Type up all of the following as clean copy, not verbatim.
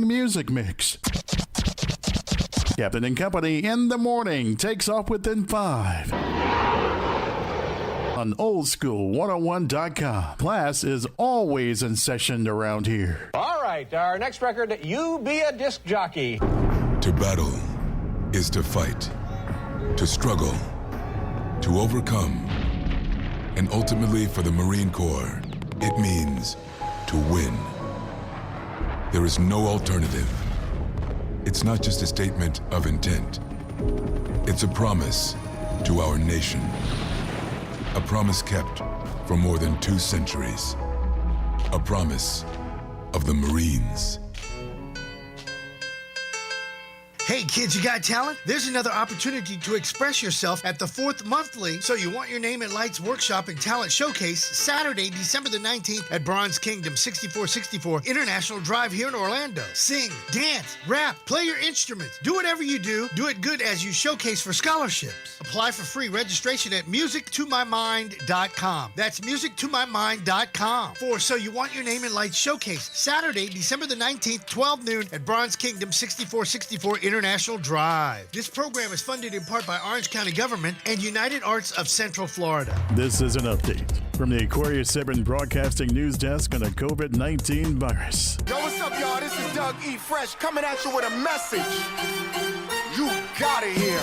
music mix. Captain and Company in the morning takes off within 5. On oldschool101.com. Class is always in session around here. All right, our next record, You Be a Disc Jockey. To battle is to fight, to struggle, to overcome, and ultimately for the Marine Corps, it means to win. There is no alternative. It's not just a statement of intent. It's a promise to our nation. A promise kept for more than 2 centuries. A promise of the Marines. Hey kids, you got talent? There's another opportunity to express yourself at the 4th monthly So You Want Your Name in Lights Workshop and Talent Showcase, Saturday, December the 19th at Bronze Kingdom, 6464 International Drive here in Orlando. Sing, dance, rap, play your instruments. Do whatever you do it good as you showcase for scholarships. Apply for free registration at musictomymind.com. That's musictomymind.com for So You Want Your Name in Lights Showcase, Saturday, December the 19th, 12 noon at Bronze Kingdom, 6464 International Drive. This program is funded in part by Orange County Government and United Arts of Central Florida. This is an update from the Aquarius 7 Broadcasting News Desk on the COVID-19 virus. Yo, what's up, y'all? This is Doug E. Fresh coming at you with a message. You gotta hear.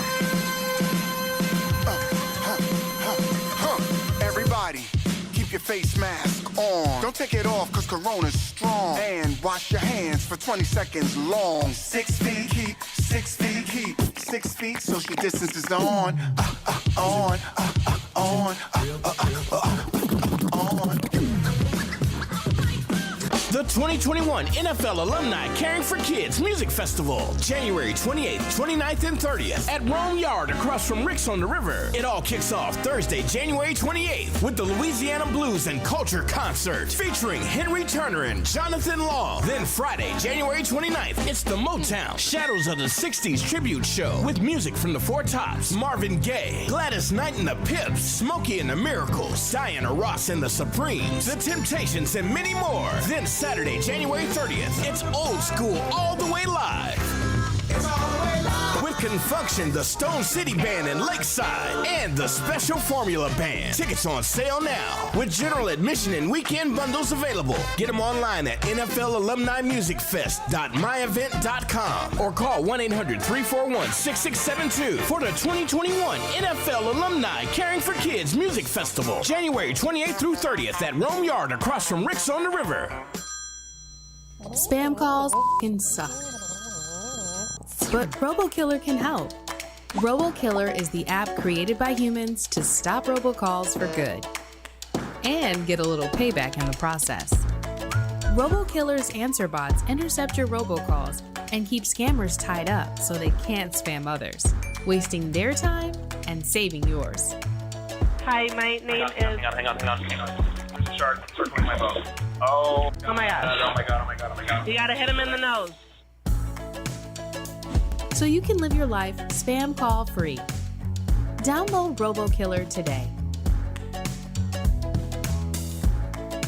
Everybody, keep your face mask on. Don't take it off, cause Corona's strong. And wash your hands for 20 seconds long. 6 feet, keep 6 feet, keep 6 feet. Social distance is on. On. The 2021 NFL Alumni Caring for Kids Music Festival, January 28th, 29th, and 30th at Rome Yard across from Rick's on the River. It all kicks off Thursday, January 28th with the Louisiana Blues and Culture Concert featuring Henry Turner and Jonathan Long. Then Friday, January 29th, it's the Motown Shadows of the 60s Tribute Show with music from the Four Tops, Marvin Gaye, Gladys Knight and the Pips, Smokey and the Miracles, Diana Ross and the Supremes, The Temptations, and many more. Then Saturday, January 30th, it's Old School All the Way Live. It's all the way live. With Confunction, the Stone City Band in Lakeside, and the Special Formula Band. Tickets on sale now, with general admission and weekend bundles available. Get them online at NFLAlumniMusicFest.myevent.com or call 1-800-341-6672 for the 2021 NFL Alumni Caring for Kids Music Festival, January 28th through 30th at Rome Yard across from Rick's on the River. Spam calls can suck, but RoboKiller can help. RoboKiller is the app created by humans to stop robocalls for good and get a little payback in the process. RoboKiller's answer bots intercept your robocalls and keep scammers tied up so they can't spam others, wasting their time and saving yours. Hi, my name is... Hang on. There's a shark circling my boat. Oh my gosh. Oh my god. You gotta hit him in the nose. So you can live your life spam call free. Download RoboKiller today.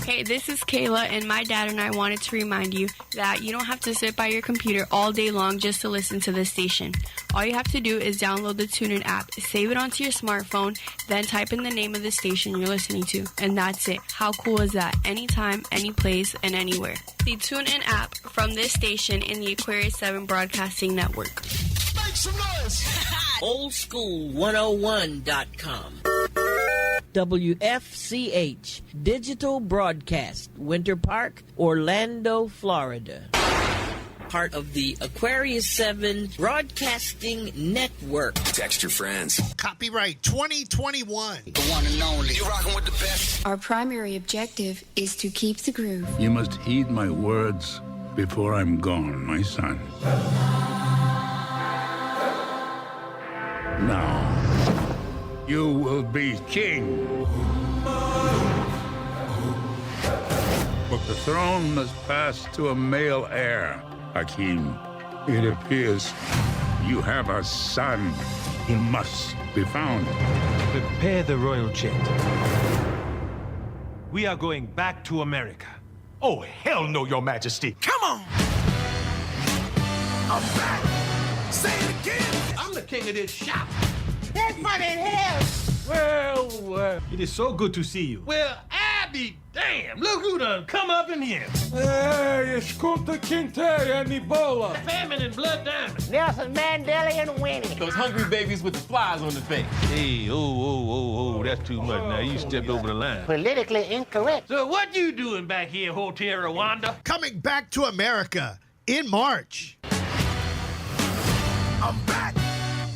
Hey, this is Kayla, and my dad and I wanted to remind you that you don't have to sit by your computer all day long just to listen to this station. All you have to do is download the TuneIn app, save it onto your smartphone, then type in the name of the station you're listening to, and that's it. How cool is that? Anytime, any place, and anywhere. The TuneIn app from this station in the Aquarius 7 Broadcasting Network. Make some noise! Oldschool101.com. WFCH Digital Broadcast, Winter Park, Orlando, Florida. Part of the Aquarius 7 Broadcasting Network. Text your friends. Copyright 2021. The one and only. You rocking with the best. Our primary objective is to keep the groove. You must heed my words before I'm gone, my son. Now, you will be king. But the throne must pass to a male heir, Hakim. It appears you have a son. He must be found. Prepare the royal jet. We are going back to America. Oh, hell no, Your Majesty. Come on! I'm back. Say it again. I'm the king of this shop. That's funny in hell. Well, it is so good to see you. Well, I be damn. Look who done come up in here. Hey, it's Kunta Kinte and Ebola. Famine and Blood Diamond. Nelson Mandela and Winnie. Those hungry babies with the flies on the face. Hey, oh, that's too much now. You stepped over the line. Politically incorrect. So what you doing back here, Hotel Rwanda? Coming back to America in March. I'm back.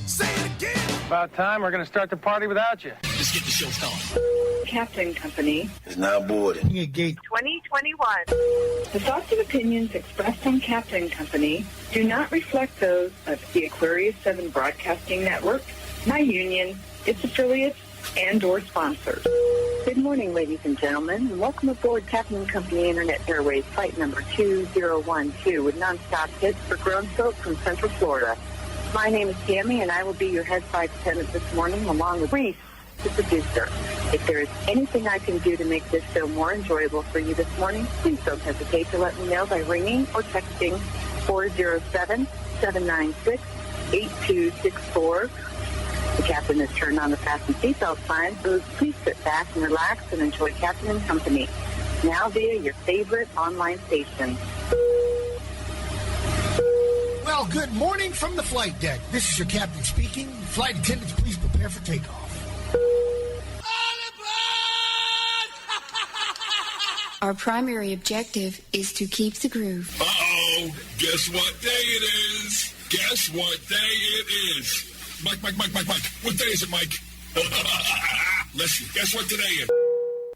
Say it again. About time we're going to start the party without you. Let's get the show started. Captain Company. It's now boarding. Gate 2021. The thoughts and opinions expressed on Captain Company do not reflect those of the Aquarius 7 Broadcasting Network, my union, its affiliates, and or sponsors. Good morning, ladies and gentlemen, and welcome aboard Captain Company Internet Airways flight number 2012 with nonstop hits for grown folk from Central Florida. My name is Tammy, and I will be your head flight attendant this morning, along with Reese, the producer. If there is anything I can do to make this show more enjoyable for you this morning, please don't hesitate to let me know by ringing or texting 407-796-8264. The captain has turned on the fasten seatbelt sign, so please sit back and relax and enjoy Captain and Company, now via your favorite online station. Well, good morning from the flight deck. This is your captain speaking. Flight attendants, please prepare for takeoff. Our primary objective is to keep the groove. Uh-oh. Guess what day it is? Guess what day it is? Mike. What day is it, Mike? Listen, guess what today is?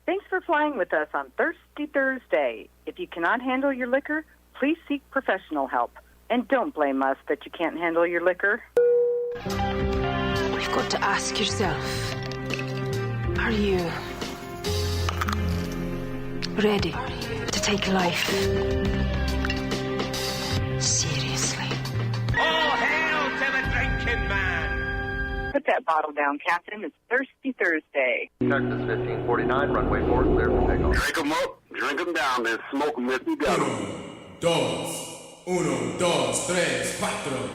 Thanks for flying with us on Thirsty Thursday. If you cannot handle your liquor, please seek professional help. And don't blame us that you can't handle your liquor. You've got to ask yourself, are you ready to take life seriously? All hail to the drinking man. Put that bottle down, Captain. It's Thirsty Thursday. Texas 1549, runway 4, clear for takeoff. Drink them up, drink them down, then smoke them if you got them. Uno, dos, tres, cuatro.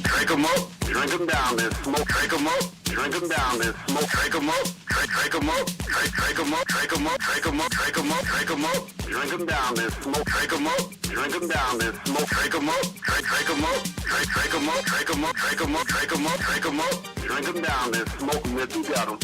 Drink them up, drink them down, then smoke. Drink them up, drink them down, then smoke. Drink them up, drink them up, drink them up, drink them up, drink them up, drink them up, drink them up. Drink them down, then smoke. Drink them up, drink them down, then smoke. Drink them up, drink them up, drink them up, drink them up, drink them up, drink them up, drink them up. Drink them down, then smoke them if you got them.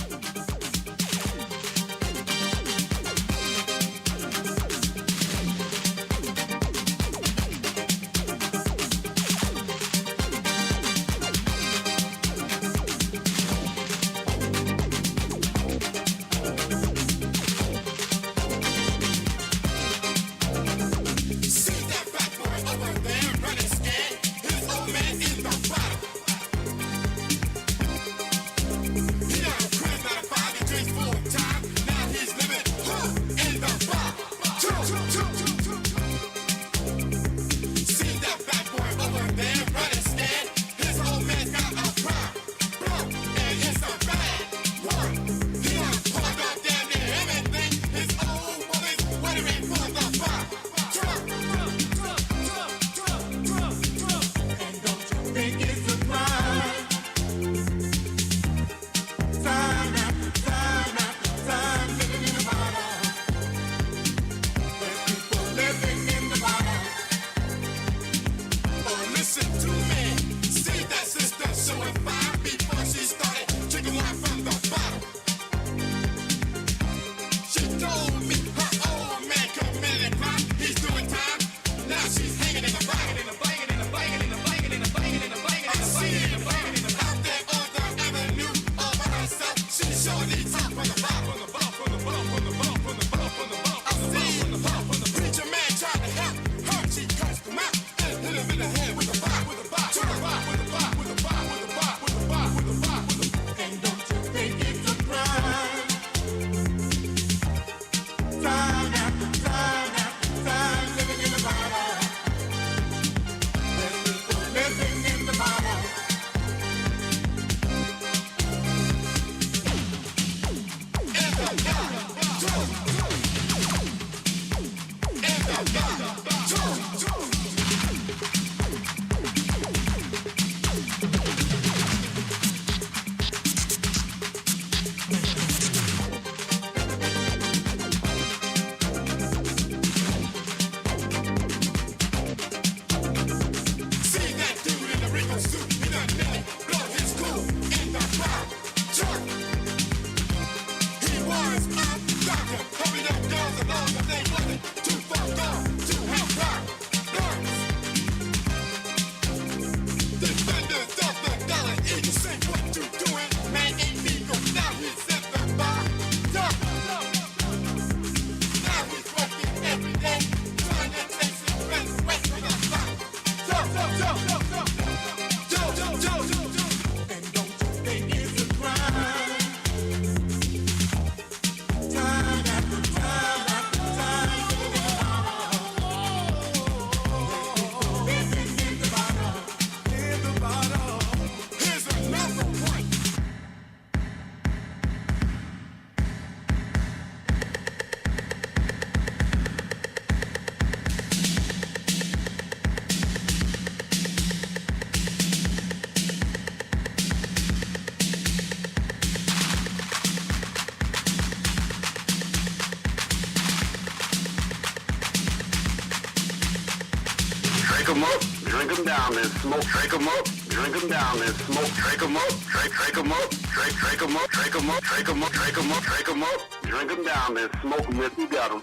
Drink 'em up, drink 'em down, then smoke. Drink 'em up, drink 'em down, then smoke. Drink 'em up, drink 'em up, drink 'em up, drink 'em up, drink 'em up, drink 'em up, drink 'em up. Drink 'em down, then smoke 'em if you got 'em.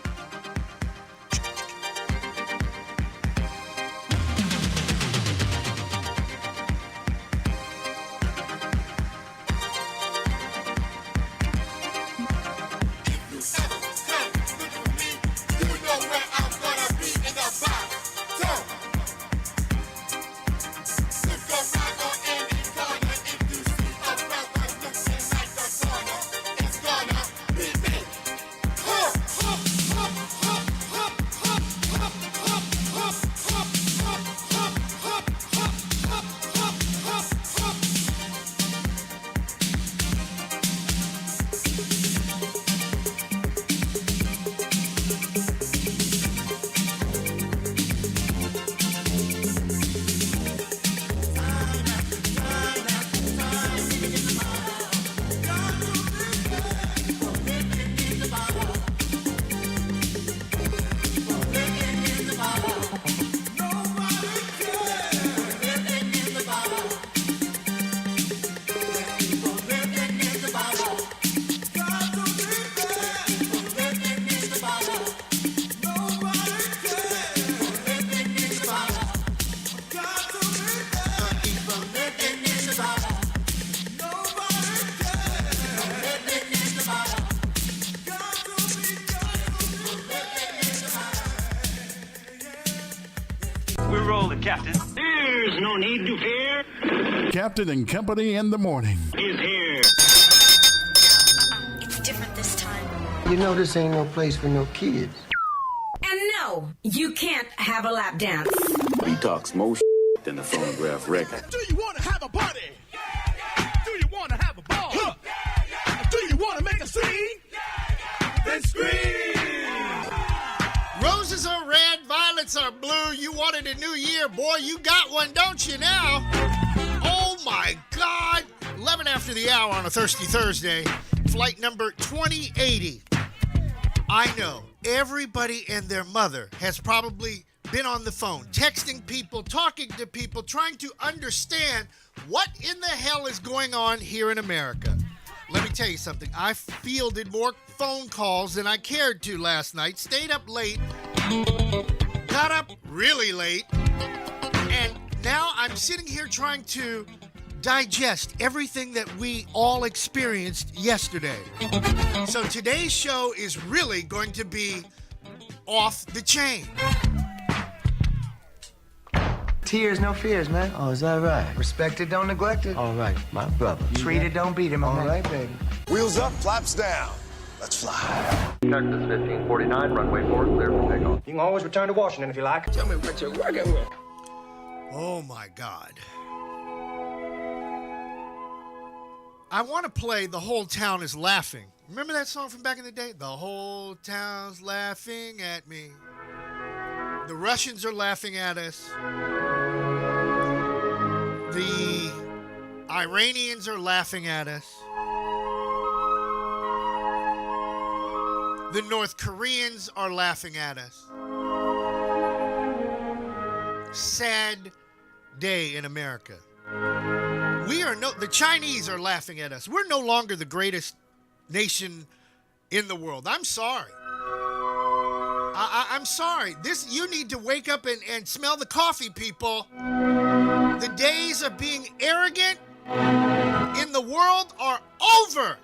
We're rolling, Captain. There's no need to fear. Captain and Company in the morning. Is here. It's different this time. You know this ain't no place for no kids. And no, you can't have a lap dance. He talks more than the phonograph record. Do you want to have a party? Do you want to have a ball? Do you want to make a scene? Then scream! Roses are red, violets are blue. You wanted a new year, boy. You got one, don't you now? Oh, my God. 11 after the hour on a Thirsty Thursday. Flight number 2080. I know everybody and their mother has probably been on the phone, texting people, talking to people, trying to understand what in the hell is going on here in America. Let me tell you something. I fielded more phone calls than I cared to last night. Stayed up late. Got up really late. And now I'm sitting here trying to digest everything that we all experienced yesterday. So today's show is really going to be off the chain. Tears, no fears, man. Oh, is that right? Respected, don't neglect it. All right, my brother. Treated, don't beat him. All right, baby. Wheels up, flaps down. Let's fly. Texas 1549, runway 4, clear for takeoff. You can always return to Washington if you like. Tell me what you're working with. Oh, my God. I want to play The Whole Town is Laughing. Remember that song from back in the day? The whole town's laughing at me. The Russians are laughing at us. The Iranians are laughing at us. The North Koreans are laughing at us. Sad day in America. The Chinese are laughing at us. We're no longer the greatest nation in the world. I'm sorry. I'm sorry. You need to wake up and smell the coffee, people. The days of being arrogant in the world are over.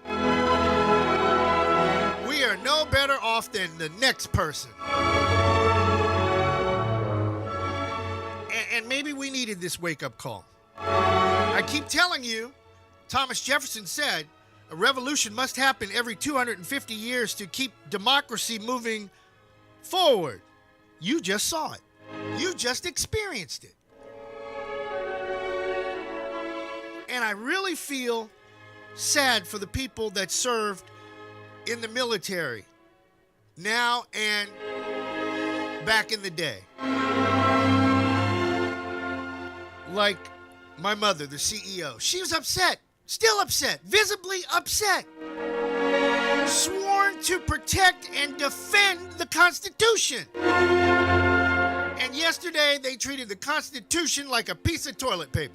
We are no better off than the next person. And maybe we needed this wake-up call. I keep telling you, Thomas Jefferson said, a revolution must happen every 250 years to keep democracy moving forward. You just saw it. You just experienced it. And I really feel sad for the people that served in the military now and back in the day. Like my mother, the CEO. She was upset, still upset, visibly upset. Sworn to protect and defend the Constitution. And yesterday, they treated the Constitution like a piece of toilet paper.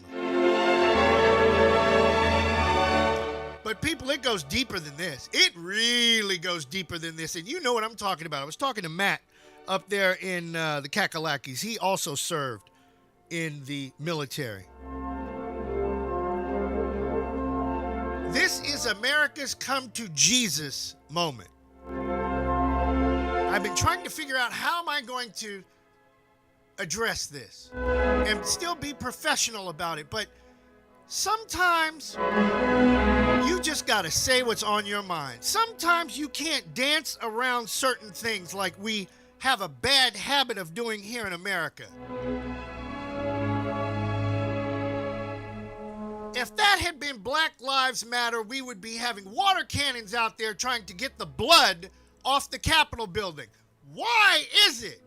But people, it goes deeper than this. It really goes deeper than this. And you know what I'm talking about. I was talking to Matt up there in the Kakalakis. He also served in the military. This is America's come to Jesus moment. I've been trying to figure out how am I going to address this and still be professional about it. But sometimes you just got to say what's on your mind. Sometimes you can't dance around certain things like we have a bad habit of doing here in America. If that had been Black Lives Matter, we would be having water cannons out there trying to get the blood off the Capitol building. Why is it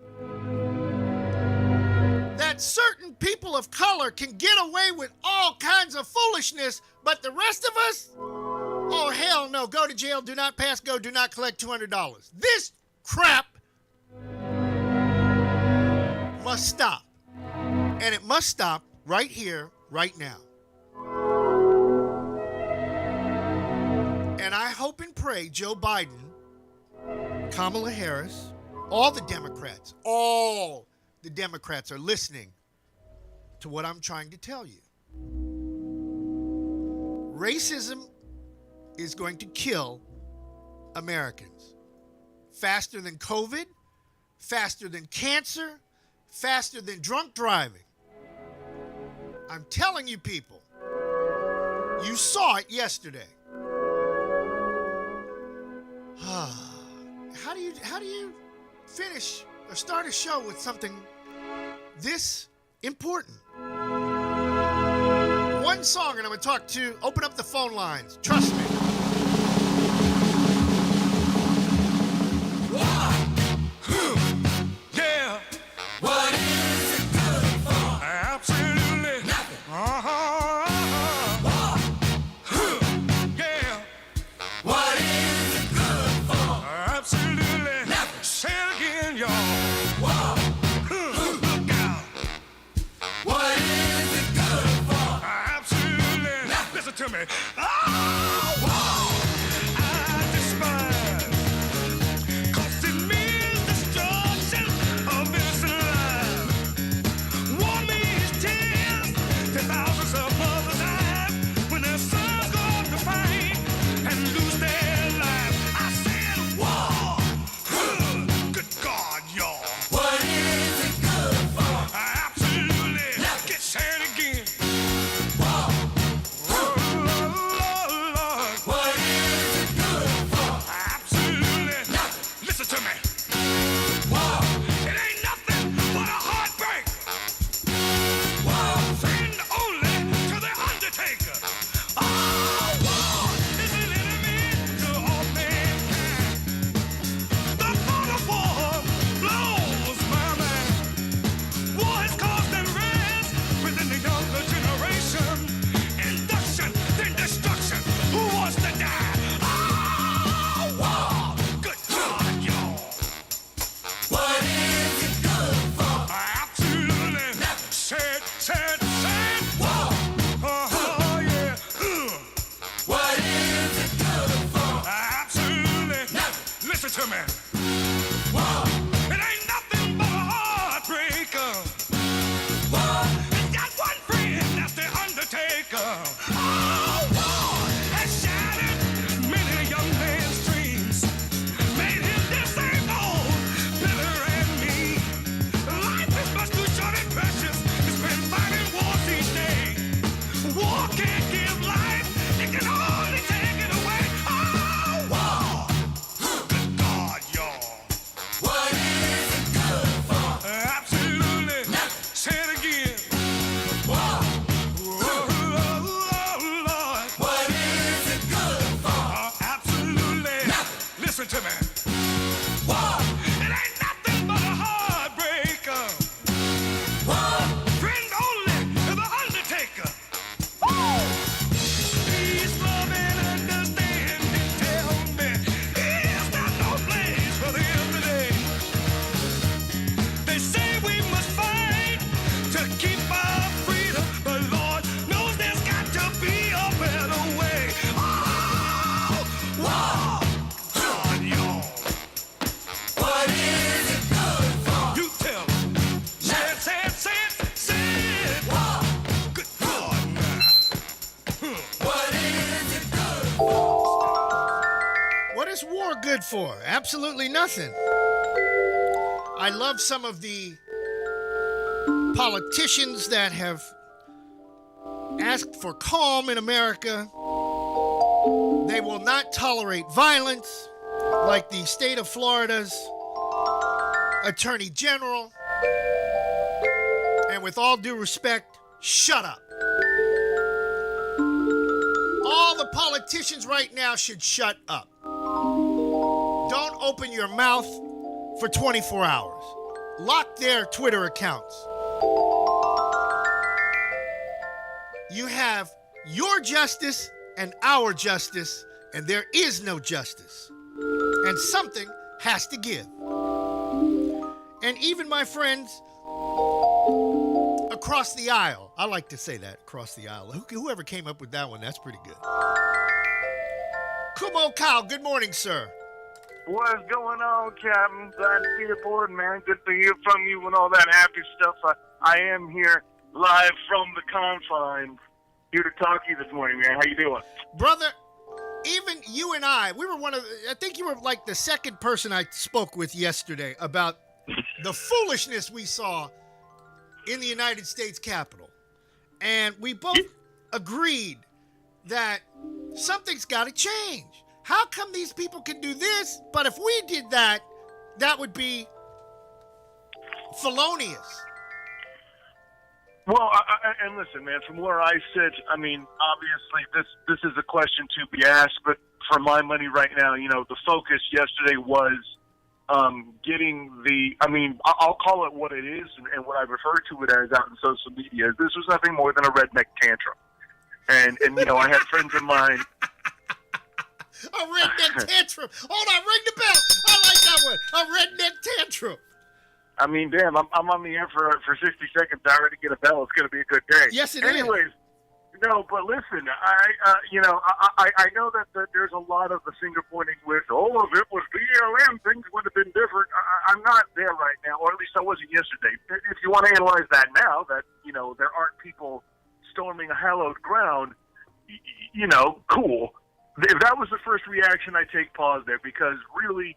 that certain people of color can get away with all kinds of foolishness, but the rest of us, oh, hell no, go to jail, do not pass go, do not collect $200. This crap must stop. And it must stop right here, right now. And I hope and pray Joe Biden, Kamala Harris, all the Democrats are listening to what I'm trying to tell you. Racism is going to kill Americans faster than COVID, faster than cancer, faster than drunk driving. I'm telling you people, you saw it yesterday. How do you finish or start a show with something this important? One song and I'm going to open up the phone lines. Trust me. Yeah. What is it good for? Absolutely nothing. Yeah. What is it good for? Absolutely nothing. Say it again, y'all. Look out. What is it good for? Absolutely nothing. Listen to me. I despise. 'Cause it means destruction of innocent lives. War means tears to thousands of mothers die when their sons go off to fight and lose their lives. I said war. Good God, y'all. What is it good for? Absolutely. Get said again. War. Lord. What is it good for? Absolutely nothing. Listen to me. War. It ain't nothing but a heartbreak. War. Friend only to the undertaker. Oh, war is an enemy to all mankind. The thought of war blows my mind. War has caused unrest within the younger generation. Induction, then destruction. Who wants to die? Oh, war. Good God, y'all. What is it good for? Absolutely nothing. Said. War. Oh, yeah. What is it good for? Absolutely nothing. Listen to me. War. It ain't nothing but a heartbreaker. War. It's got one friend, that's the undertaker. Oh, war has shattered many young men's dreams, made him disabled, bitter and mean. Life is much too short and precious. It's been fighting wars each day. War can't give life, it can only take it away. Oh, war. Good God, y'all. What is it good for? Absolutely nothing. Say it again. War. Lord. What is it good for? Absolutely nothing. Listen to me. War. It ain't nothing but a heartbreaker. War. Friend only to the undertaker. Peace, love, and understanding. Tell me, is there no place for them today? They say we must for? Absolutely nothing. I love some of the politicians that have asked for calm in America. They will not tolerate violence, like the state of Florida's Attorney General. And with all due respect, shut up. All the politicians right now should shut up. Don't open your mouth for 24 hours. Lock their Twitter accounts. You have your justice and our justice, and there is no justice. And something has to give. And even my friends across the aisle, I like to say that, across the aisle. Whoever came up with that one, that's pretty good. Kumo Kyle, good morning, sir. What's going on, Captain? Glad to be aboard, man. Good to hear from you and all that happy stuff. I am here live from the confines. Here to talk to you this morning, man. How you doing? Brother, even you and I were I think you were like the second person I spoke with yesterday about the foolishness we saw in the United States Capitol. And we both agreed that something's got to change. How come these people can do this, but if we did that, that would be felonious? Well, and listen, man, from where I sit, I mean, obviously this is a question to be asked, but for my money right now, you know, the focus yesterday was getting I'll call it what it is and what I refer to it as out in social media. This was nothing more than a redneck tantrum. And you know, I had friends of mine. A redneck tantrum. Hold on, ring the bell. I like that one. A redneck tantrum. I mean, damn, I'm on the air for 60 seconds. I already get a bell. It's going to be a good day. Yes, it Anyways, is. no, but listen, I know that there's a lot of the finger pointing with, if it was BLM, things would have been different. I'm not there right now, or at least I wasn't yesterday. If you want to analyze that now, that, you know, there aren't people storming a hallowed ground, you know, cool. If that was the first reaction, I take pause there, because really,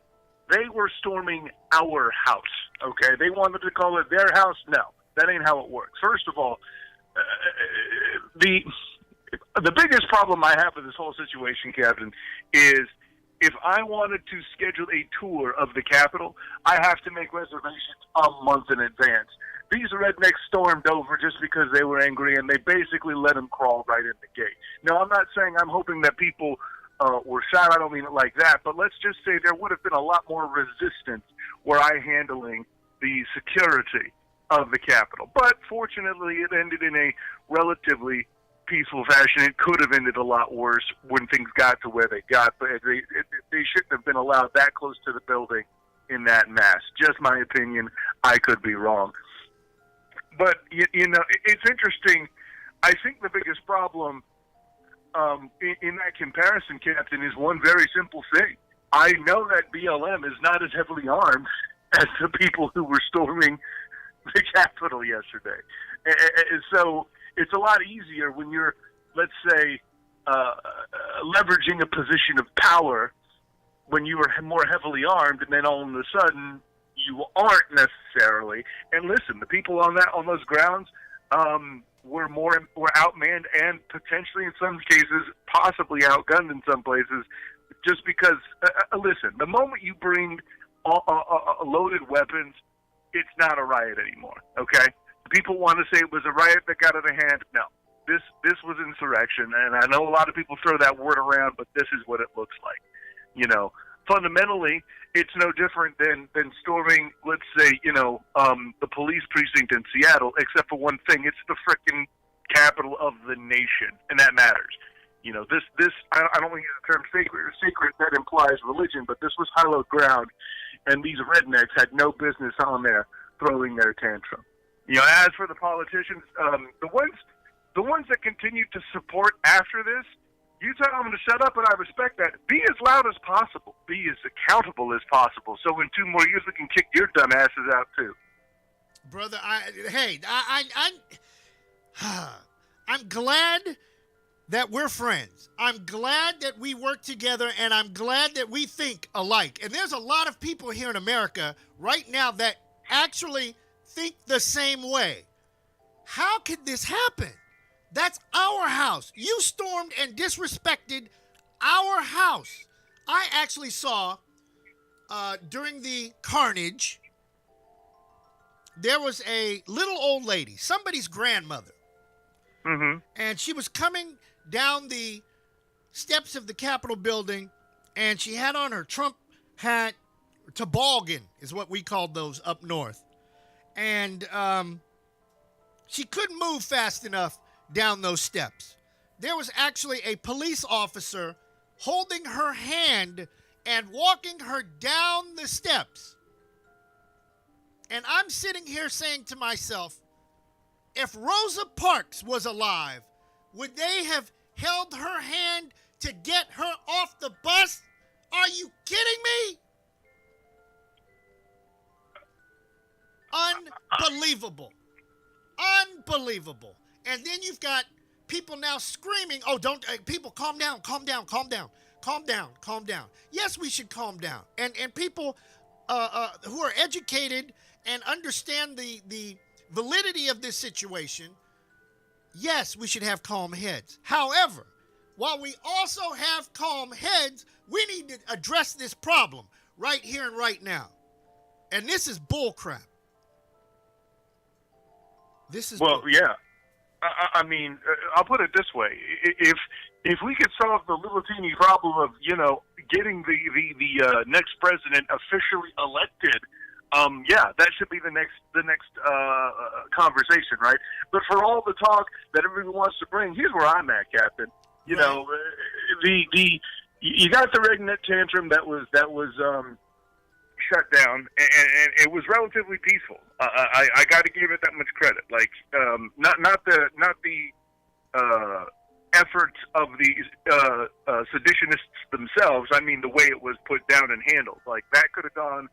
they were storming our house, okay? They wanted to call it their house. No, that ain't how it works. First of all, the biggest problem I have with this whole situation, Captain, is if I wanted to schedule a tour of the Capitol, I have to make reservations a month in advance. These rednecks stormed over just because they were angry, and they basically let them crawl right in the gate. Now, I'm not saying I'm hoping that people were shot. I don't mean it like that. But let's just say there would have been a lot more resistance were I handling the security of the Capitol. But fortunately, it ended in a relatively peaceful fashion. It could have ended a lot worse when things got to where they got. But they shouldn't have been allowed that close to the building in that mass. Just my opinion. I could be wrong. But, you know, it's interesting. I think the biggest problem in that comparison, Captain, is one very simple thing. I know that BLM is not as heavily armed as the people who were storming the Capitol yesterday. So it's a lot easier when you're, let's say, leveraging a position of power when you are more heavily armed, and then all of a sudden you aren't necessarily. And listen, the people on those grounds were outmanned and potentially in some cases possibly outgunned in some places, just because listen, the moment you bring loaded weapons, it's not a riot anymore. Okay, people want to say it was a riot that got out of hand. No, this was insurrection, and I know a lot of people throw that word around, but this is what it looks like. You know, fundamentally, it's no different than storming, let's say, you know, the police precinct in Seattle, except for one thing. It's the frickin' capital of the nation, and that matters. You know, this I don't want to use the term secret that implies religion, but this was hallowed ground, and these rednecks had no business on there throwing their tantrum. You know, as for the politicians, the ones that continue to support after this, you tell them to shut up, and I respect that. Be as loud as possible. Be as accountable as possible. So in 2 more years, we can kick your dumb asses out too. Brother, I'm glad that we're friends. I'm glad that we work together, and I'm glad that we think alike. And there's a lot of people here in America right now that actually think the same way. How could this happen? That's our house. You stormed and disrespected our house. I actually saw during the carnage, there was a little old lady, somebody's grandmother. Mm-hmm. And she was coming down the steps of the Capitol building, and she had on her Trump hat, toboggan is what we called those up north. And she couldn't move fast enough down those steps. There was actually a police officer holding her hand and walking her down the steps. And I'm sitting here saying to myself, if Rosa Parks was alive, would they have held her hand to get her off the bus? Are you kidding me? Unbelievable. Unbelievable. And then you've got people now screaming, oh, don't, people, calm down. Yes, we should calm down. And people who are educated and understand the validity of this situation, yes, we should have calm heads. However, while we also have calm heads, we need to address this problem right here and right now. And this is bullcrap. Yeah. I mean, I'll put it this way: if we could solve the little teeny problem of getting the next president officially elected, that should be the next conversation, right? But for all the talk that everyone wants to bring, here's where I'm at, Captain. You got the Regnet tantrum that was shut down, and it was relatively peaceful. I got to give it that much credit. Like, not the efforts of the seditionists themselves. I mean, the way it was put down and handled. Like, that could have gone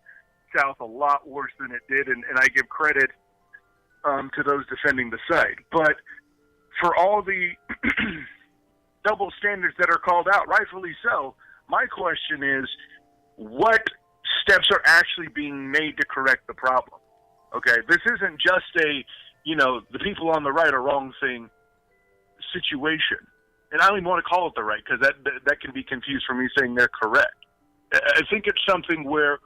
south a lot worse than it did, and I give credit to those defending the site. But for all the double standards that are called out, rightfully so, my question is, what steps are actually being made to correct the problem? Okay, this isn't just a, the people on the right are wrong thing situation. And I don't even want to call it the right, because that can be confused for me saying they're correct. I think it's something where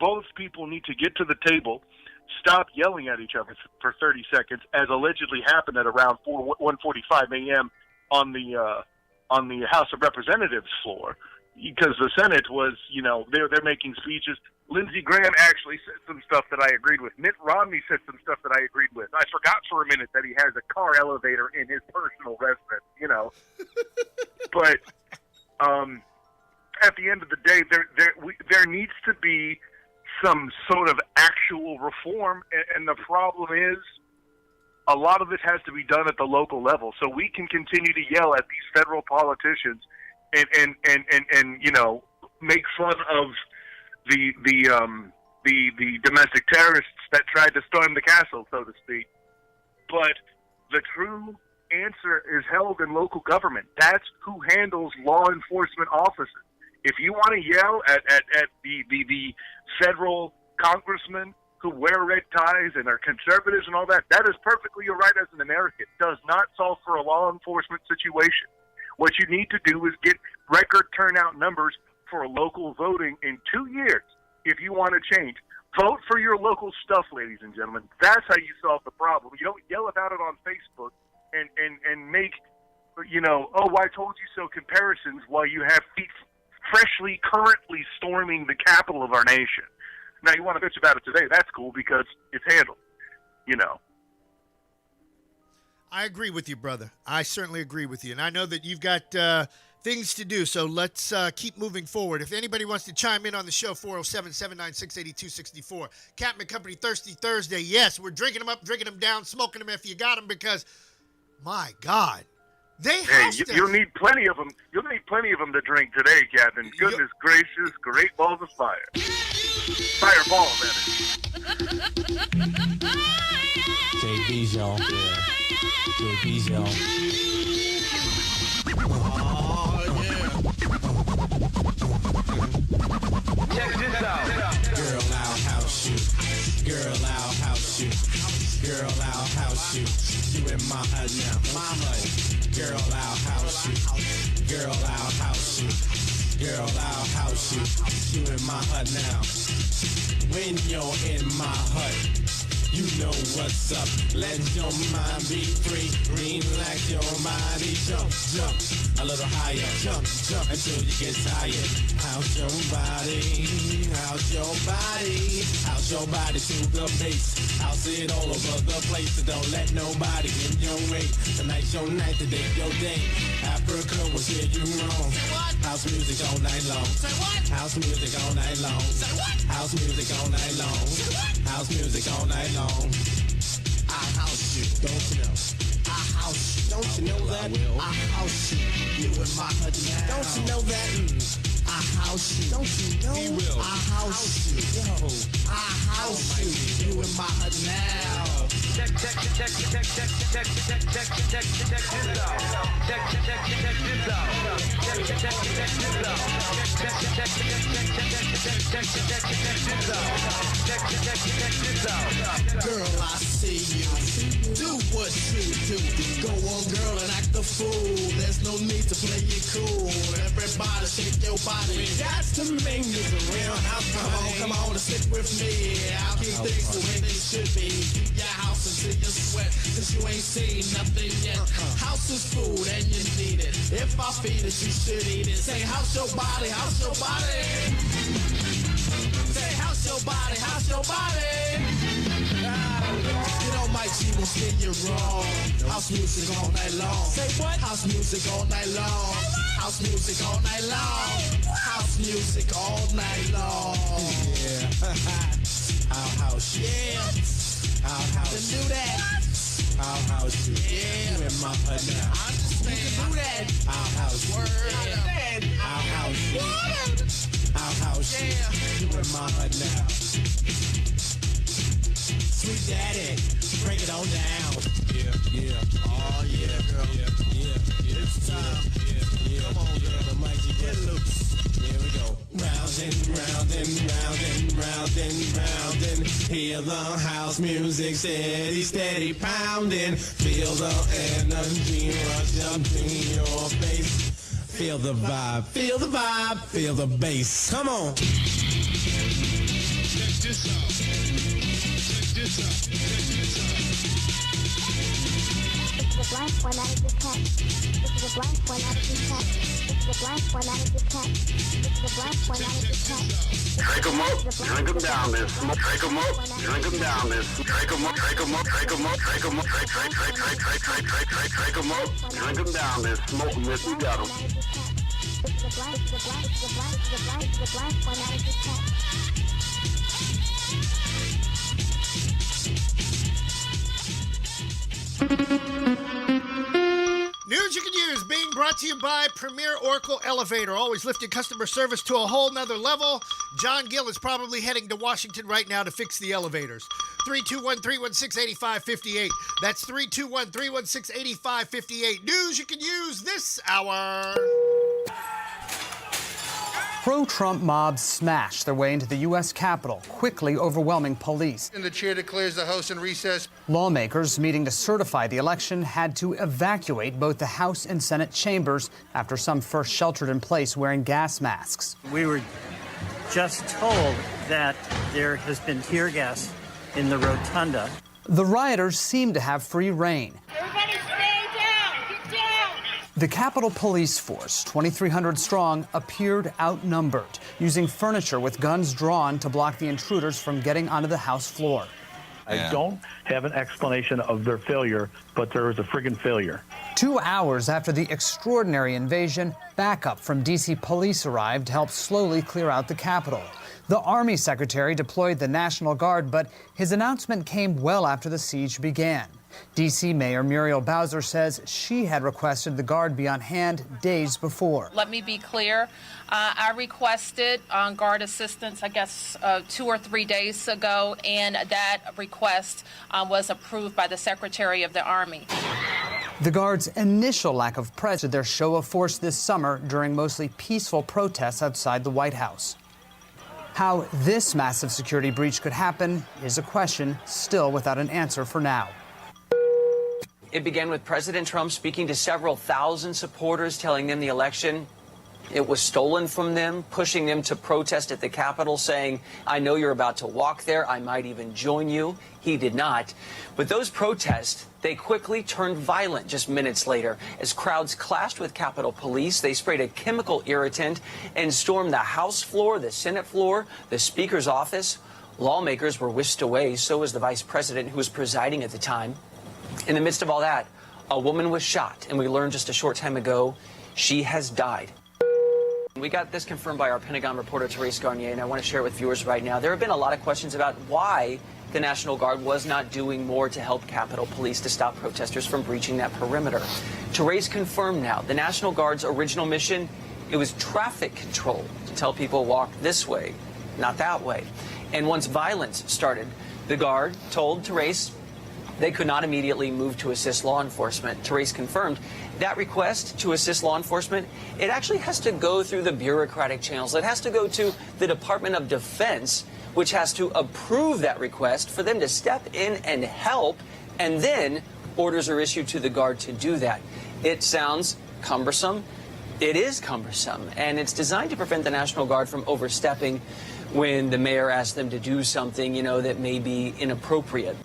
both people need to get to the table, stop yelling at each other for 30 seconds, as allegedly happened at around 1:45 a.m. on the House of Representatives floor, because the Senate was, they're making speeches. Lindsey Graham actually said some stuff that I agreed with. Mitt Romney said some stuff that I agreed with. I forgot for a minute that he has a car elevator in his personal residence, But at the end of the day, there needs to be some sort of actual reform, and the problem is a lot of this has to be done at the local level. So we can continue to yell at these federal politicians and make fun of the domestic terrorists that tried to storm the castle, so to speak. But the true answer is held in local government. That's who handles law enforcement officers. If you want to yell at the federal congressmen who wear red ties and are conservatives and all that, that is perfectly your right as an American. It does not solve for a law enforcement situation. What you need to do is get record turnout numbers for local voting in 2 years if you want to change. Vote for your local stuff, ladies and gentlemen. That's how you solve the problem. You don't yell about it on Facebook and make, oh, I told you so comparisons while you have feet freshly, currently storming the capital of our nation. Now, you want to bitch about it today, that's cool because it's handled, I agree with you, brother. I certainly agree with you. And I know that you've got things to do, so let's keep moving forward. If anybody wants to chime in on the show, 407-796-8264. Captain Company Thirsty Thursday. Yes, we're drinking them up, drinking them down, smoking them if you got them, because, my God, you'll need plenty of them. You'll need plenty of them to drink today, Captain. Goodness gracious, great balls of fire. Fireball, that is. JB's, y'all. Yeah. JB's, y'all. Check this out. Girl, I'll house you. Girl, I'll house you. Girl, I'll house you. You in my hut now. My hut. Girl, I'll house you. Girl, I'll house you. Girl, I'll house you. You in my hut now. When you're in my hut, you know what's up. Let your mind be free. Relax your body. Jump, jump a little higher. Jump, jump until you get tired. House your body. House your body. House your body to the base. House it all over the place. So don't let nobody in your way. Tonight's your night, today's your day. Africa will steer you wrong. House music all night long. House music all night long. House music all night long. House music all night long. I house you, don't you know? I house you, don't you know that? I house you, you in my hut now. Don't you know that? I house you, don't you know? I house you, yo. I house you, you in my hut now. Check this out. Check this out. Girl, I see you. Do what you do. Go on, girl, and act the fool. There's no need to play it cool. Everybody shake your body. We got to make this a real house. Come on, and stick with me. I'll keep things the way they should be. Keep your house until you sweat, cause you ain't seen nothing yet. House is food and you need it. If I feed it, you should eat it. Say house your body, house your body. Say house your body, house your body. You know Mike G will steer you wrong. House music all night long. Say what? House music all night long. House music all night long. House music all night long. Yeah. I'll house you. Yeah. I'll house you. Do that. I'll house you. Yeah. You in my hut now. I understand. You can do that. I'll house you. Word. I'll house you. I'll house you. You in my hut now. Sweet daddy, break it on down. Yeah, yeah. Oh yeah, girl. Yeah. It's time. Yeah. Come on, girl. The mic, get loose. Here we go. Round and round and round and round and round and hear the house music steady, steady pounding. Feel the energy rush up in your face. Feel the vibe, feel the vibe, feel the bass. Come on. Check this out. Check this out. Check this out. This is a blank one out of this cat. This is a blank one out of this cat. This is a blank one out of this cat. This is a blank one out of this cat. Drink 'em up, drink 'em down, then smoke. Drink 'em up, drink 'em down, then drink 'em up, drink 'em up, drink 'em up, drink 'em up, drink 'em up, drink 'em down, then smoke 'em if you got 'em. This is a blank, this is a blank, this is a blank, this is a blank, this is a blank one out of this cat. News you can use being brought to you by Premier Oracle Elevator, always lifting customer service to a whole nother level. John Gill is probably heading to Washington right now to fix the elevators. 321-316-8558. That's 321-316-8558. News you can use this hour. Pro-Trump mobs smashed their way into the U.S. Capitol, quickly overwhelming police. And the chair declares the House in recess. Lawmakers meeting to certify the election had to evacuate both the House and Senate chambers after some first sheltered in place wearing gas masks. We were just told that there has been tear gas in the rotunda. The rioters seemed to have free rein. Everybody stay down! Get down! The Capitol Police Force, 2,300 strong, appeared outnumbered, using furniture with guns drawn to block the intruders from getting onto the House floor. I don't have an explanation of their failure, but there was a friggin' failure. 2 hours after the extraordinary invasion, backup from D.C. police arrived to help slowly clear out the Capitol. The Army Secretary deployed the National Guard, but his announcement came well after the siege began. D.C. Mayor Muriel Bowser says she had requested the Guard be on hand days before. Let me be clear. I requested Guard assistance, 2 or 3 days ago, and that request was approved by the Secretary of the Army. The Guards' initial lack of presence did their show of force this summer during mostly peaceful protests outside the White House. How this massive security breach could happen is a question still without an answer for now. It began with President Trump speaking to several thousand supporters, telling them the election, it was stolen from them, pushing them to protest at the Capitol, saying, I know you're about to walk there. I might even join you. He did not. But those protests, they quickly turned violent just minutes later. As crowds clashed with Capitol Police, they sprayed a chemical irritant and stormed the House floor, the Senate floor, the Speaker's office. Lawmakers were whisked away. So was the Vice President, who was presiding at the time. In the midst of all that, a woman was shot, and we learned just a short time ago she has died. We got this confirmed by our Pentagon reporter, Therese Garnier, and I want to share it with viewers right now. There have been a lot of questions about why the National Guard was not doing more to help Capitol Police to stop protesters from breaching that perimeter. Therese confirmed now the National Guard's original mission, it was traffic control, to tell people walk this way, not that way. And once violence started, the Guard told Therese they could not immediately move to assist law enforcement. Therese confirmed that request to assist law enforcement, it actually has to go through the bureaucratic channels. It has to go to the Department of Defense, which has to approve that request for them to step in and help, and then orders are issued to the Guard to do that. It sounds cumbersome. It is cumbersome, and it's designed to prevent the National Guard from overstepping when the mayor asks them to do something, that may be inappropriate.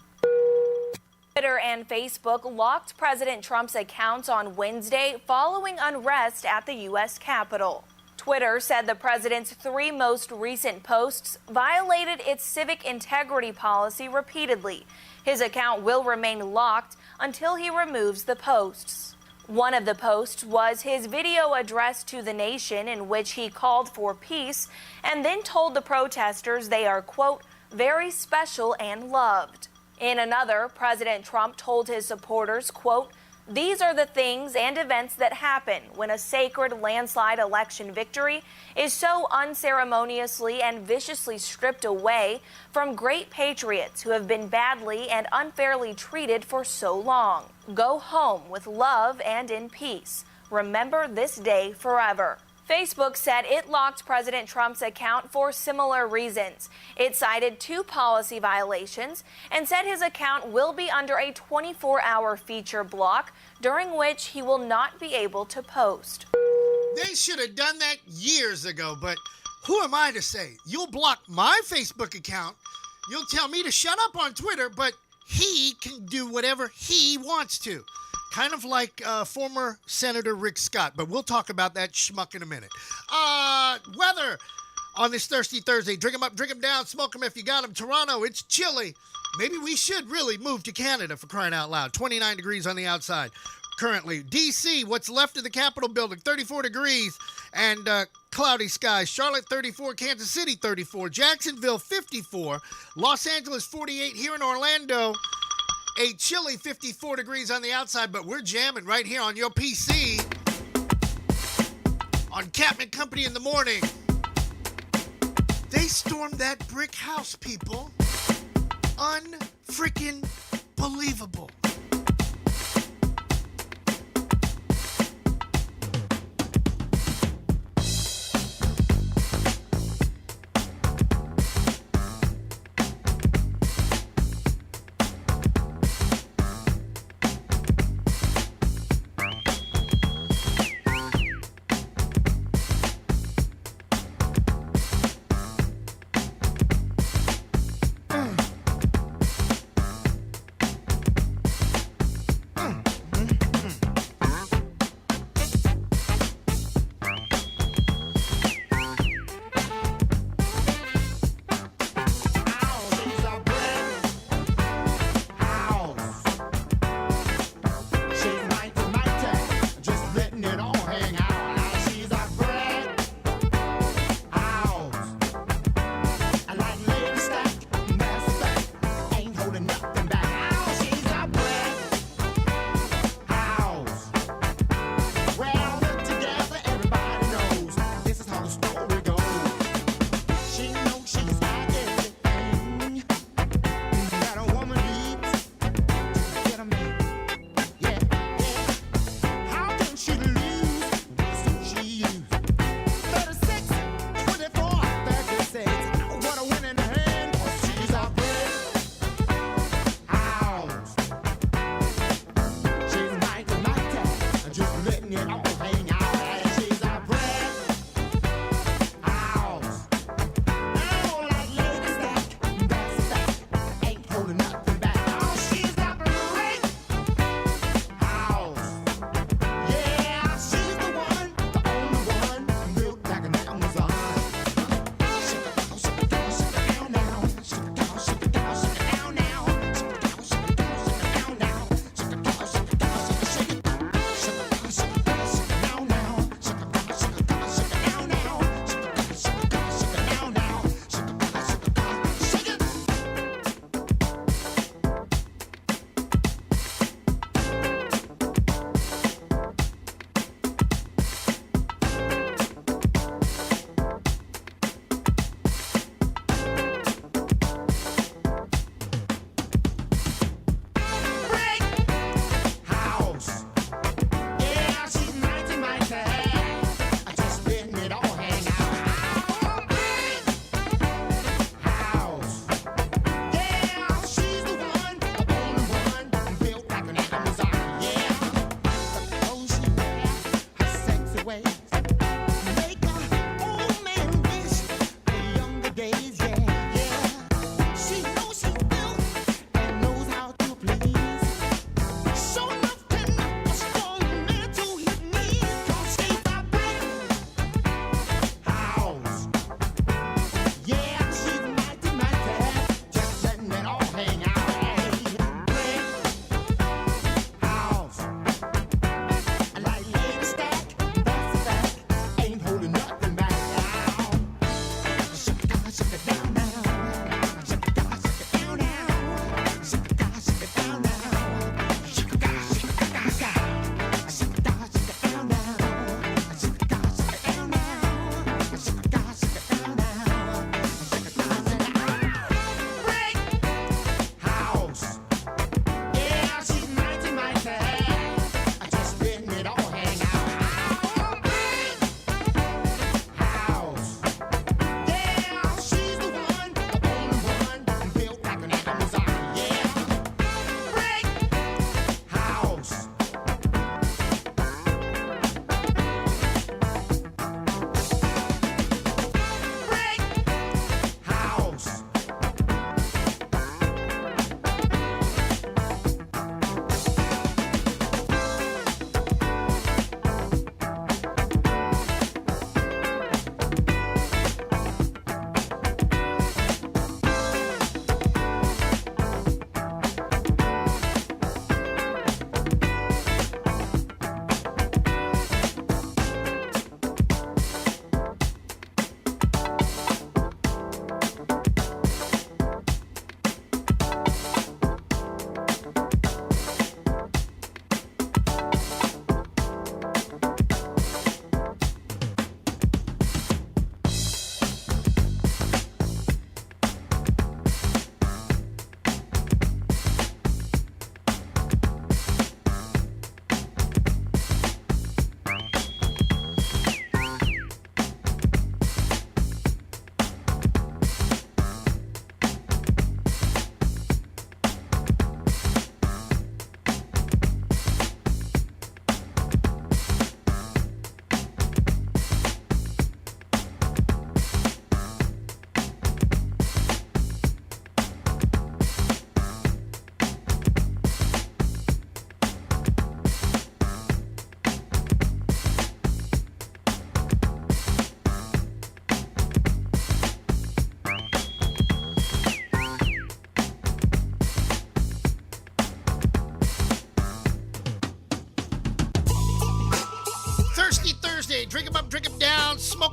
Twitter and Facebook locked President Trump's accounts on Wednesday following unrest at the U.S. Capitol. Twitter said the president's 3 most recent posts violated its civic integrity policy repeatedly. His account will remain locked until he removes the posts. One of the posts was his video address to the nation in which he called for peace and then told the protesters they are, quote, very special and loved. In another, President Trump told his supporters, quote, these are the things and events that happen when a sacred landslide election victory is so unceremoniously and viciously stripped away from great patriots who have been badly and unfairly treated for so long. Go home with love and in peace. Remember this day forever. Facebook said it locked President Trump's account for similar reasons. It cited 2 policy violations and said his account will be under a 24-hour feature block during which he will not be able to post. They should have done that years ago, but who am I to say? You'll block my Facebook account, you'll tell me to shut up on Twitter, but he can do whatever he wants to. Kind of like former Senator Rick Scott, but we'll talk about that schmuck in a minute. Weather on this Thirsty Thursday. Drink 'em up, drink 'em down, smoke 'em if you got 'em. Toronto, it's chilly. Maybe we should really move to Canada, for crying out loud. 29 degrees on the outside currently. D.C., what's left of the Capitol building, 34 degrees and cloudy skies. Charlotte, 34. Kansas City, 34. Jacksonville, 54. Los Angeles, 48. Here in Orlando, a chilly 54 degrees on the outside, but we're jamming right here on your PC on Captain Company in the morning. They stormed that brick house, people. Unfreaking believable.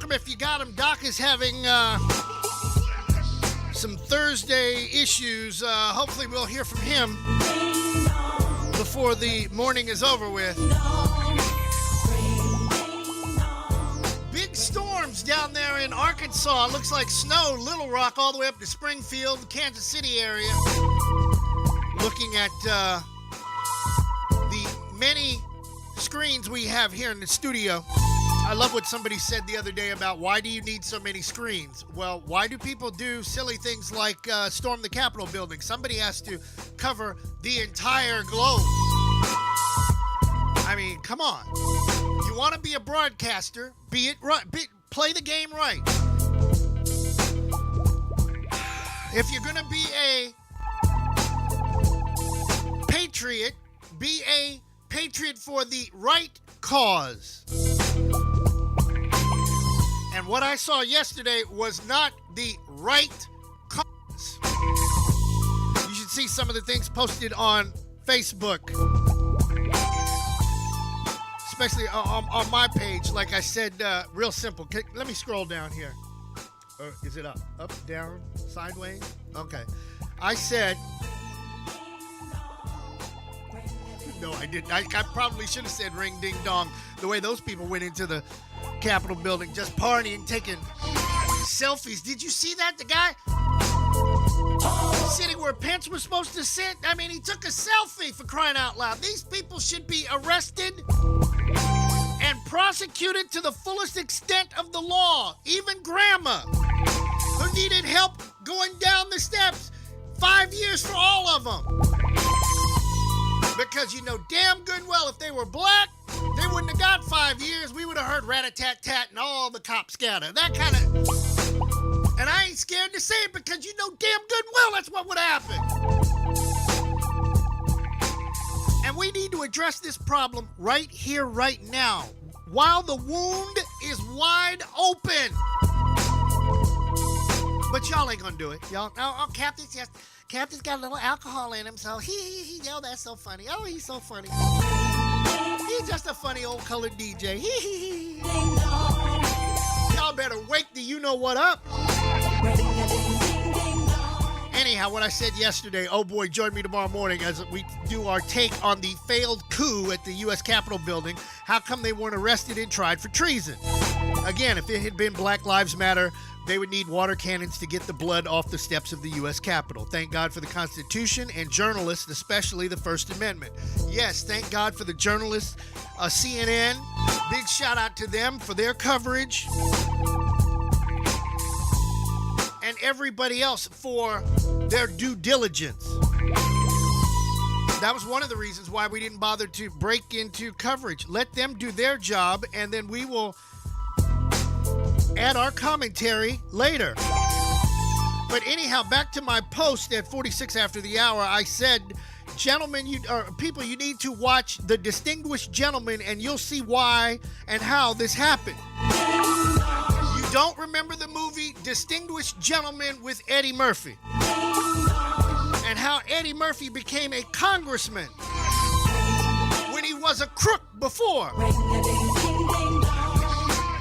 Welcome if you got him. Doc is having some Thursday issues. Hopefully we'll hear from him before the morning is over with. Big storms down there in Arkansas. Looks like snow, Little Rock, all the way up to Springfield, Kansas City area. Looking at the many screens we have here in the studio. I love what somebody said the other day about why do you need so many screens? Well, why do people do silly things like storm the Capitol building? Somebody has to cover the entire globe. I mean, come on. You want to be a broadcaster, be it right, play the game right. If you're going to be a patriot, be a patriot for the right cause. And what I saw yesterday was not the right cause. You should see some of the things posted on Facebook, especially on my page. Like I said, real simple. Let me scroll down here. Is it up? Up, down, sideways? Okay. I said... No, I didn't. I probably should have said ring ding dong. The way those people went into the Capitol building, just partying, taking selfies. Did you see that? The guy sitting where Pence was supposed to sit. I mean, he took a selfie, for crying out loud. These people should be arrested and prosecuted to the fullest extent of the law. Even Grandma, who needed help going down the steps. 5 years for all of them. Because you know damn good well if they were black, they wouldn't have got 5 years. We would have heard rat-a-tat-tat and all the cops scatter. That kind of... And I ain't scared to say it because you know damn good well that's what would happen. And we need to address this problem right here, right now, while the wound is wide open. But y'all ain't gonna do it. Y'all, oh, Captain's got a little alcohol in him, so he, oh, that's so funny. Oh, he's so funny. He's just a funny old colored DJ. Y'all better wake the you-know-what up. Anyhow, what I said yesterday, oh boy, join me tomorrow morning as we do our take on the failed coup at the U.S. Capitol building. How come they weren't arrested and tried for treason? Again, if it had been Black Lives Matter, they would need water cannons to get the blood off the steps of the U.S. Capitol. Thank God for the Constitution and journalists, especially the First Amendment. Yes, thank God for the journalists, CNN. Big shout out to them for their coverage. And everybody else for their due diligence. That was one of the reasons why we didn't bother to break into coverage. Let them do their job, and then we will add our commentary later. But anyhow, back to my post at 46 after the hour. I said, gentlemen, people, you need to watch The Distinguished Gentleman, and you'll see why and how this happened. You don't remember the movie Distinguished Gentleman with Eddie Murphy, and how Eddie Murphy became a congressman when he was a crook before.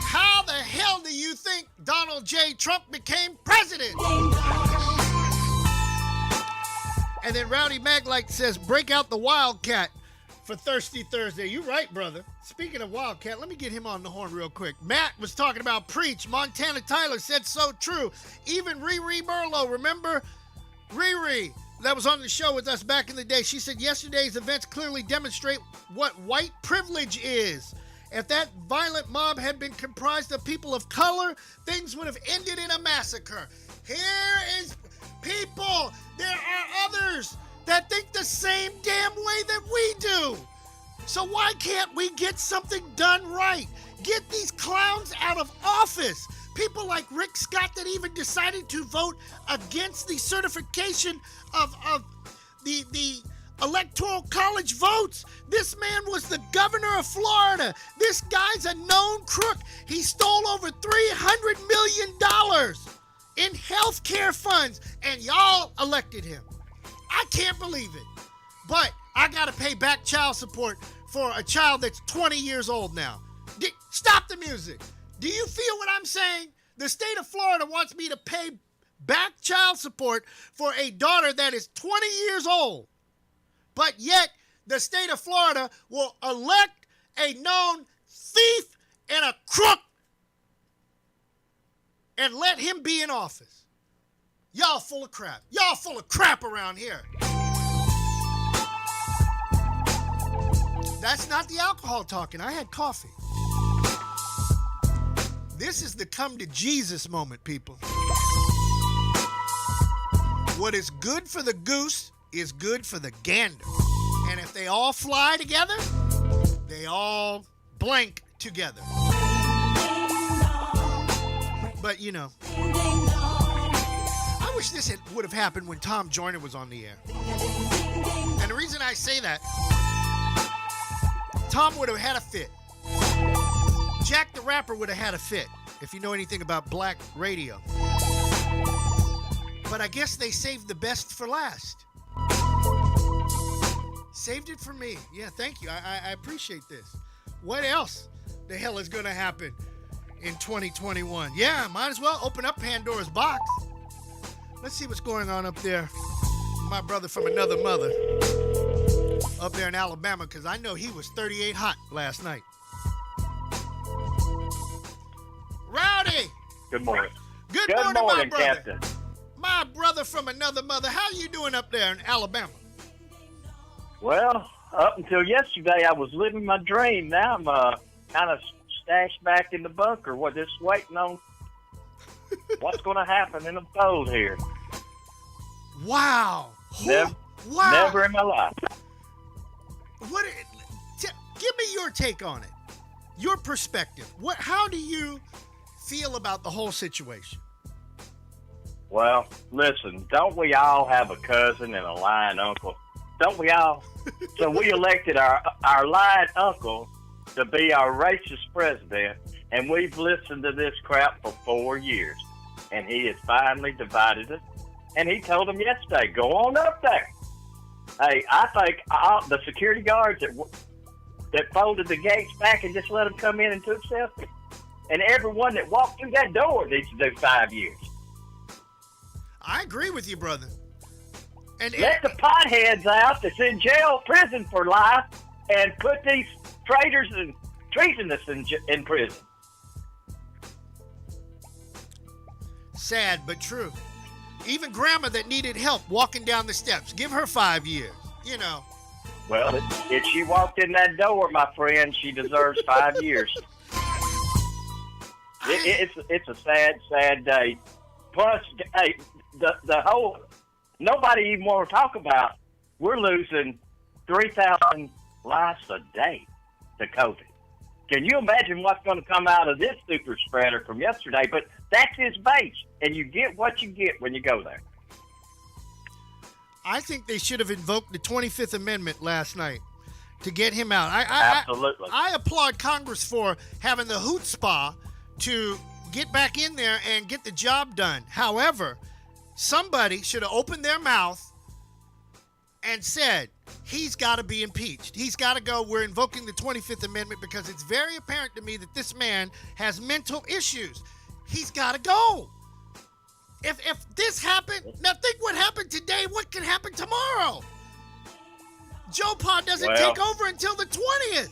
How the hell do you think Donald J. Trump became president? And then Rowdy Maglite says, break out the Wildcat for Thirsty Thursday. You right, brother. Speaking of Wildcat, let me get him on the horn real quick. Matt was talking about Preach. Montana Tyler said so true. Even Riri Merlo, remember? Riri, that was on the show with us back in the day. She said yesterday's events clearly demonstrate what white privilege is. If that violent mob had been comprised of people of color, things would have ended in a massacre. Here is people. There are others that think the same damn way that we do. So why can't we get something done right? Get these clowns out of office. People like Rick Scott that even decided to vote against the certification of the Electoral College votes. This man was the governor of Florida. This guy's a known crook. He stole over $300 million in health care funds, and y'all elected him. I can't believe it. But I got to pay back child support for a child that's 20 years old now. Stop the music. Do you feel what I'm saying? The state of Florida wants me to pay back child support for a daughter that is 20 years old. But yet, the state of Florida will elect a known thief and a crook and let him be in office. Y'all full of crap. Y'all full of crap around here. That's not the alcohol talking. I had coffee. This is the come to Jesus moment, people. What is good for the goose is good for the gander. And if they all fly together, they all blank together. But, you know, I wish this would have happened when Tom Joyner was on the air. And the reason I say that, Tom would have had a fit. Jack the Rapper would have had a fit, if you know anything about black radio. But I guess they saved the best for last. Saved it for me. Yeah, thank you. I appreciate this. What else the hell is going to happen in 2021? Yeah, might as well open up Pandora's box. Let's see what's going on up there. My brother from another mother up there in Alabama, because I know he was 38 hot last night. Rowdy! Good morning. Good morning, my brother. Captain. My brother from another mother. How you doing up there in Alabama? Well, up until yesterday, I was living my dream. Now I'm kind of stashed back in the bunker. Just waiting on what's going to happen in the fold here. Wow. Wow. Never in my life. Give me your take on it. Your perspective. How do you feel about the whole situation? Well, listen, don't we all have a cousin and a lying uncle? Don't we all? So we elected our lying uncle to be our racist president, and we've listened to this crap for 4 years. And he has finally divided us. And he told them yesterday, go on up there. Hey, I think the security guards that folded the gates back and just let them come in and took selfies. And everyone that walked through that door needs to do 5 years. I agree with you, brother. And let the potheads out that's in jail, prison for life, and put these traitors and treasonous in prison. Sad, but true. Even grandma that needed help walking down the steps, give her 5 years, you know. Well, if she walked in that door, my friend, she deserves 5 years. It's a sad, sad day. Plus, hey, the whole, nobody even want to talk about, we're losing 3,000 lives a day to COVID. Can you imagine what's going to come out of this super spreader from yesterday? But that's his base, and you get what you get when you go there. I think they should have invoked the 25th Amendment last night to get him out. Absolutely. I applaud Congress for having the chutzpah to get back in there and get the job done. However, somebody should have opened their mouth and said, he's got to be impeached. He's got to go. We're invoking the 25th Amendment because it's very apparent to me that this man has mental issues. He's got to go. If this happened, now think what happened today, what can happen tomorrow? Joe Pa doesn't take over until the 20th.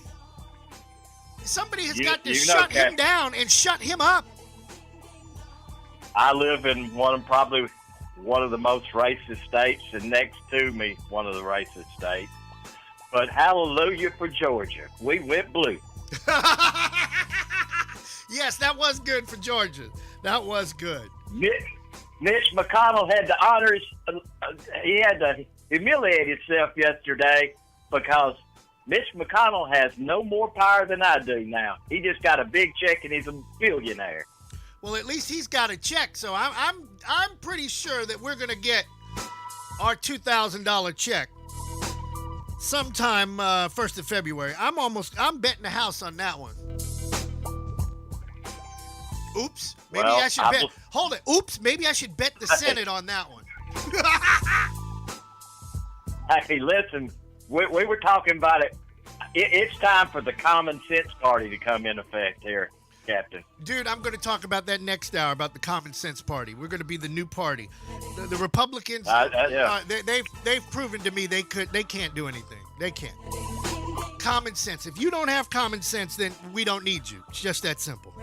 Somebody has got to shut him down and shut him up. I live in probably one of the most racist states, and next to me, one of the racist states. But hallelujah for Georgia. We went blue. Yes, that was good for Georgia. That was good. Mitch McConnell had the honors. He had to humiliate himself yesterday because Mitch McConnell has no more power than I do now. He just got a big check and he's a billionaire. Well, at least he's got a check, so I'm pretty sure that we're gonna get our $2,000 check sometime 1st of February. I'm betting the house on that one. Oops, maybe I should bet. Hold it. Oops, maybe I should bet the Senate on that one. Hey, listen, we were talking about it. It's time for the common sense party to come in effect here. Captain. Dude, I'm going to talk about that next hour, about the Common Sense Party. We're going to be the new party. The Republicans, they've proven to me they can't do anything. They can't. Common sense. If you don't have common sense, then we don't need you. It's just that simple.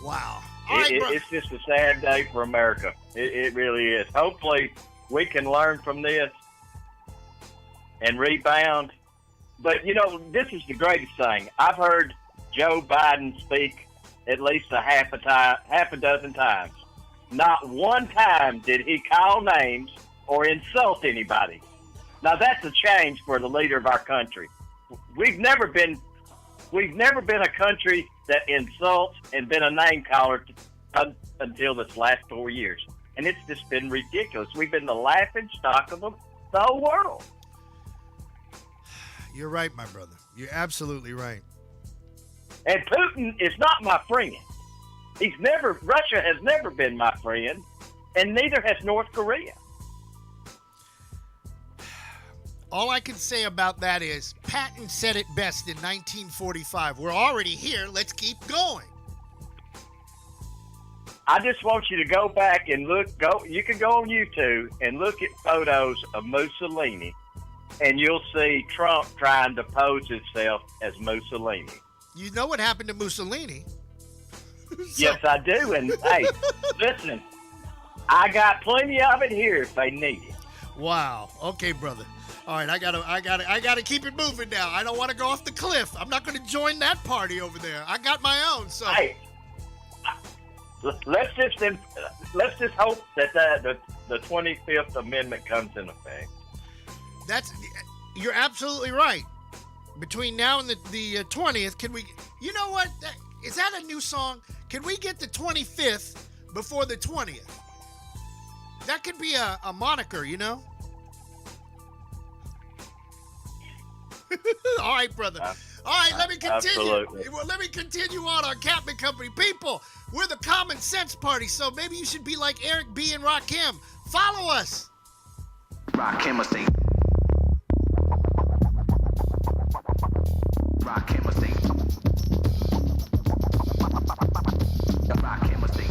Wow. It's just a sad day for America. It really is. Hopefully, we can learn from this and rebound. But, you know, this is the greatest thing. I've heard Joe Biden speak at least a half a dozen times. Not one time did he call names or insult anybody. Now, that's a change for the leader of our country. We've never been a country that insults and been a name caller until this last 4 years. And it's just been ridiculous. We've been the laughing stock of the whole world. You're right, my brother. You're absolutely right. And Putin is not my friend. Russia has never been my friend, and neither has North Korea. All I can say about that is Patton said it best in 1945. We're already here. Let's keep going. I just want you to go back and you can go on YouTube and look at photos of Mussolini, and you'll see Trump trying to pose himself as Mussolini. You know what happened to Mussolini? Yes, I do. And hey, listen, I got plenty of it here if they need it. Wow. Okay, brother. All right, I gotta keep it moving now. I don't want to go off the cliff. I'm not going to join that party over there. I got my own. So hey, let's just hope that the 25th Amendment comes in effect. You're absolutely right. Between now and the 20th, can we? You know what? Is that a new song? Can we get the 25th before the 20th? That could be a moniker, you know. All right, brother. All right, let me continue. Absolutely. Well, let me continue on Captain Company. People, we're the Common Sense Party, so maybe you should be like Eric B. and Rakim. Follow us. Rakim will say. Rakim will say. Rakim will say.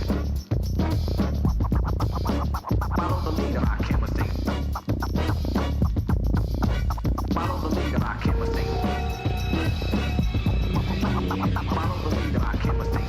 Follow the leader. Rakim will say. Follow the leader. Rakim will say. Follow the leader. Rakim will say.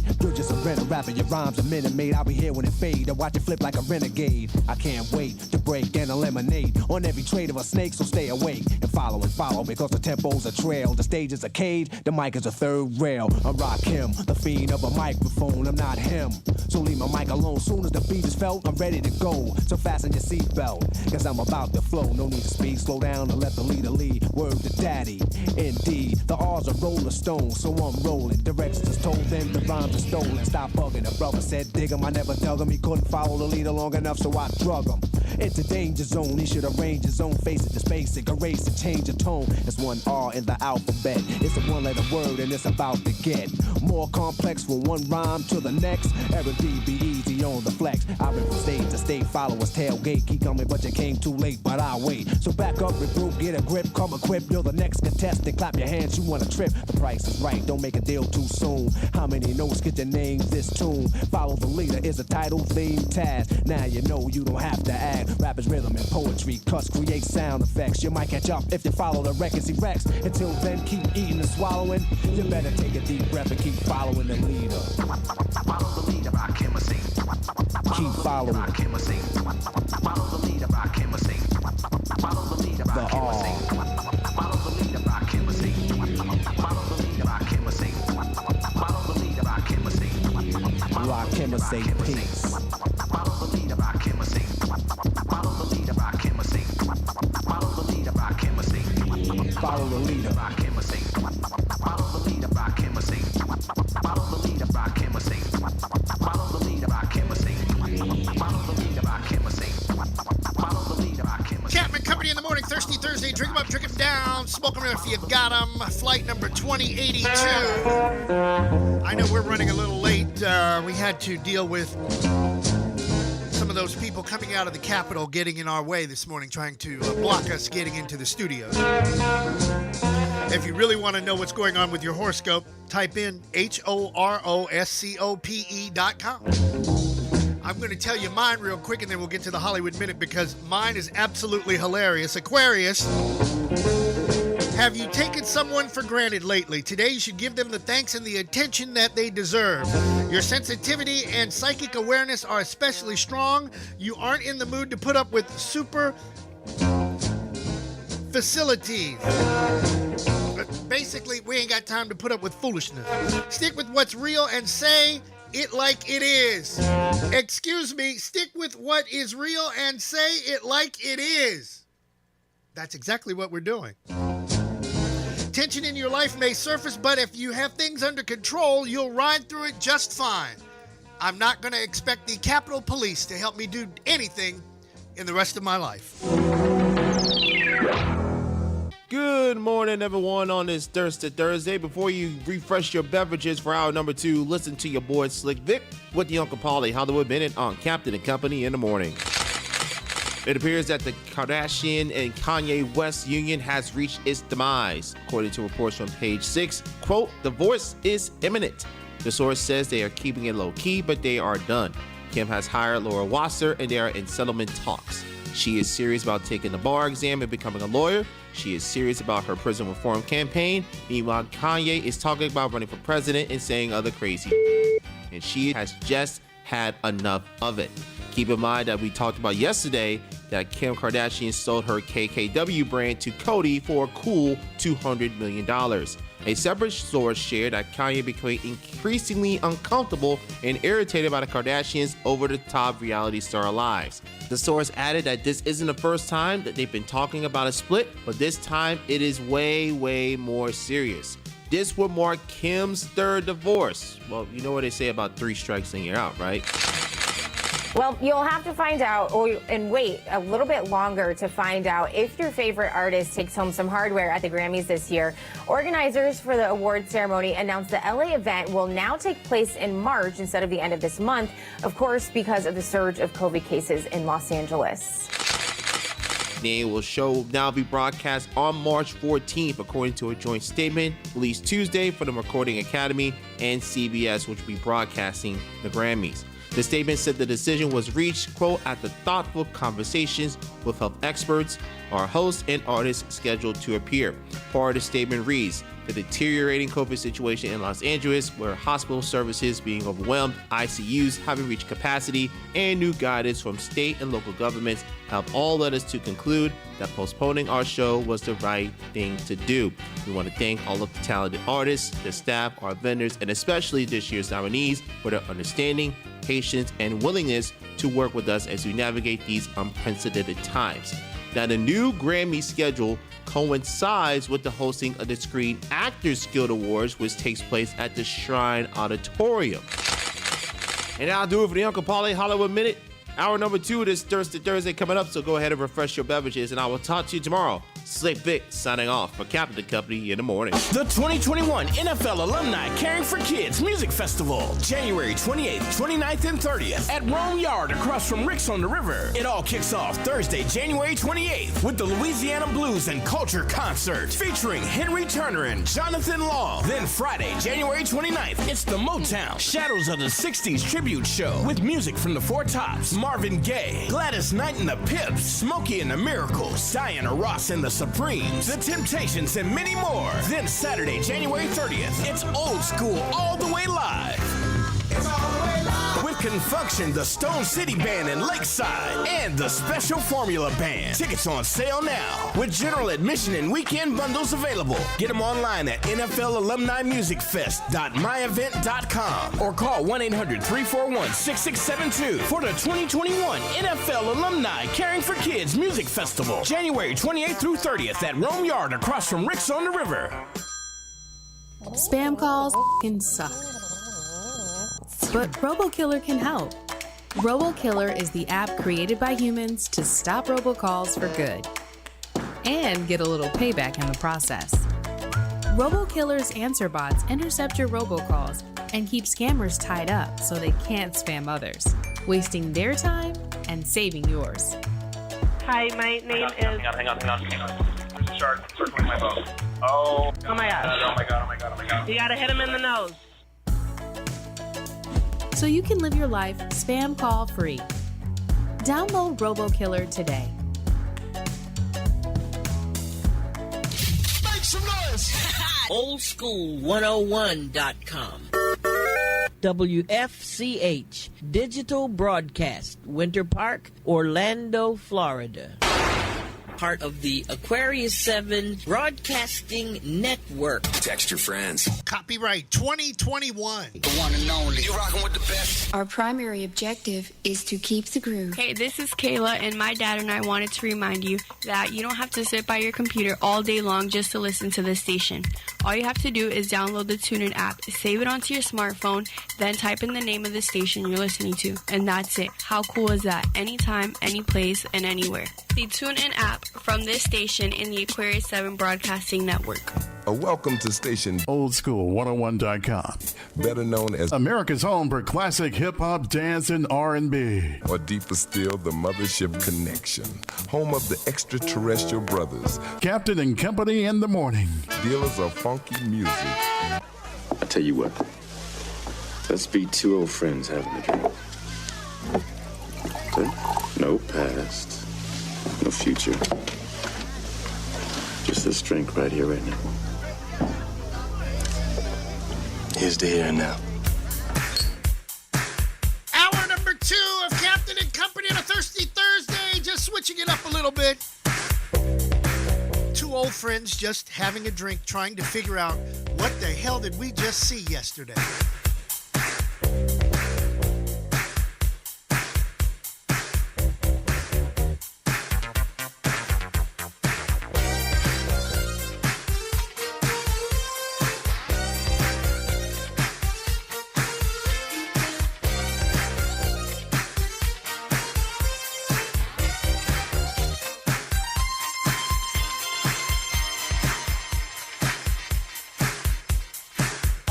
Hey, you're just a renter rapper, your rhymes a minute made. I'll be here when it fade. I watch it flip like a renegade. I can't wait to break and eliminate on every trade of a snake, so stay awake and follow because the tempo's a trail. The stage is a cage, the mic is a third rail. I rock him, the fiend of a microphone. I'm not him, so leave my mic alone. Soon as the beat is felt, I'm ready to go. So fasten your seatbelt, cause I'm about to flow. No need to speed, slow down and let the leader lead. Word to daddy, indeed. The R's are roller stones, so I'm rolling. Directions told them the rhymes are stolen. Stop bugging, the brother said dig him. I never dug him, he couldn't follow the leader long enough, so I drug him. Into danger zone, he should arrange his own. Face it, just basic, erase and change the tone. It's one R in the alphabet. It's a one-letter word and it's about to get more complex from one rhyme to the next. Eric B, be easy on the flex. I've been from state to state, followers tailgate. Keep coming, but you came too late, but I'll wait. So back up, regroup, get a grip, come equipped. You're the next contestant, clap your hands, you want a trip. The price is right, don't make a deal too soon. How many notes get your name this tune? Follow the leader is a title theme task. Now you know you don't have to add. Rappers, rhythm, and poetry, cuts create sound effects. You might catch up if you follow the records he wrecks. Until then, keep eating and swallowing. You better take a deep breath and keep following the leader. Follow the leader, rock him, keep following. Follow the leader, rock him, follow the leader, rock him, follow the leader, rock him, follow the leader, rock him, follow the leader, rock him, rock him, say peace. Follow the leader, rock him, follow the leader, rock him, follow the leader, rock him, follow the leader, rock him, follow the leader, rock him, follow the leader, rock him, follow the leader, rock him, follow the leader, rock him, follow the leader, rock him. Chapman Company in the morning, Thirsty Thursday. Drink 'em up, drink 'em down. Smoke 'em if you got 'em. Flight number 2082. I know we're running a little late. We had to deal with some of those people coming out of the Capitol getting in our way this morning, trying to block us getting into the studio. If you really want to know what's going on with your horoscope, type in horoscope.com. I'm going to tell you mine real quick, and then we'll get to the Hollywood Minute, because mine is absolutely hilarious. Aquarius, have you taken someone for granted lately? Today you should give them the thanks and the attention that they deserve. Your sensitivity and psychic awareness are especially strong. You aren't in the mood to put up with super facilities. Basically, we ain't got time to put up with foolishness. Stick with what's real and say it like it is. Excuse me, stick with what is real and say it like it is. That's exactly what we're doing. Tension in your life may surface, but if you have things under control, you'll ride through it just fine. I'm not going to expect the Capitol Police to help me do anything in the rest of my life. Good morning, everyone, on this Thirsty Thursday. Before you refresh your beverages for hour number 2, listen to your boy Slick Vic with the Uncle Paulie Hollywood Minute on Captain and Company in the morning. It appears that the Kardashian and Kanye West union has reached its demise. According to reports from Page 6, quote, divorce is imminent. The source says they are keeping it low-key, but they are done. Kim has hired Laura Wasser, and they are in settlement talks. She is serious about taking the bar exam and becoming a lawyer. She is serious about her prison reform campaign. Meanwhile, Kanye is talking about running for president and saying other crazy and she has just had enough of it. Keep in mind that we talked about yesterday that Kim Kardashian sold her KKW brand to Coty for a cool $200 million. A separate source shared that Kanye became increasingly uncomfortable and irritated by the Kardashians' over-the-top reality star lives. The source added that this isn't the first time that they've been talking about a split, but this time it is way, way more serious. This would mark Kim's third divorce. Well, you know what they say about 3 strikes and you're out, right? Well, you'll have to find out and wait a little bit longer to find out if your favorite artist takes home some hardware at the Grammys this year. Organizers for the award ceremony announced the LA event will now take place in March instead of the end of this month, of course, because of the surge of COVID cases in Los Angeles. The annual show will now be broadcast on March 14th, according to a joint statement released Tuesday from the Recording Academy and CBS, which will be broadcasting the Grammys. The statement said the decision was reached, quote, after thoughtful conversations with health experts, our hosts, and artists scheduled to appear. Part of the statement reads, the deteriorating COVID situation in Los Angeles, where hospital services being overwhelmed, ICUs haven't reached capacity, and new guidance from state and local governments have all led us to conclude that postponing our show was the right thing to do. We want to thank all of the talented artists, the staff, our vendors, and especially this year's nominees for their understanding, patience, and willingness to work with us as we navigate these unprecedented times. Now, the new Grammy schedule coincides with the hosting of the Screen Actors Guild Awards, which takes place at the Shrine Auditorium. And that'll do it for the Uncle Paulie Hollywood Minute. Hour number 2 of this Thursday coming up, so go ahead and refresh your beverages, and I will talk to you tomorrow. Slick Vic signing off for Captain Company in the morning. The 2021 NFL Alumni Caring for Kids Music Festival, January 28th, 29th, and 30th at Rome Yard across from Rick's on the River. It all kicks off Thursday, January 28th with the Louisiana Blues and Culture Concert featuring Henry Turner and Jonathan Long. Then Friday, January 29th, it's the Motown Shadows of the 60s Tribute Show with music from the Four Tops, Marvin Gaye, Gladys Knight and the Pips, Smokey and the Miracles, Diana Ross and the Supremes, The Temptations, and many more. Then Saturday, January 30th, it's Old School all the way live. It's all the way live. With Confunction, the Stone City Band in Lakeside, and the Special Formula Band. Tickets on sale now, with general admission and weekend bundles available. Get them online at NFLAlumniMusicFest.myevent.com or call 1-800-341-6672 for the 2021 NFL Alumni Caring for Kids Music Festival, January 28th through 30th at Rome Yard across from Rick's on the River. Spam calls can suck, but RoboKiller can help. RoboKiller is the app created by humans to stop robocalls for good and get a little payback in the process. RoboKiller's answer bots intercept your robocalls and keep scammers tied up so they can't spam others, wasting their time and saving yours. Hi, my name is... Hang on. There's a shark circling my boat. Oh my gosh. Oh my god. You gotta hit him in the nose. So you can live your life spam call free. Download RoboKiller today. Make some noise! Oldschool101.com. WFCH Digital Broadcast, Winter Park, Orlando, Florida. Part of the Aquarius 7 Broadcasting Network. Text your friends. Copyright 2021. The one and only. You rocking with the best. Our primary objective is to keep the groove. Hey, this is Kayla, and my dad and I wanted to remind you that you don't have to sit by your computer all day long just to listen to this station. All you have to do is download the TuneIn app, save it onto your smartphone, then type in the name of the station you're listening to, and that's it. How cool is that? Anytime, any place, and anywhere. The TuneIn app from this station in the Aquarius 7 Broadcasting Network. Welcome to station Oldschool101.com, better known as America's home for classic hip-hop, dance, and R&B. Or deeper still, the Mothership Connection, home of the extraterrestrial brothers. Captain and Company in the morning. Dealers of funky music. I tell you what, let's be two old friends having a drink. Okay? No past, no future. Just this drink right here, right now. Here's the here and now. Hour number 2 of Captain and Company on a Thirsty Thursday. Just switching it up a little bit. Two old friends just having a drink, trying to figure out what the hell did we just see yesterday.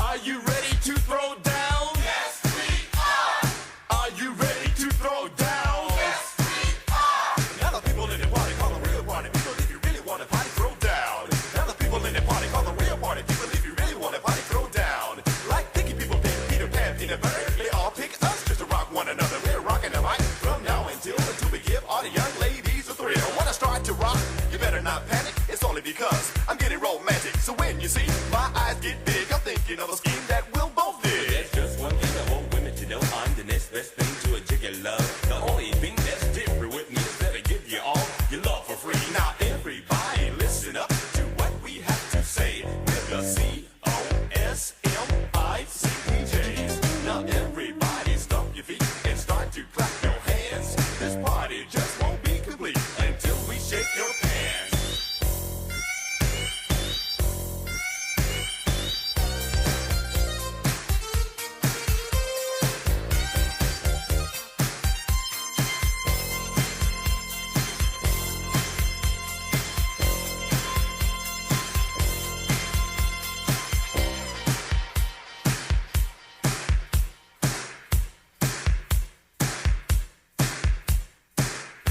Are you ready to throw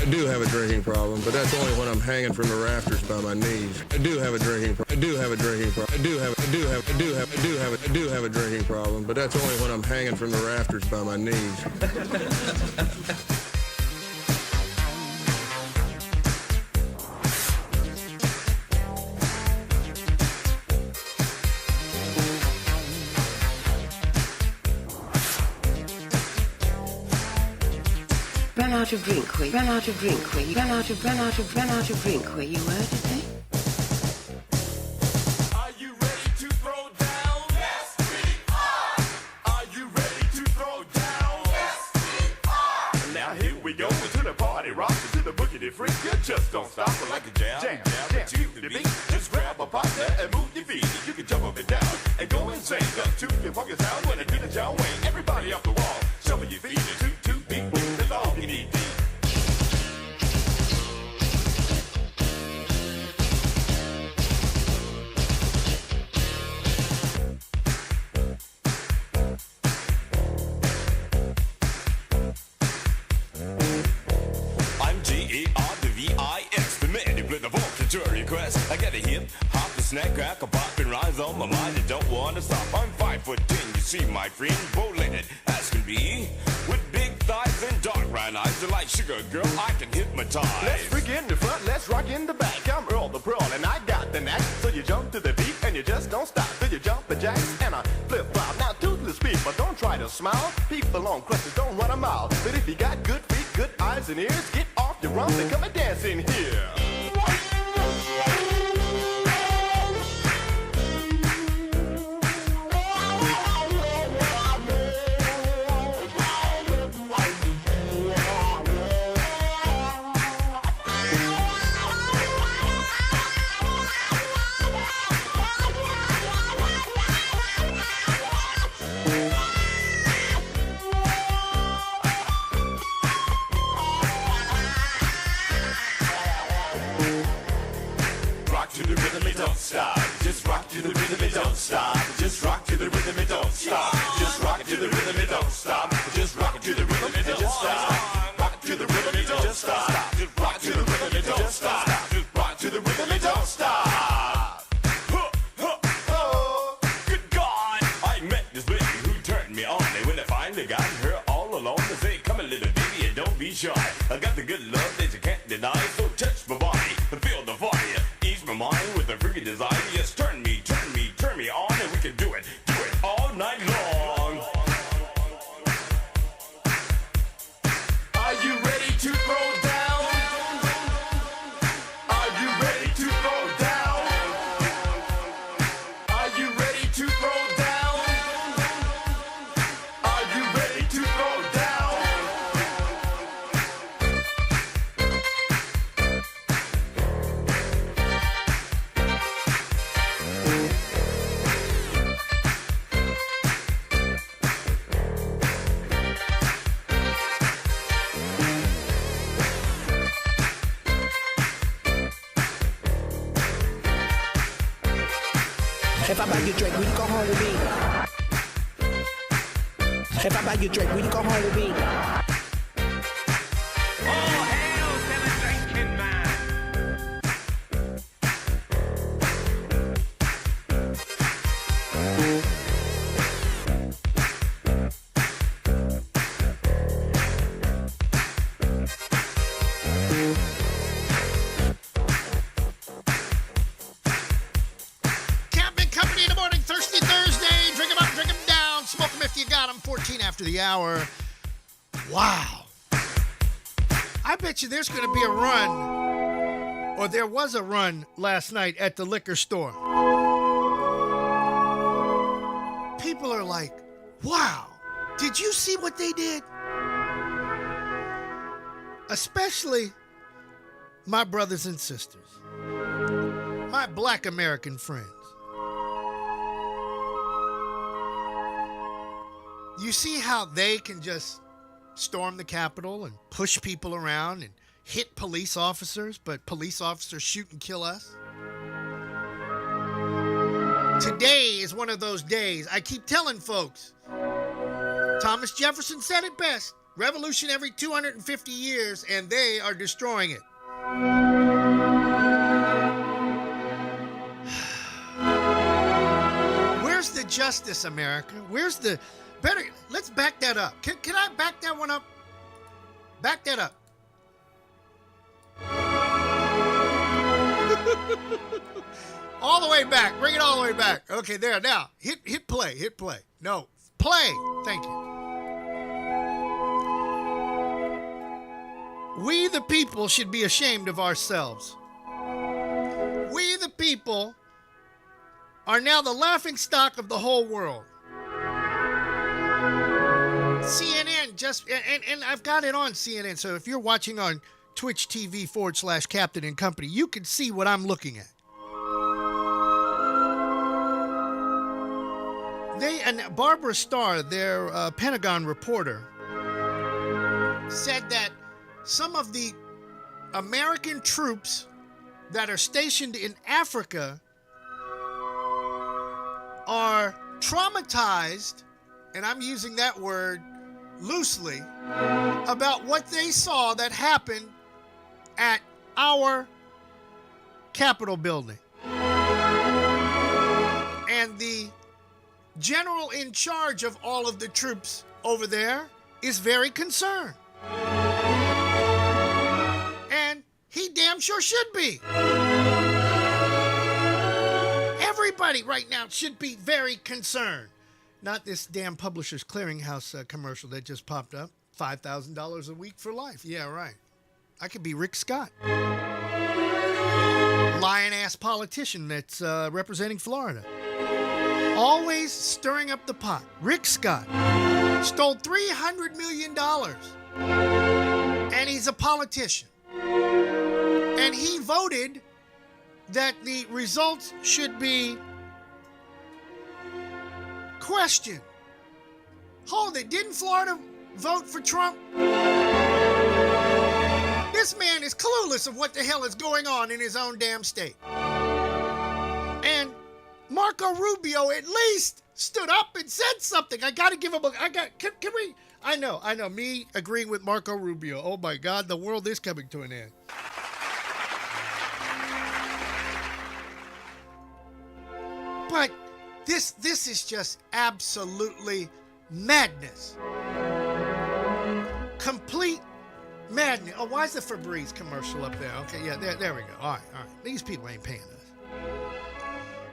I do have a drinking problem, but that's only when I'm hanging from the rafters by my knees. I do have a drinking problem. I do have a drinking problem. I do have a drinking problem, but that's only when I'm hanging from the rafters by my knees. Ran out of drink where you were today? Are you ready to throw down? Yes, we are. Are you ready to throw down? Yes, we are. Now here we go into the party rock, to the boogity freak. You just don't stop it like a jam to the beat. Just grab a partner and move your feet. You can jump up and down and go insane. Up to your funky sound when it beat the John Wayne. Everybody off the wall, shovel your feet and toot beat. That's all you need. I got a hip, hop, a snack, crack, a pop, and rhymes on my mind. I don't want to stop. I'm 5'10", you see my friend, bow-legged as can be, with big thighs and dark brown eyes. You're like sugar, girl, I can hypnotize. Let's freak in the front, let's rock in the back. I'm Earl the Pearl, and I got the knack. So you jump to the beat, and you just don't stop. Till you jump the jacks and a flip-flop. Now, toothless people, don't try to smile. People on crutches don't run a mile. But if you got good feet, good eyes and ears, get off your rump and come and dance in here. Just rock to the rhythm and don't stop. Just rock to the rhythm and don't stop. Just rock to the rhythm and don't stop. Just rock to the rhythm and don't stop. Rock to the rhythm and don't stop. Just rock to the rhythm and don't stop. Just rock to the rhythm and don't stop. Oh, good God! I met this lady who turned me on. And when I finally got her all alone, I say, come a little baby and don't be shy. I got the good love that you can't deny. So touch my body and feel the fire. Ease my mind with a freaky desire. Yes, turn me on, and we can do it all night long. Are you ready to throw down? Are you ready to throw down? Are you ready to throw down? Are you ready to throw down? If I buy you a drink, will you go home with me? If I buy you a drink, will you go home with me? After the hour. Wow. I bet you there's going to be a run, or there was a run last night at the liquor store. People are like, wow, did you see what they did? Especially my brothers and sisters, my black American friends. You see how they can just storm the Capitol and push people around and hit police officers, but police officers shoot and kill us? Today is one of those days. I keep telling folks, Thomas Jefferson said it best. Revolution every 250 years, and they are destroying it. Where's the justice, America? Where's the better? Let's back that up. Can I back that one up? Back that up. All the way back. Bring it all the way back. Okay, there. Now, hit play. Hit play. No, play. Thank you. We, the people, should be ashamed of ourselves. We, the people, are now the laughingstock of the whole world. CNN just, and I've got it on CNN, so if you're watching on Twitch TV /Captain and Company, you can see what I'm looking at. And Barbara Starr, their Pentagon reporter, said that some of the American troops that are stationed in Africa are traumatized, and I'm using that word loosely, about what they saw that happened at our Capitol building. And the general in charge of all of the troops over there is very concerned. And he damn sure should be. Everybody right now should be very concerned. Not this damn Publishers Clearinghouse commercial that just popped up. $5,000 a week for life. Yeah, right. I could be Rick Scott. Lion-ass politician that's representing Florida. Always stirring up the pot. Rick Scott stole $300 million. And he's a politician. And he voted that the results should be questioned. Hold it. Didn't Florida vote for Trump? This man is clueless of what the hell is going on in his own damn state. And Marco Rubio at least stood up and said something. I got to give him a... Can we... I know. Me agreeing with Marco Rubio. Oh, my God. The world is coming to an end. But this is just absolutely madness. Complete madness. Oh, why is the Febreze commercial up there? Okay, yeah, there we go. All right. These people ain't paying us.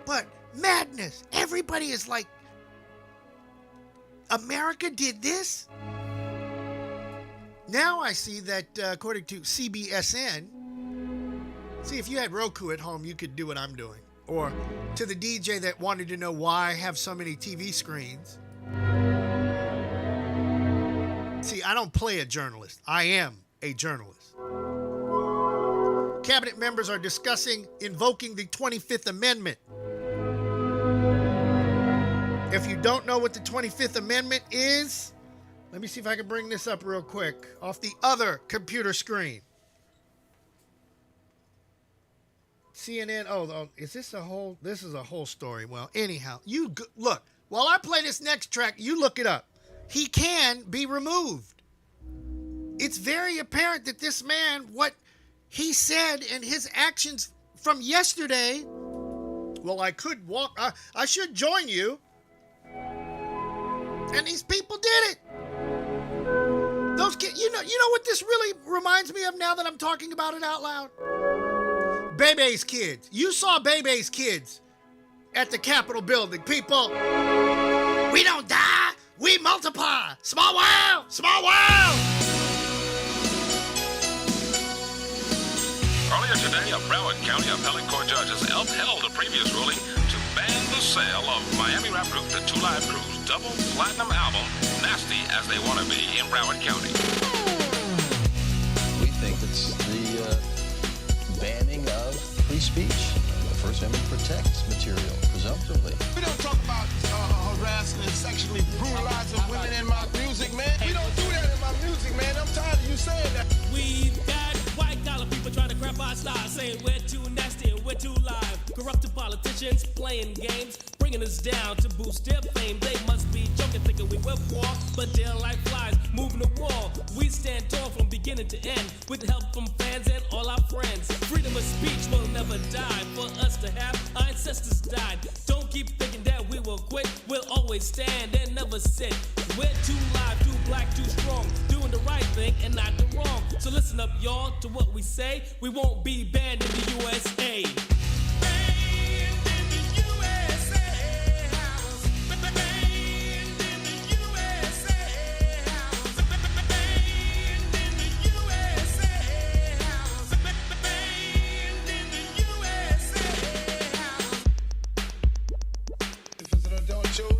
But madness. Everybody is like, America did this? Now I see that, according to CBSN, see, if you had Roku at home, you could do what I'm doing. Or to the DJ that wanted to know why I have so many TV screens. See, I don't play a journalist. I am a journalist. Cabinet members are discussing invoking the 25th Amendment. If you don't know what the 25th Amendment is, let me see if I can bring this up real quick off the other computer screen. CNN, this is a whole story. Well, anyhow, look, while I play this next track, you look it up. He can be removed. It's very apparent that this man, what he said and his actions from yesterday, well, I could walk, I should join you. And these people did it. Those kids, you know what this really reminds me of now that I'm talking about it out loud? Bebe's kids. You saw Bebe's kids at the Capitol building. People, we don't die, we multiply. Small world, small world. Earlier today, a Broward County appellate court judge has upheld a previous ruling to ban the sale of Miami rap group The Two Live Crew's double platinum album, Nasty As They Wanna Be, in Broward County. We think it's the banning of free speech. The First Amendment protects material, presumptively. We don't talk about harassing and sexually brutalizing women in my music, man. We don't do that in my music, man. I'm tired of you saying that. We've got white collar people trying to crap our style, saying we're too nasty and we're too live. Corrupted politicians playing games, bringing us down to boost their fame. They must be joking, thinking we were poor, but they're like flies moving the wall. beginning to end, with help from fans and all our friends. Freedom of speech will never die. For us to have, our ancestors died. Don't keep thinking that we will quit. We'll always stand and never sit. We're too live, too black, too strong, doing the right thing and not the wrong. So listen up, y'all, to what we say. We won't be banned in the USA.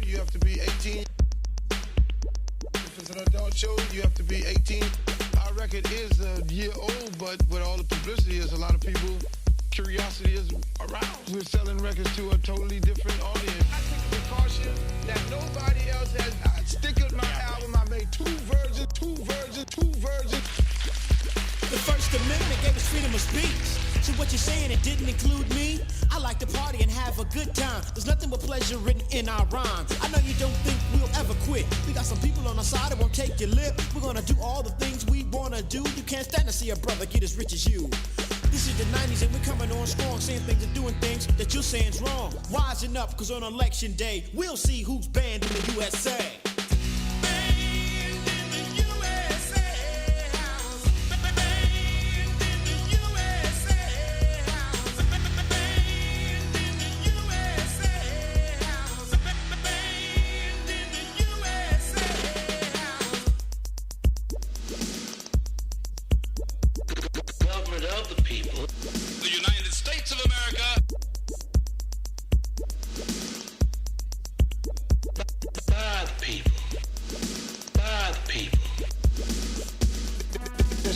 You have to be 18. If it's an adult show, you have to be 18. Our record is a year old, but with all the publicity, there's a lot of people, curiosity is aroused. We're selling records to a totally different audience. I take a precaution that nobody else has. I stick with my album. I made two versions. The First Amendment gave us freedom of speech. So what you're saying, it didn't include me? I like to party and have a good time. There's nothing but pleasure written in our rhymes. I know you don't think we'll ever quit. We got some people on our side that won't take your lip. We're gonna do all the things we wanna do. You can't stand to see a brother get as rich as you. This is the 90s and we're coming on strong, saying things and doing things that you're saying's wrong. Wising up, cause on election day, we'll see who's banned in the USA.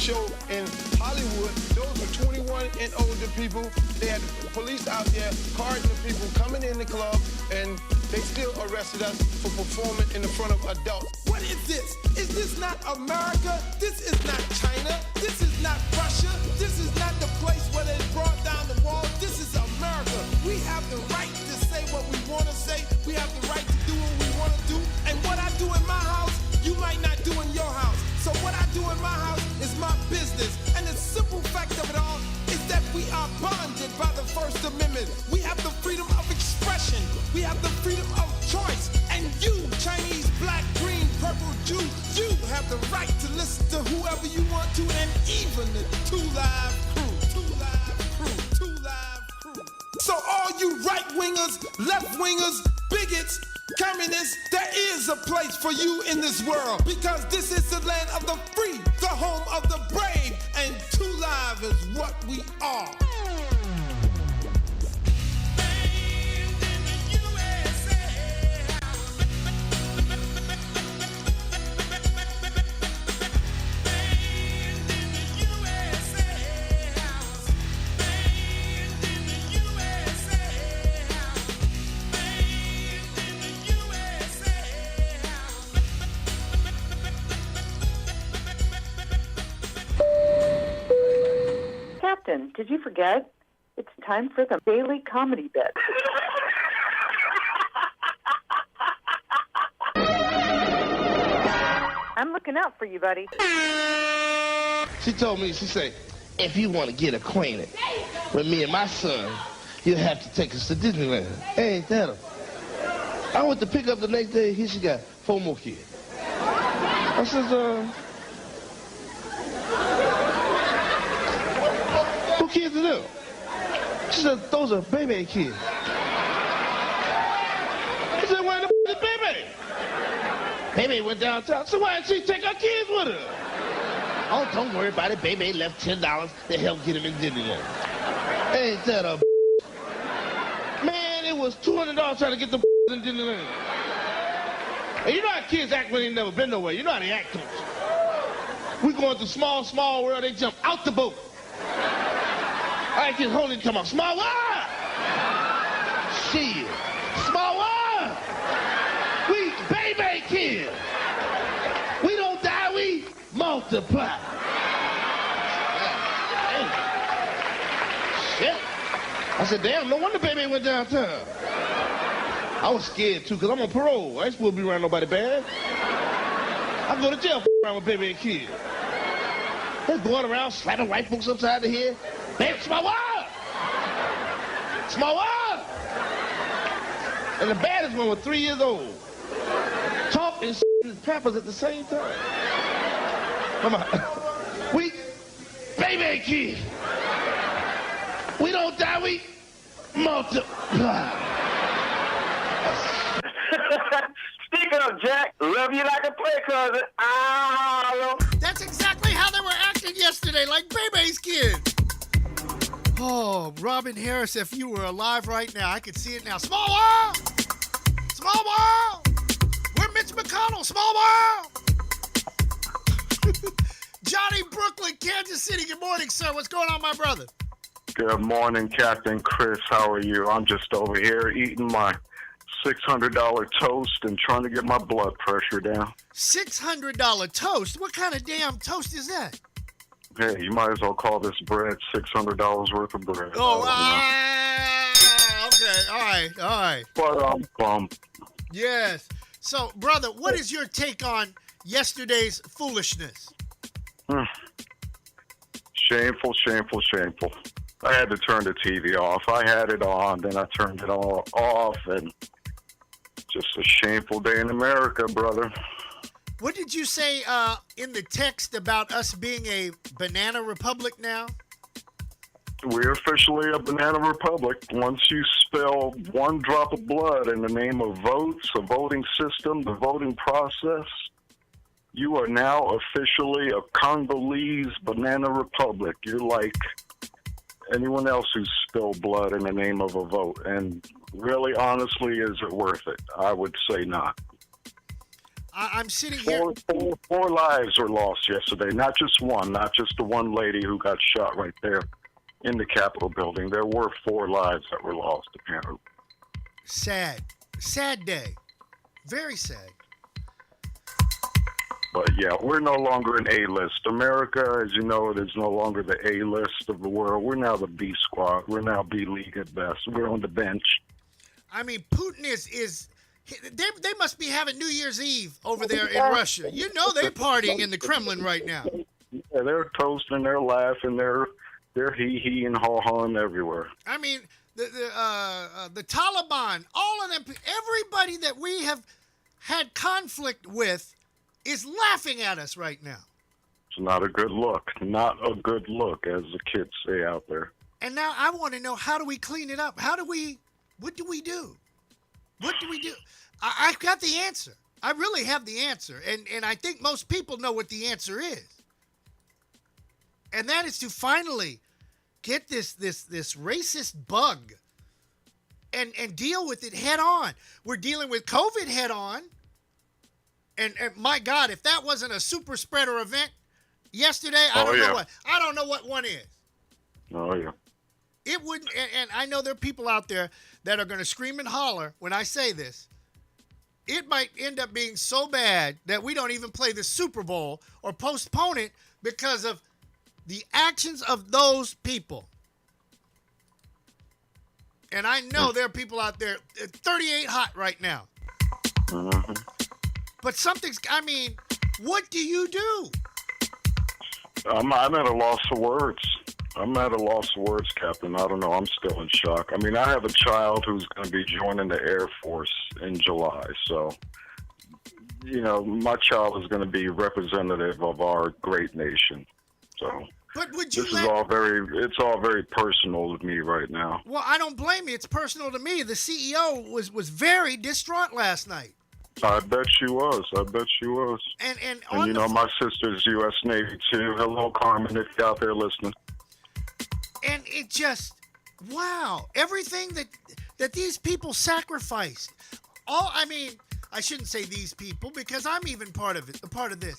Show in Hollywood, those were 21 and older people. They had police out there carding the people coming in the club, and they still arrested us for performing in the front of adults. What is this? Is this not America? This is not China. This is not Russia. This is not the place where they brought down the wall. This is America. We have the right to say what we want to say. We have the right to do what we want to do. And what I do in my house, you might not do in your house. So what I do in my house is my business. And the simple fact of it all is that we are bonded by the First Amendment. We have the freedom of expression. We have the freedom of choice. And you, Chinese, black, green, purple, Jew, you have the right to listen to whoever you want to, and even the Two Live Crew. So all you right-wingers, left-wingers, bigots, communists, there is a place for you in this world, because this is the land of the free, the home of the brave, and Two Live is what we are. Captain, did you forget? It's time for the daily comedy bit. I'm looking out for you, buddy. She told me, she said, if you want to get acquainted with me and my son, you'll have to take us to Disneyland. Hey, ain't that her? I went to pick up the next day, here she got 4 more kids. I says, who kids are them? She said, those are baby kids. I said, where the is baby? Baby went downtown, so why didn't she take her kids with her? Oh, don't worry about it. Baby left $10 to help get him in Disneyland. Ain't that a man, it was $200 trying to get the in Disneyland. And you know how kids act when they never been nowhere. You know how they act, don't you? We going through small world, they jump out the boat. I can hold it, come on. Small world! Shit. Small world! We baby kids. We don't die, we multiply. Shit. I said, damn, no wonder baby went downtown. I was scared too, because I'm on parole. I ain't supposed to be around nobody bad. I go to jail around with baby and kids. They're going around slapping white folks upside the head. Baby, it's my wife! It's my wife! And the baddest one was 3 years old. Talk and his pampers at the same time. Come on. We, baby kid. We don't die, we multiply. Speak up, Jack. Love you like a play cousin. That's exactly how they were acting yesterday, like Bebe's kids. Oh, Robin Harris, if you were alive right now, I could see it now. Small world! Small world! We're Mitch McConnell, small world! Johnny Brooklyn, Kansas City. Good morning, sir. What's going on, my brother? Good morning, Captain Chris. How are you? I'm just over here eating my $600 toast and trying to get my blood pressure down. $600 toast? What kind of damn toast is that? Hey, you might as well call this bread $600 worth of bread. Oh, okay. All right. But Yes. So, brother, what is your take on yesterday's foolishness? Shameful, shameful, shameful. I had to turn the TV off. I had it on, then I turned it all off, and just a shameful day in America, brother. What did you say in the text about us being a banana republic now? We're officially a banana republic. Once you spill one drop of blood in the name of votes, a voting system, the voting process, you are now officially a Congolese banana republic. You're like anyone else who's spilled blood in the name of a vote. And really, honestly, is it worth it? I would say not. I'm sitting here. Four lives were lost yesterday. Not just one, not just the one lady who got shot right there in the Capitol building. There were 4 lives that were lost, apparently. Sad. Sad day. Very sad. But yeah, we're no longer an A-list. America, as you know, it is no longer the A-list of the world. We're now the B squad. We're now B league at best. We're on the bench. I mean, Putin is they must be having New Year's Eve over there in Russia. You know they're partying in the Kremlin right now. Yeah, they're toasting, they're laughing, they're hee-hee and haw-hawing everywhere. I mean, the Taliban, all of them, everybody that we have had conflict with is laughing at us right now. It's not a good look. Not a good look, as the kids say out there. And now I want to know, how do we clean it up? What do we do? What do we do? I've got the answer. I really have the answer. And I think most people know what the answer is. And that is to finally get this racist bug and deal with it head on. We're dealing with COVID head on. And my God, if that wasn't a super spreader event yesterday, I don't know what one is. Oh, yeah. It wouldn't, and I know there are people out there that are going to scream and holler when I say this. It might end up being so bad that we don't even play the Super Bowl or postpone it because of the actions of those people. And I know there are people out there, 38 hot right now. Mm-hmm. But what do you do? I'm at a loss of words. Captain. I don't know. I'm still in shock. I mean, I have a child who's going to be joining the Air Force in July. So, you know, my child is going to be representative of our great nation. So, but would you it's all very personal to me right now. Well, I don't blame you. It's personal to me. The CEO was very distraught last night. I bet she was. And you know, my sister's U.S. Navy, too. Hello, Carmen, if you're out there listening. And it just, wow, everything that these people sacrificed. I shouldn't say these people because I'm even a part of this.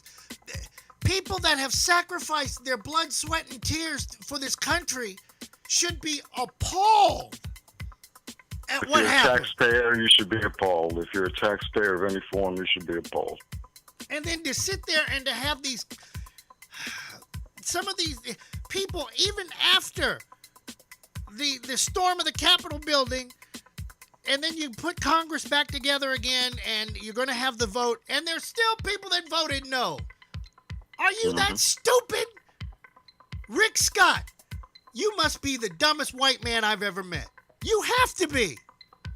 People that have sacrificed their blood, sweat, and tears for this country should be appalled at what happened. If you're a taxpayer, you should be appalled. If you're a taxpayer of any form, you should be appalled. And then to sit there and to have some of these people, even after the storm of the Capitol building, and then you put Congress back together again, and you're going to have the vote, and there's still people that voted no. Are you that stupid Rick Scott, you must be the dumbest white man I've ever met. You have to be.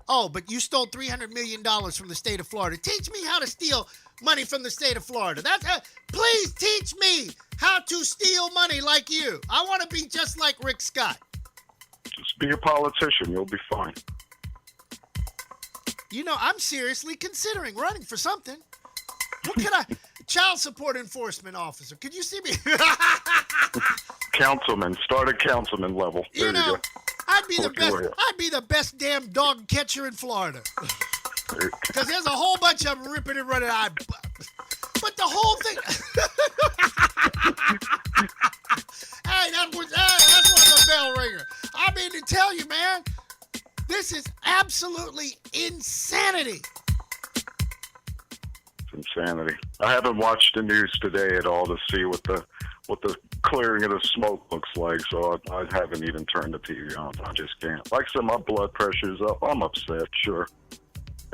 Oh, but you stole $300 million from the state of Florida. Teach me how to steal money from the state of Florida. Please teach me how to steal money like you. I want to be just like Rick Scott. Just be a politician. You'll be fine. You know, I'm seriously considering running for something. What could I... Child support enforcement officer. Could you see me? Councilman. Start at councilman level. There you know, go. I'd be the best damn dog catcher in Florida. Because there's a whole bunch of them ripping and running. But the whole thing... Hey, that's what's the bell ringer. I mean to tell you, man, this is absolutely insanity. It's insanity. I haven't watched the news today at all to see what the clearing of the smoke looks like, so I haven't even turned the TV on. I just can't. Like I said, my blood pressure's up. I'm upset, sure.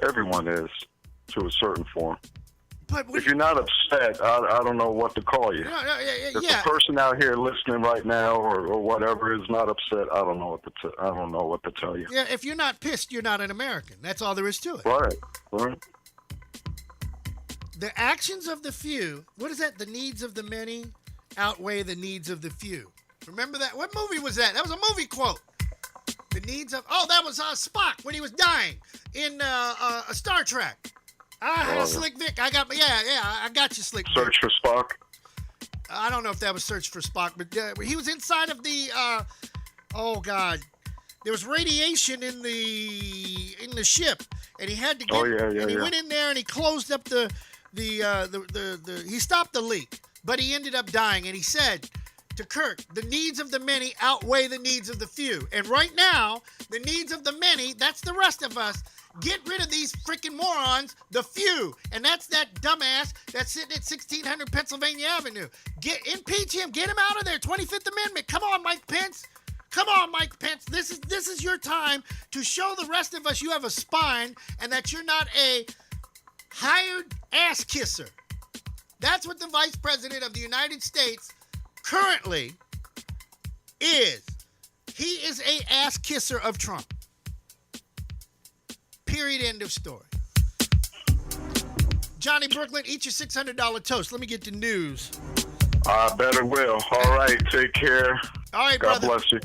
Everyone is, to a certain form. But if you're not upset, I don't know what to call you. If the person out here listening right now or whatever is not upset, I don't know what to tell you. Yeah, if you're not pissed, you're not an American. That's all there is to it. Right. The actions of the few, what is that? The needs of the many outweigh the needs of the few. Remember that? What movie was that? That was a movie quote. The needs of... Oh, that was Spock when he was dying in Star Trek. Slick Vic. I got you, Slick Vic. Search for Spock? I don't know if that was Search for Spock, but he was inside of the... oh, God. There was radiation in the ship, and he had to get... he went in there, and he closed up he stopped the leak, but he ended up dying, and he said to Kirk, the needs of the many outweigh the needs of the few. And right now, the needs of the many, that's the rest of us. Get rid of these freaking morons, the few. And that's that dumbass that's sitting at 1600 Pennsylvania Avenue. Impeach him. Get him out of there. 25th Amendment. Come on, Mike Pence. Come on, Mike Pence. This is your time to show the rest of us you have a spine and that you're not a hired ass kisser. That's what the Vice President of the United States currently is. He is a ass kisser of Trump. Period. End of story. Johnny Brooklyn, eat your $600 toast. Let me get the news. I better will. All right. Take care. All right, God brother. bless you.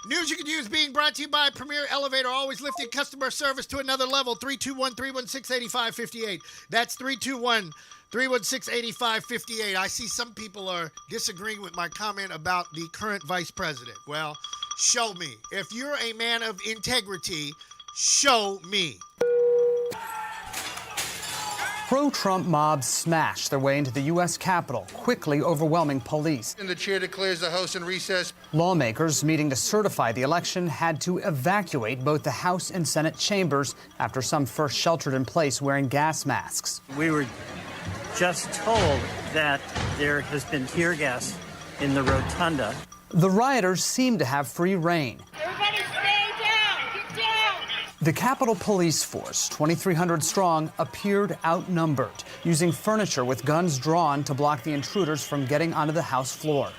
News you can use being brought to you by Premier Elevator, always lifting customer service to another level. 321-316-8558. That's 321-316-8558. I see some people are disagreeing with my comment about the current vice president. Well, show me. If you're a man of integrity, show me. Pro-Trump mobs smashed their way into the U.S. Capitol, quickly overwhelming police. And the chair declares the House in recess. Lawmakers meeting to certify the election had to evacuate both the House and Senate chambers after some first sheltered in place wearing gas masks. We were just told that there has been tear gas in the rotunda. The rioters seemed to have free reign. Everybody stay down! Get down! The Capitol Police Force, 2,300 strong, appeared outnumbered, using furniture with guns drawn to block the intruders from getting onto the House floor.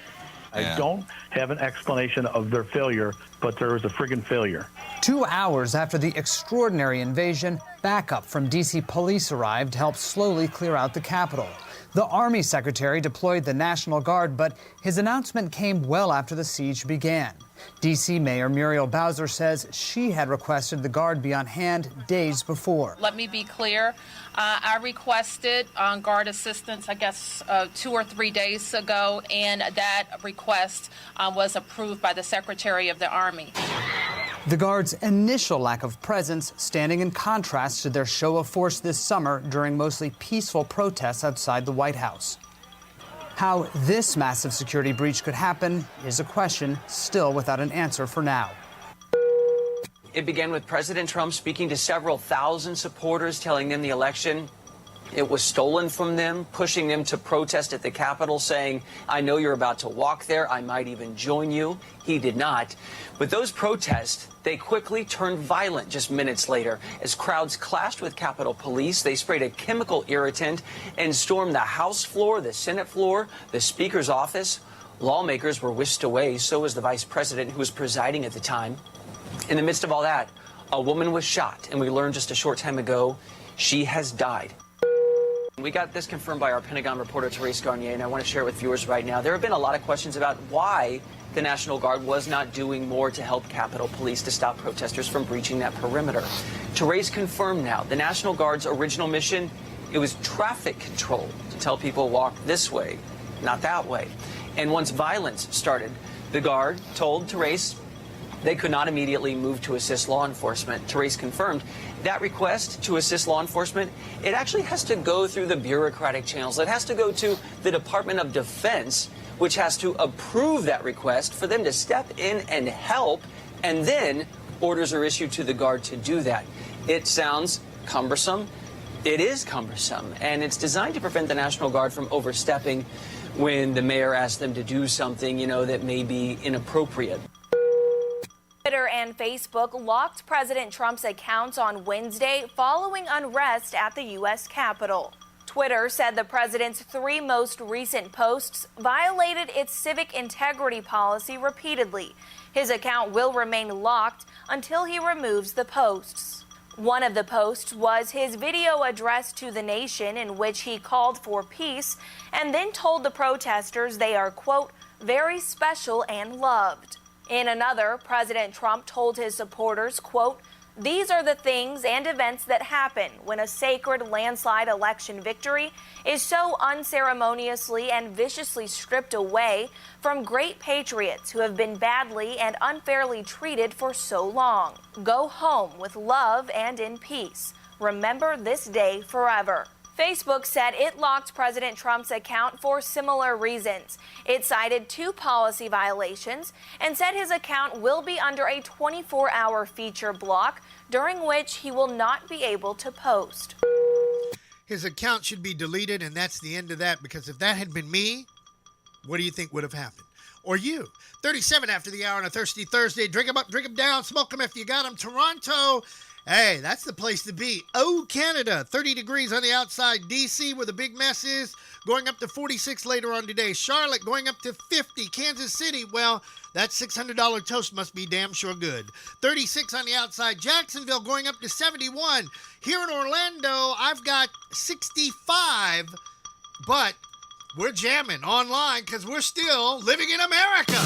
I don't have an explanation of their failure, but there was a friggin' failure. 2 hours after the extraordinary invasion, backup from D.C. police arrived to help slowly clear out the Capitol. The Army Secretary deployed the National Guard, but his announcement came well after the siege began. D.C. Mayor Muriel Bowser says she had requested the Guard be on hand days before. Let me be clear. I requested Guard assistance, 2 or 3 days ago, and that request was approved by the Secretary of the Army. The Guard's initial lack of presence standing in contrast to their show of force this summer during mostly peaceful protests outside the White House. How this massive security breach could happen is a question still without an answer for now. It began with President Trump speaking to several thousand supporters, telling them the election It was stolen from them, pushing them to protest at the Capitol, saying, I know you're about to walk there. I might even join you. He did not. But those protests, they quickly turned violent just minutes later. As crowds clashed with Capitol Police, they sprayed a chemical irritant and stormed the House floor, the Senate floor, the Speaker's office. Lawmakers were whisked away. So was the Vice President, who was presiding at the time. In the midst of all that, a woman was shot, and we learned just a short time ago she has died. We got this confirmed by our Pentagon reporter, Therese Garnier, and I want to share it with viewers right now. There have been a lot of questions about why the National Guard was not doing more to help Capitol Police to stop protesters from breaching that perimeter. Therese confirmed now the National Guard's original mission, it was traffic control, to tell people walk this way, not that way. And once violence started, the Guard told Therese they could not immediately move to assist law enforcement. Therese confirmed that request to assist law enforcement, it actually has to go through the bureaucratic channels. It has to go to the Department of Defense, which has to approve that request for them to step in and help, and then orders are issued to the Guard to do that. It sounds cumbersome. It is cumbersome, and it's designed to prevent the National Guard from overstepping when the mayor asks them to do something, that may be inappropriate. Twitter and Facebook locked President Trump's accounts on Wednesday following unrest at the U.S. Capitol. Twitter said the president's 3 most recent posts violated its civic integrity policy repeatedly. His account will remain locked until he removes the posts. One of the posts was his video address to the nation in which he called for peace and then told the protesters they are, quote, very special and loved. In another, President Trump told his supporters, quote, these are the things and events that happen when a sacred landslide election victory is so unceremoniously and viciously stripped away from great patriots who have been badly and unfairly treated for so long. Go home with love and in peace. Remember this day forever. Facebook said it locked President Trump's account for similar reasons. It cited 2 policy violations and said his account will be under a 24-hour feature block during which he will not be able to post. His account should be deleted, and that's the end of that, because if that had been me, what do you think would have happened? Or you? 37 after the hour on a Thirsty Thursday. Drink 'em up, drink 'em down, smoke 'em if you got 'em. Toronto. Hey, that's the place to be. Oh, Canada, 30 degrees on the outside. D.C., where the big mess is, going up to 46 later on today. Charlotte going up to 50. Kansas City, well, that $600 toast must be damn sure good. 36 on the outside. Jacksonville going up to 71. Here in Orlando, I've got 65, but we're jamming online because we're still living in America.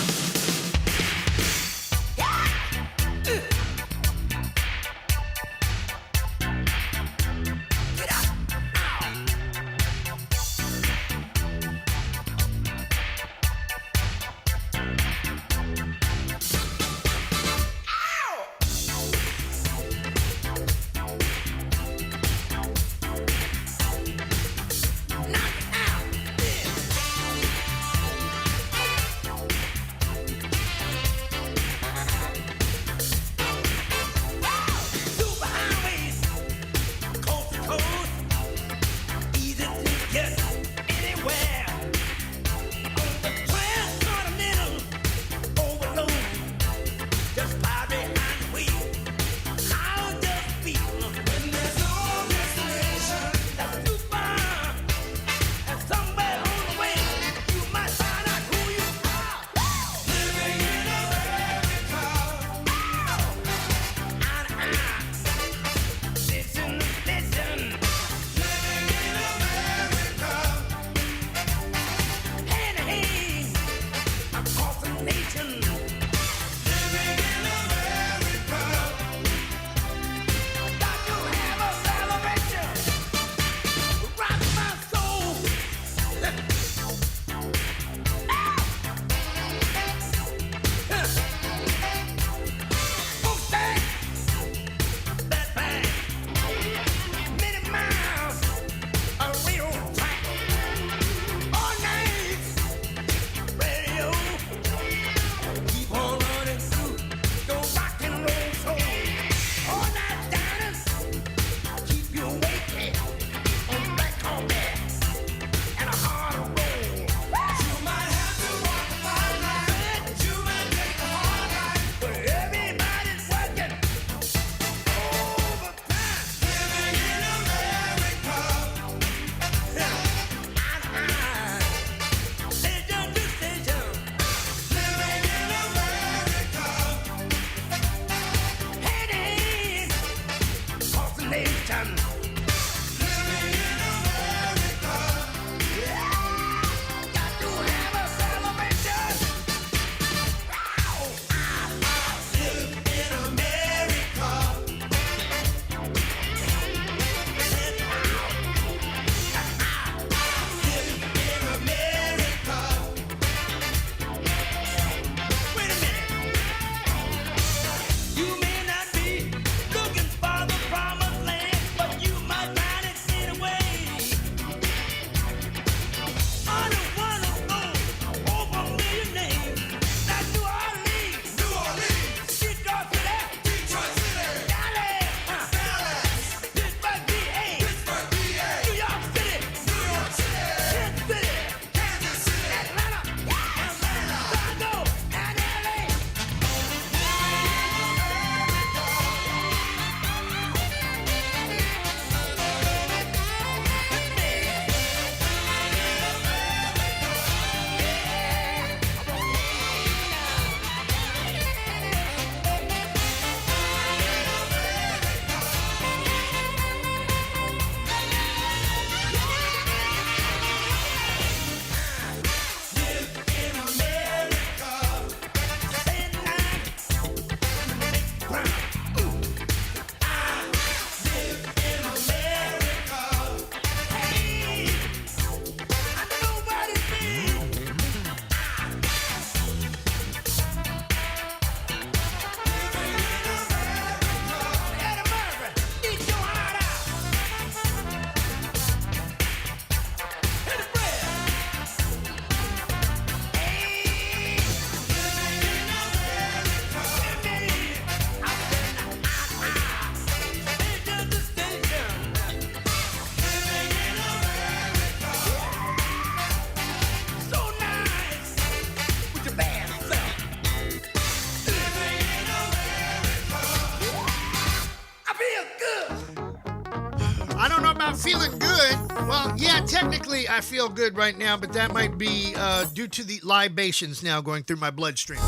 Technically, I feel good right now, but that might be due to the libations now going through my bloodstream.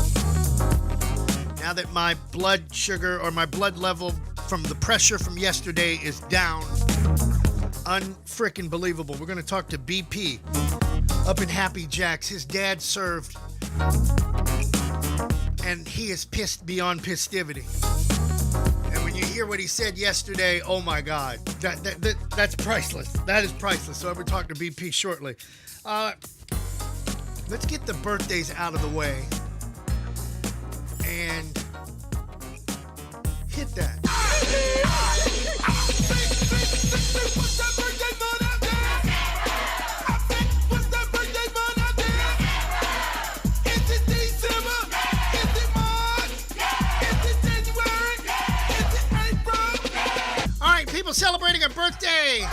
Now that my blood sugar or my blood level from the pressure from yesterday is down, unfrickin' believable. We're going to talk to BP up in Happy Jacks. His dad served, and he is pissed beyond pistivity. And when you hear what he said yesterday, oh my God, that's priceless. That is priceless. So I'm going to talk to BP shortly. Let's get the birthdays out of the way and hit that. All right, people celebrating a birthday.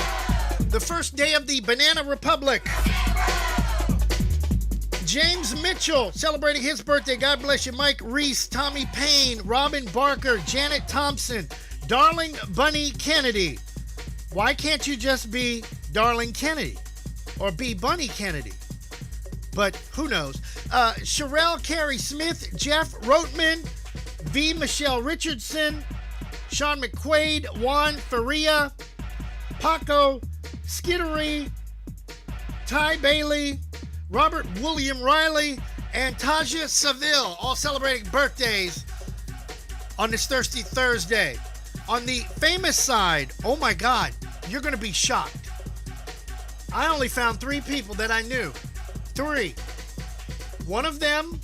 The first day of the Banana Republic. James Mitchell celebrating his birthday. God bless you. Mike Reese, Tommy Payne, Robin Barker, Janet Thompson, Darling Bunny Kennedy. Why can't you just be Darling Kennedy or be Bunny Kennedy? But who knows? Sherelle Carey Smith, Jeff Rotman, V. Michelle Richardson, Sean McQuaid, Juan Faria, Paco Skiddery, Ty Bailey, Robert William Riley, and Taja Seville, all celebrating birthdays on this Thirsty Thursday. On the famous side, oh my God, you're going to be shocked. I only found 3 people that I knew. 3. One of them,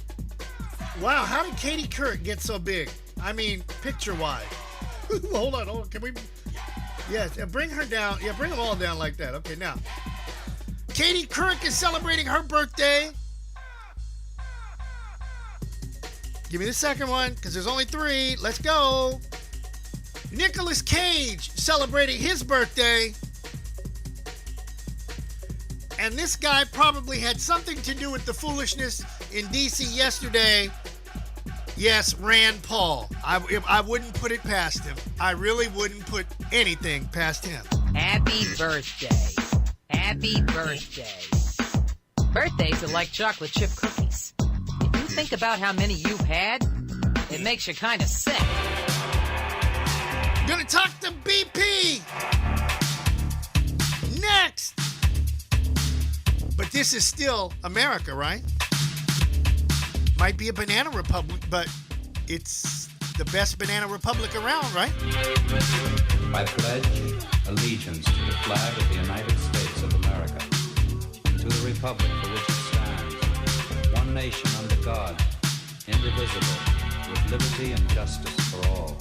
wow, how did Katie Couric get so big? I mean, picture-wise. Hold on, can we? Yes, bring her down. Yeah, bring them all down like that. Okay, now. Katie Couric is celebrating her birthday. Give me the second one, because there's only 3. Let's go. Nicolas Cage celebrating his birthday. And this guy probably had something to do with the foolishness in D.C. yesterday. Yes, Rand Paul. I wouldn't put it past him. I really wouldn't put anything past him. Happy birthday. Happy birthday. Birthdays are like chocolate chip cookies. If you think about how many you've had, it makes you kind of sick. Gonna talk to BP next. But this is still America, right? Might be a banana republic, but it's the best banana republic around, right? I pledge allegiance to the flag of the United States of America, and to the republic for which it stands, one nation under God, indivisible, with liberty and justice for all.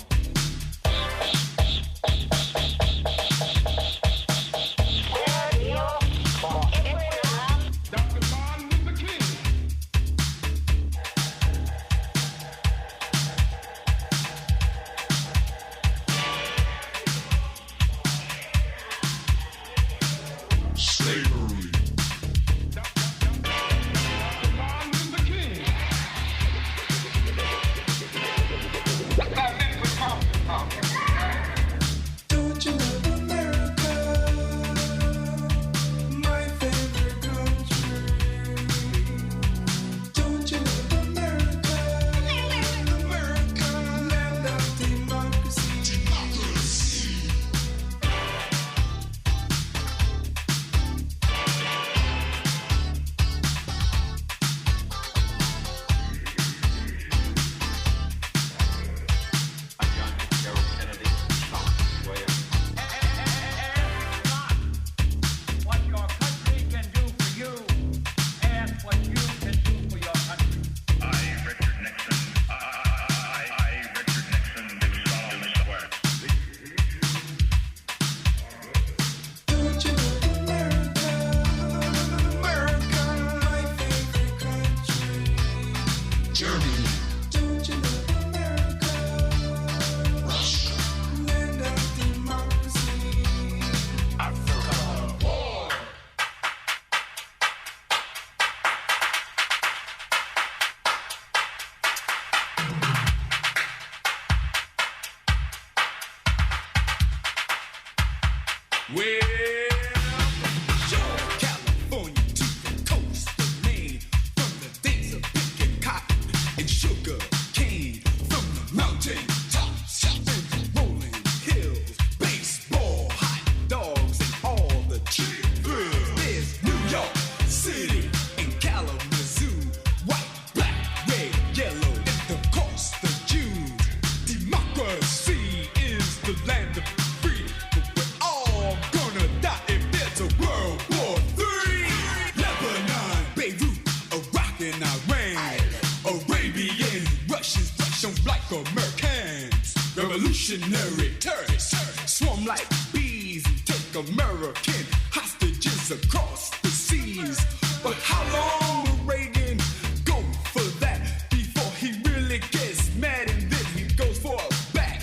revolutionary terrorists swarm like bees and take American hostages across the seas. But how long will Reagan go for that before he really gets mad and then he goes for a back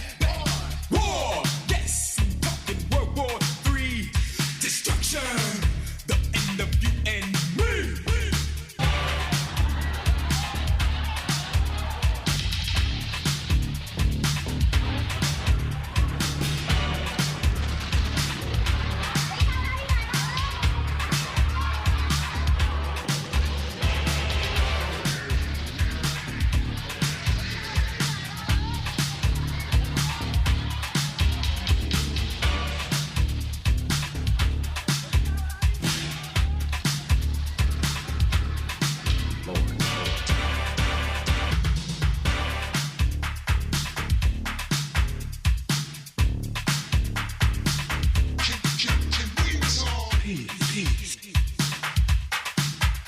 war? Yes, I'm talking World War III destruction, the end of you and me.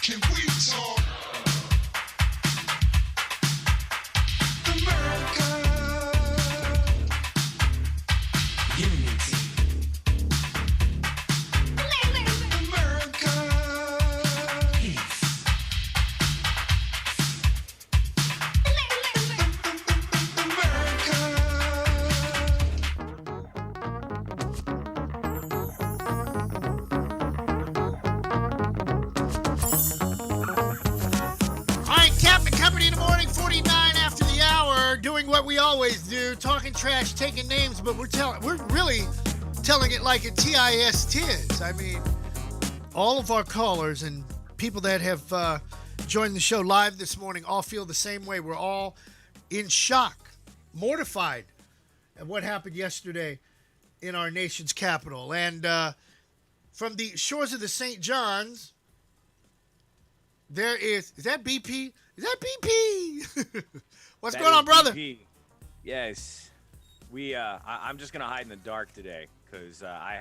Can we talk? America, unity. America, peace. Company in the morning, 49 after the hour, doing what we always do, talking trash, taking names, but we're really telling it like a TIS-tiz. I mean, all of our callers and people that have joined the show live this morning all feel the same way. We're all in shock, mortified at what happened yesterday in our nation's capital. And from the shores of the St. John's, there is that BP? Is that BP? What's going on, brother? BP. Yes. I'm just going to hide in the dark today because I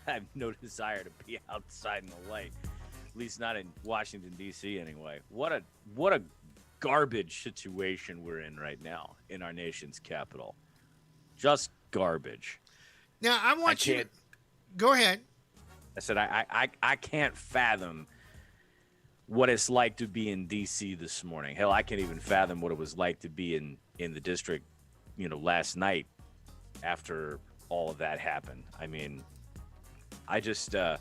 have no desire to be outside in the light, at least not in Washington, D.C. anyway. What a garbage situation we're in right now in our nation's capital. Just garbage. Now, I want you to go ahead. I said I can't fathom what it's like to be in D.C. this morning. Hell, I can't even fathom what it was like to be in the district, last night after all of that happened. I mean, I just I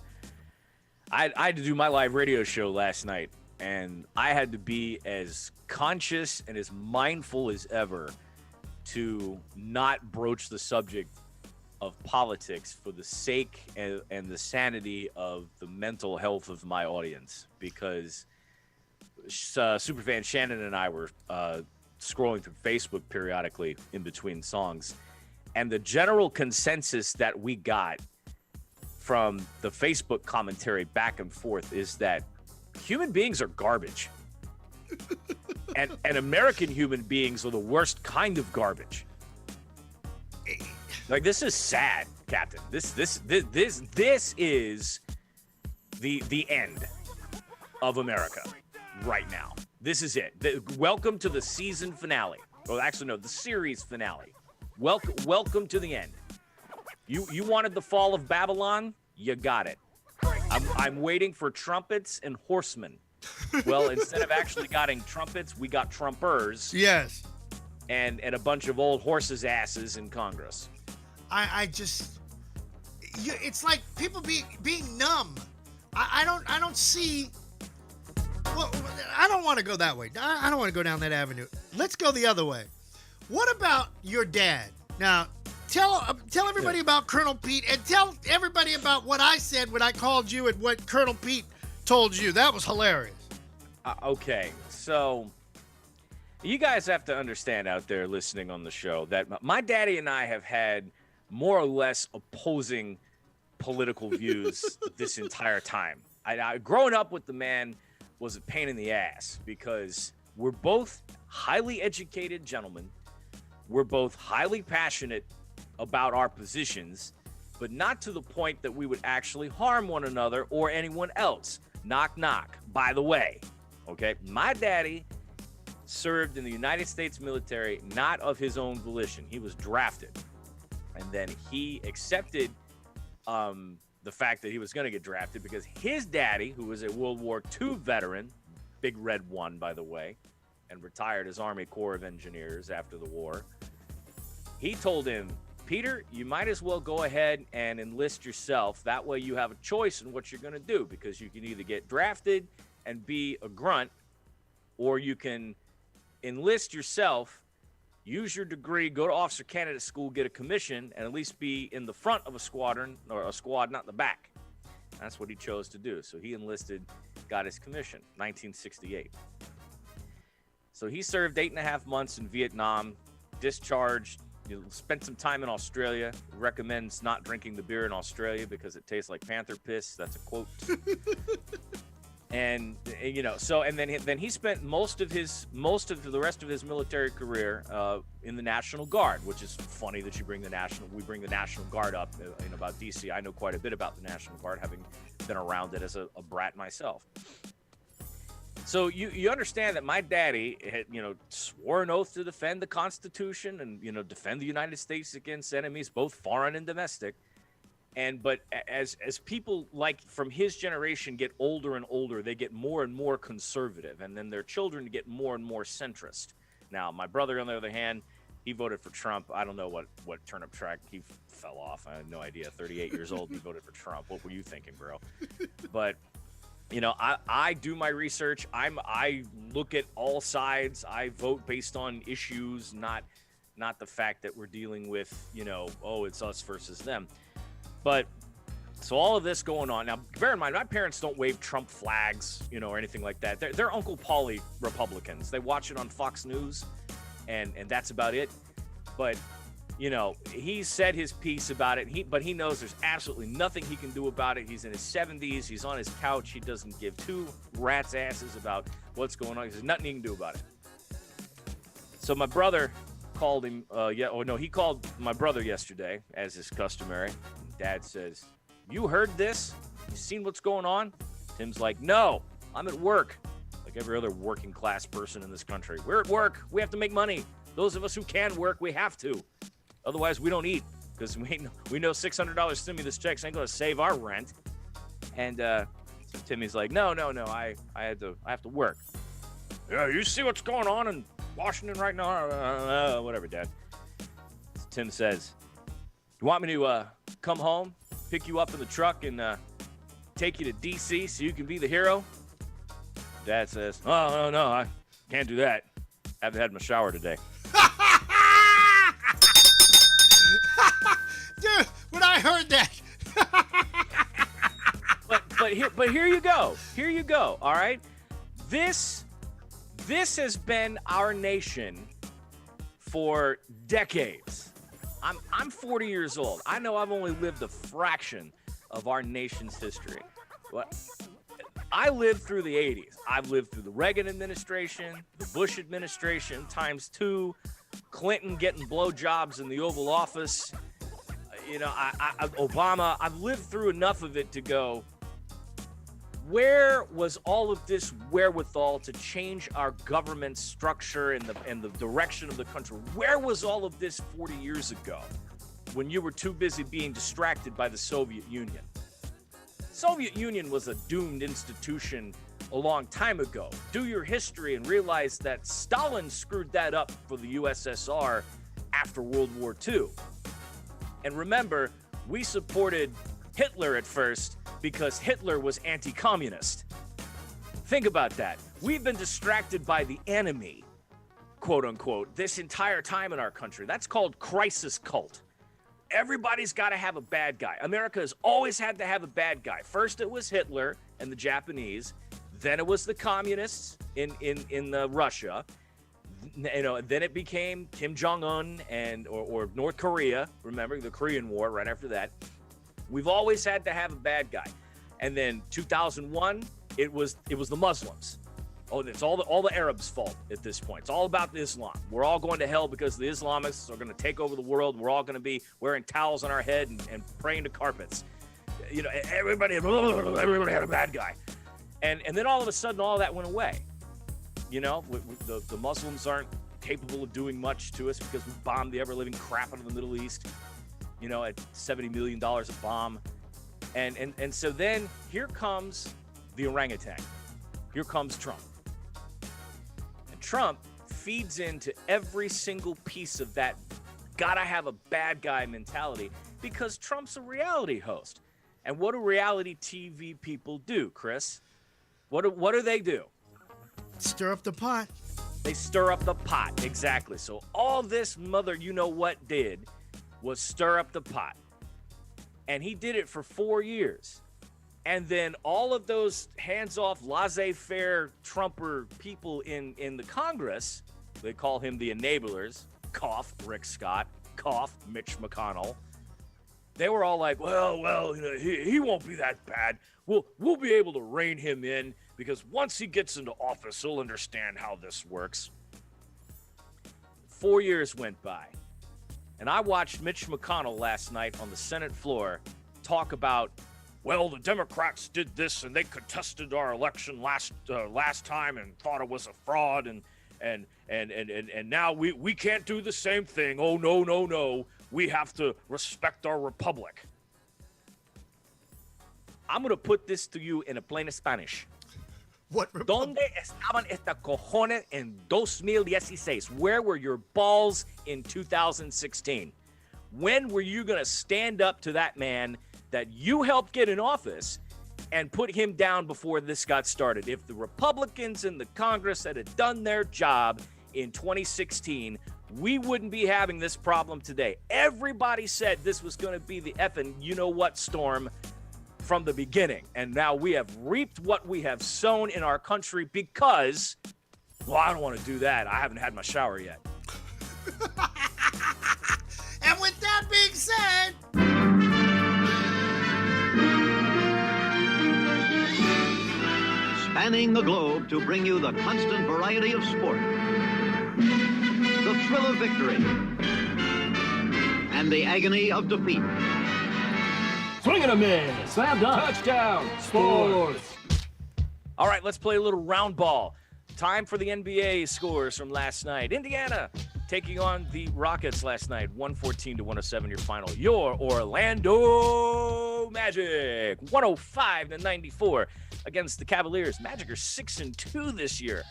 had to do my live radio show last night, and I had to be as conscious and as mindful as ever to not broach the subject of politics for the sake and the sanity of the mental health of my audience, because superfan Shannon and I were scrolling through Facebook periodically in between songs, and the general consensus that we got from the Facebook commentary back and forth is that human beings are garbage. and American human beings are the worst kind of garbage. Like, this is sad, Captain. This is the end of America right now. This is it. Welcome to the season finale. Well, actually, no, the series finale. Welcome to the end. You wanted the fall of Babylon? You got it. I'm waiting for trumpets and horsemen. Well, instead of actually getting trumpets, we got trumpers. Yes. And a bunch of old horses' asses in Congress. It's like people being numb. I don't see. Well, I don't want to go that way. I don't want to go down that avenue. Let's go the other way. What about your dad? Now, tell everybody about Colonel Pete, and tell everybody about what I said when I called you and what Colonel Pete told you. That was hilarious. Okay, so you guys have to understand out there listening on the show that my daddy and I have had more or less opposing political views this entire time. Growing up with the man was a pain in the ass because we're both highly educated gentlemen. We're both highly passionate about our positions, but not to the point that we would actually harm one another or anyone else. Knock, knock. By the way, okay, my daddy served in the United States military, not of his own volition. He was drafted. And then he accepted the fact that he was going to get drafted because his daddy, who was a World War II veteran, Big Red One, by the way, and retired as Army Corps of Engineers after the war, he told him, Peter, you might as well go ahead and enlist yourself. That way you have a choice in what you're going to do, because you can either get drafted and be a grunt, or you can enlist yourself, use your degree, go to officer candidate school, get a commission, and at least be in the front of a squadron, or a squad, not the back. That's what he chose to do. So he enlisted, got his commission, 1968. So he served 8.5 months in Vietnam, discharged, spent some time in Australia. Recommends not drinking the beer in Australia because it tastes like panther piss. That's a quote. And so then he spent most of the rest of his military career in the National Guard, which is funny that we bring the National Guard up about DC. I know quite a bit about the National Guard, having been around it as a brat myself. So you understand that my daddy had, swore an oath to defend the Constitution and, defend the United States against enemies, both foreign and domestic. But as people from his generation get older and older, they get more and more conservative, and then their children get more and more centrist. Now, my brother, on the other hand, he voted for Trump. I don't know what turnip track he fell off. I have no idea. 38 years old, he voted for Trump. What were you thinking, bro? But I do my research. I look at all sides. I vote based on issues, not the fact that we're dealing with, it's us versus them. But so all of this going on now. Bear in mind, my parents don't wave Trump flags, or anything like that. They're Uncle Paulie Republicans. They watch it on Fox News, and that's about it. But he said his piece about it. But he knows there's absolutely nothing he can do about it. He's in his 70s. He's on his couch. He doesn't give two rats' asses about what's going on. There's nothing he can do about it. So my brother called him. He called my brother yesterday, as is customary. Dad says, "You heard this? You seen what's going on?" Tim's like, "No, I'm at work." Like every other working class person in this country. We're at work. We have to make money. Those of us who can work, we have to. Otherwise, we don't eat, because we know $600 stimulus checks ain't going to save our rent. And so Timmy's like, no, I have to work. Yeah, you see what's going on in Washington right now? Whatever, Dad. So Tim says, "You want me to come home, pick you up in the truck, and take you to D.C. so you can be the hero?" Dad says, "Oh, no, I can't do that. Haven't had my shower today." Dude, when I heard that. but here you go. Here you go. All right. This has been our nation for decades. I'm 40 years old. I know I've only lived a fraction of our nation's history. I lived through the 80s. I've lived through the Reagan administration, the Bush administration ×2, Clinton getting blowjobs in the Oval Office. Obama. I've lived through enough of it to go, where was all of this wherewithal to change our government structure and the direction of the country? Where was all of this 40 years ago when you were too busy being distracted by the Soviet Union? Soviet Union was a doomed institution a long time ago. Do your history and realize that Stalin screwed that up for the USSR after World War II. And remember, we supported Hitler at first because Hitler was anti-communist. Think about that. We've been distracted by the enemy, quote unquote, this entire time in our country. That's called crisis cult. Everybody's got to have a bad guy. America has always had to have a bad guy. First it was Hitler and the Japanese. Then it was the communists in Russia. Then it became Kim Jong-un or North Korea. Remember the Korean War right after that. We've always had to have a bad guy. And then 2001, it was the Muslims. Oh, it's all the Arabs' fault at this point. It's all about Islam. We're all going to hell because the Islamists are going to take over the world. We're all going to be wearing towels on our head and praying to carpets. Everybody had a bad guy. And then all of a sudden, all that went away. The Muslims aren't capable of doing much to us because we bombed the ever-living crap out of the Middle East. at $70 million a bomb. And so then here comes the orangutan. Here comes Trump. And Trump feeds into every single piece of that gotta have a bad guy mentality because Trump's a reality host. And what do reality TV people do, Chris? What do they do? Stir up the pot. They stir up the pot, exactly. So all this mother you-know-what did was stir up the pot. And he did it for 4 years. And then all of those hands-off, laissez-faire Trumper people in the Congress, they call him the enablers, cough, Rick Scott, cough, Mitch McConnell. They were all like, well, he won't be that bad. We'll be able to rein him in because once he gets into office, he'll understand how this works. 4 years went by. And I watched Mitch McConnell last night on the Senate floor talk about, well, the Democrats did this and they contested our election last time and thought it was a fraud and now we can't do the same thing. Oh, no. We have to respect our republic. I'm going to put this to you in a plain Spanish. What republic? ¿Dónde estaban estas cojones en 2016? Where were your balls in 2016? When were you going to stand up to that man that you helped get in office and put him down before this got started? If the Republicans in the Congress had done their job in 2016, we wouldn't be having this problem today. Everybody said this was going to be the effing you-know-what storm from the beginning. And now we have reaped what we have sown in our country because, well, I don't want to do that. I haven't had my shower yet. And with that being said... Spanning the globe to bring you the constant variety of sport, the thrill of victory, and the agony of defeat. Swing and a miss. Slam dunk. Touchdown. Sports. All right, let's play a little round ball. Time for the NBA scores from last night. Indiana taking on the Rockets last night, 114-107 your final. Your Orlando Magic, 105-94 against the Cavaliers. Magic are 6-2 this year.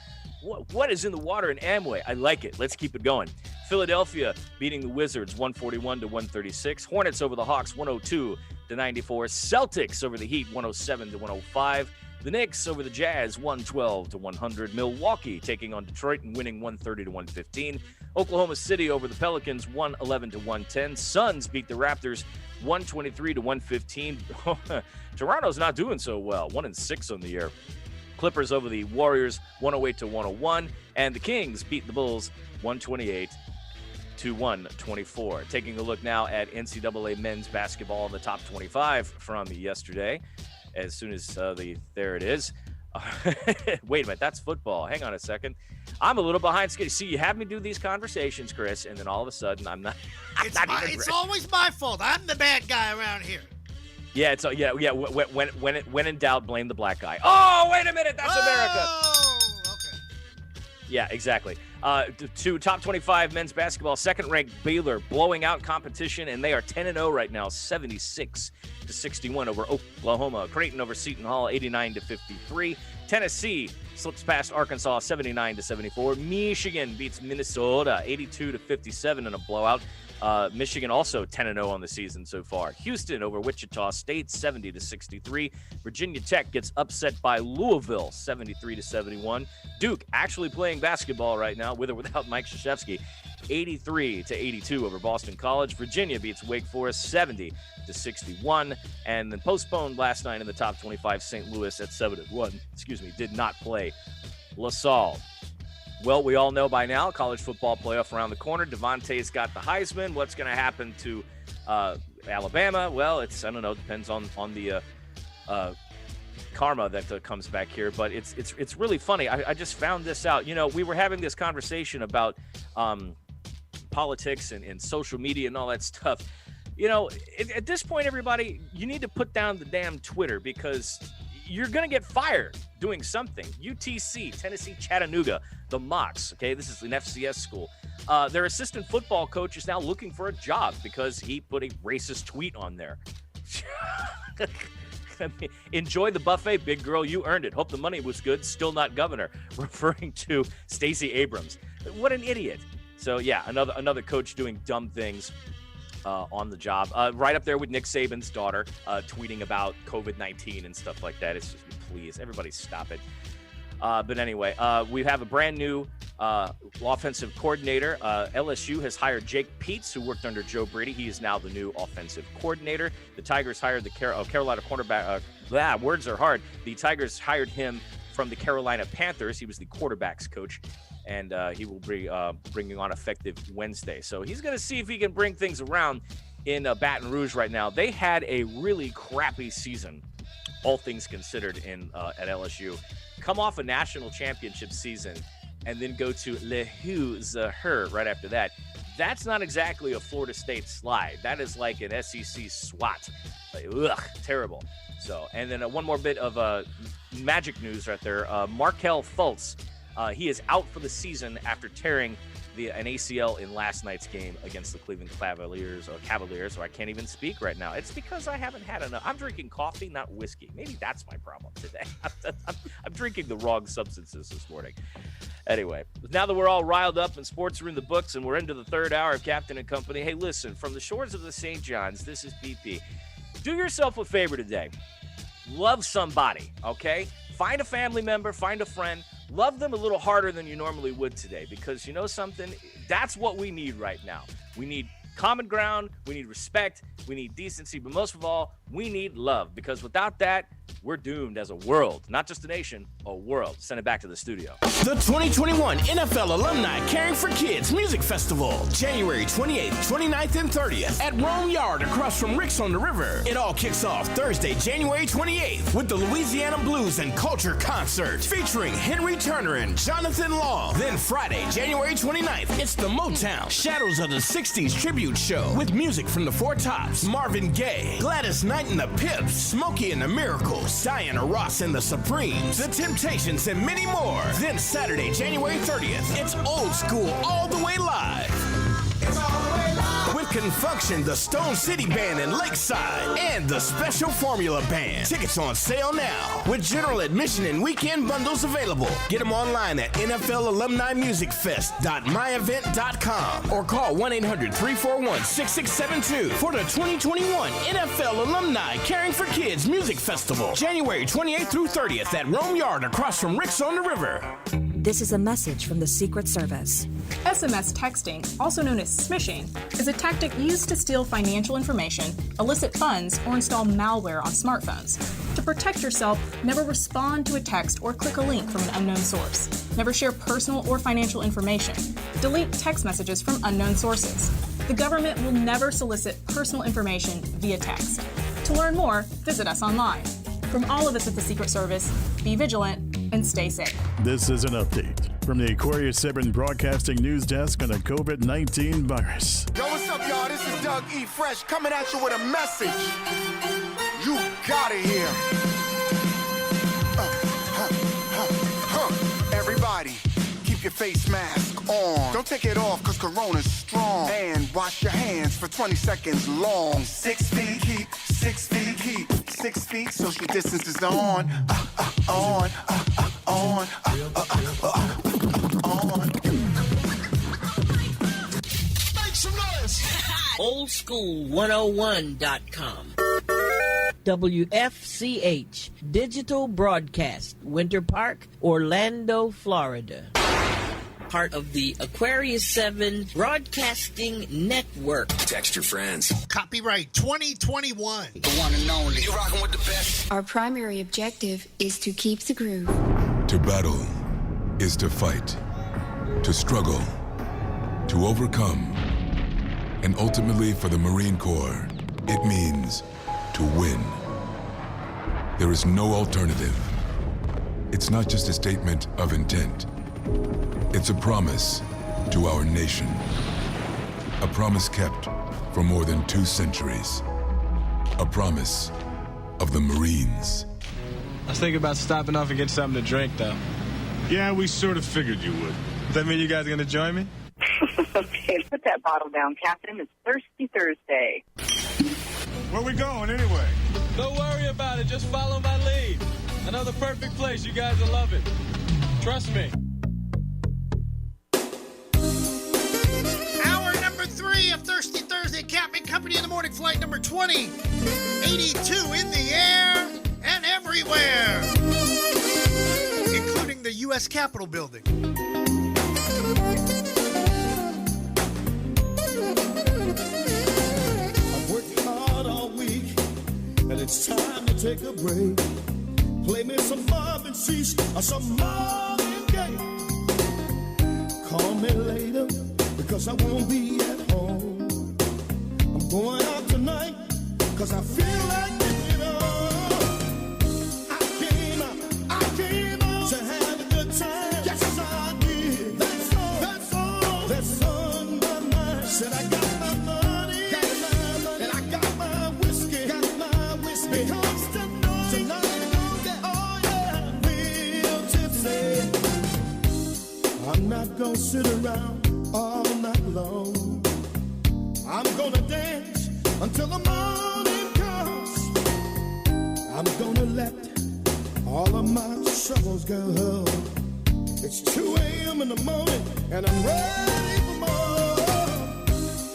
What is in the water in Amway? I like it. Let's keep it going. Philadelphia beating the Wizards 141-136. Hornets over the Hawks 102-94. Celtics over the Heat 107-105. The Knicks over the Jazz 112-100. Milwaukee taking on Detroit and winning 130-115. Oklahoma City over the Pelicans 111-110. Suns beat the Raptors 123-115. Toronto's not doing so well. 1-6 on the year. Clippers over the Warriors 108-101. And the Kings beat the Bulls 128-124. Taking a look now at NCAA men's basketball in the top 25 from yesterday. As soon as there it is. Wait a minute, that's football. Hang on a second. I'm a little behind schedule. See, you have me do these conversations, Chris, and then all of a sudden I'm not. It's always my fault. I'm the bad guy around here. Yeah, it's when in doubt, blame the black guy. Oh, wait a minute, that's America. Okay. Yeah, exactly. To top 25 men's basketball, second-ranked Baylor blowing out competition, and they are 10-0 right now, 76-61 over Oklahoma. Creighton over Seton Hall, 89-53. Tennessee slips past Arkansas, 79-74. Michigan beats Minnesota, 82-57 in a blowout. Michigan also 10-0 on the season so far. Houston over Wichita State, 70-63. Virginia Tech gets upset by Louisville, 73-71. Duke actually playing basketball right now, with or without Mike Krzyzewski, 83-82 over Boston College. Virginia beats Wake Forest, 70-61. And then postponed last night in the top 25, St. Louis at 7-1. Did not play LaSalle. Well, we all know by now, college football playoff around the corner. Devontae's got the Heisman. What's going to happen to Alabama? Well, I don't know. It depends on the karma that comes back here. But it's really funny. I just found this out. We were having this conversation about politics and social media and all that stuff. At this point, everybody, you need to put down the damn Twitter because you're going to get fired doing something. UTC, Tennessee Chattanooga, the Mocs, okay? This is an FCS school. Their assistant football coach is now looking for a job because he put a racist tweet on there. Enjoy the buffet, big girl. You earned it. Hope the money was good. Still not governor. Referring to Stacey Abrams. What an idiot. So, yeah, another coach doing dumb things on the job. Right up there with Nick Saban's daughter tweeting about COVID-19 and stuff like that. It's just, please, everybody stop it. But anyway, we have a brand new offensive coordinator. LSU has hired Jake Peetz, who worked under Joe Brady. He is now the new offensive coordinator. The Tigers hired the Carolina cornerback. Words are hard. The Tigers hired him from the Carolina Panthers. He was the quarterback's coach, and he will be bringing on effective Wednesday. So he's going to see if he can bring things around in Baton Rouge right now. They had a really crappy season, all things considered, at LSU. Come off a national championship season and then go to Le Her right after that. That's not exactly a Florida State slide. That is like an SEC SWAT. Terrible. So, and then one more bit of magic news right there. Markelle Fultz, he is out for the season after tearing an ACL in last night's game against the Cleveland Cavaliers, so I can't even speak right now. It's because I haven't had enough. I'm drinking coffee, not whiskey. Maybe that's my problem today. I'm drinking the wrong substances this morning. Anyway, now that we're all riled up and sports are in the books and we're into the third hour of Captain and Company, hey, listen, from the shores of the St. John's, this is BP. Do yourself a favor today. Love somebody, okay? Find a family member, find a friend. Love them a little harder than you normally would today, because you know something? That's what we need right now. We need common ground, we need respect, we need decency, but most of all, we need love, because without that, we're doomed as a world, not just a nation, a world. Send it back to the studio. The 2021 NFL Alumni Caring for Kids Music Festival, January 28th, 29th, and 30th at Rome Yard across from Rick's on the River. It all kicks off Thursday, January 28th with the Louisiana Blues and Culture Concert featuring Henry Turner and Jonathan Long. Then Friday, January 29th, it's the Motown Shadows of the 60s Tribute Show with music from the Four Tops, Marvin Gaye, Gladys Knight and the Pips, Smokey and the Miracles, Diana Ross and the Supremes, The Temptations, and many more. Then Saturday, January 30th, it's old school all the way live. It's all the way live. With Confunction, the Stone City Band in Lakeside, and the Special Formula Band. Tickets on sale now, with general admission and weekend bundles available. Get them online at NFLAlumniMusicFest.myevent.com or call 1-800-341-6672 for the 2021 NFL Alumni Caring for Kids Music Festival, January 28th through 30th at Rome Yard across from Rick's on the River. This is a message from the Secret Service. SMS texting, also known as smishing, is a tactic used to steal financial information, elicit funds, or install malware on smartphones. To protect yourself, never respond to a text or click a link from an unknown source. Never share personal or financial information. Delete text messages from unknown sources. The government will never solicit personal information via text. To learn more, visit us online. From all of us at the Secret Service, be vigilant and stay safe. This is an update from the Aquarius 7 Broadcasting News Desk on the COVID-19 virus. Yo, what's up, y'all? This is Doug E. Fresh coming at you with a message. You gotta hear. Everybody, keep your face mask on. Don't take it off, cause Corona's strong. And wash your hands for 20 seconds long. 6 feet, keep 6 feet, keep 6 feet. Social distance is on. On. Make some noise. Oldschool101.com. WFCH Digital Broadcast, Winter Park, Orlando, Florida. Part of the Aquarius 7 Broadcasting Network. Text your friends. Copyright 2021. The one and only. You rocking with the best. Our primary objective is to keep the groove. To battle is to fight, to struggle, to overcome, and ultimately for the Marine Corps, it means to win. There is no alternative. It's not just a statement of intent. It's a promise to our nation. A promise kept for more than 2 centuries. A promise of the Marines. was thinking about stopping off and getting something to drink, though. Yeah, we sort of figured you would. Does that mean you guys are going to join me? Okay, put that bottle down, Captain. It's Thirsty Thursday. Where we going, anyway? Don't worry about it. Just follow my lead. I know the perfect place. You guys will love it. Trust me. Hour number 3 of Thirsty Thursday, Captain Company in the Morning, flight number 2082 in the air and everywhere, including the U.S. Capitol building. I've worked hard all week, and it's time to take a break. Play me some Marvin Cease or some Marvin Gaye. Call me later, because I won't be at home. I'm going out tonight, because I feel like getting it on. I came out to have a good time. Yes, I did. That's on my mind. Said I got my money, and I got my whiskey, because tonight, oh yeah, real tipsy. I'm not gonna sit around all night long. I'm gonna dance until the morning comes. I'm gonna let all of my troubles go. It's 2 a.m. in the morning, and I'm ready for more.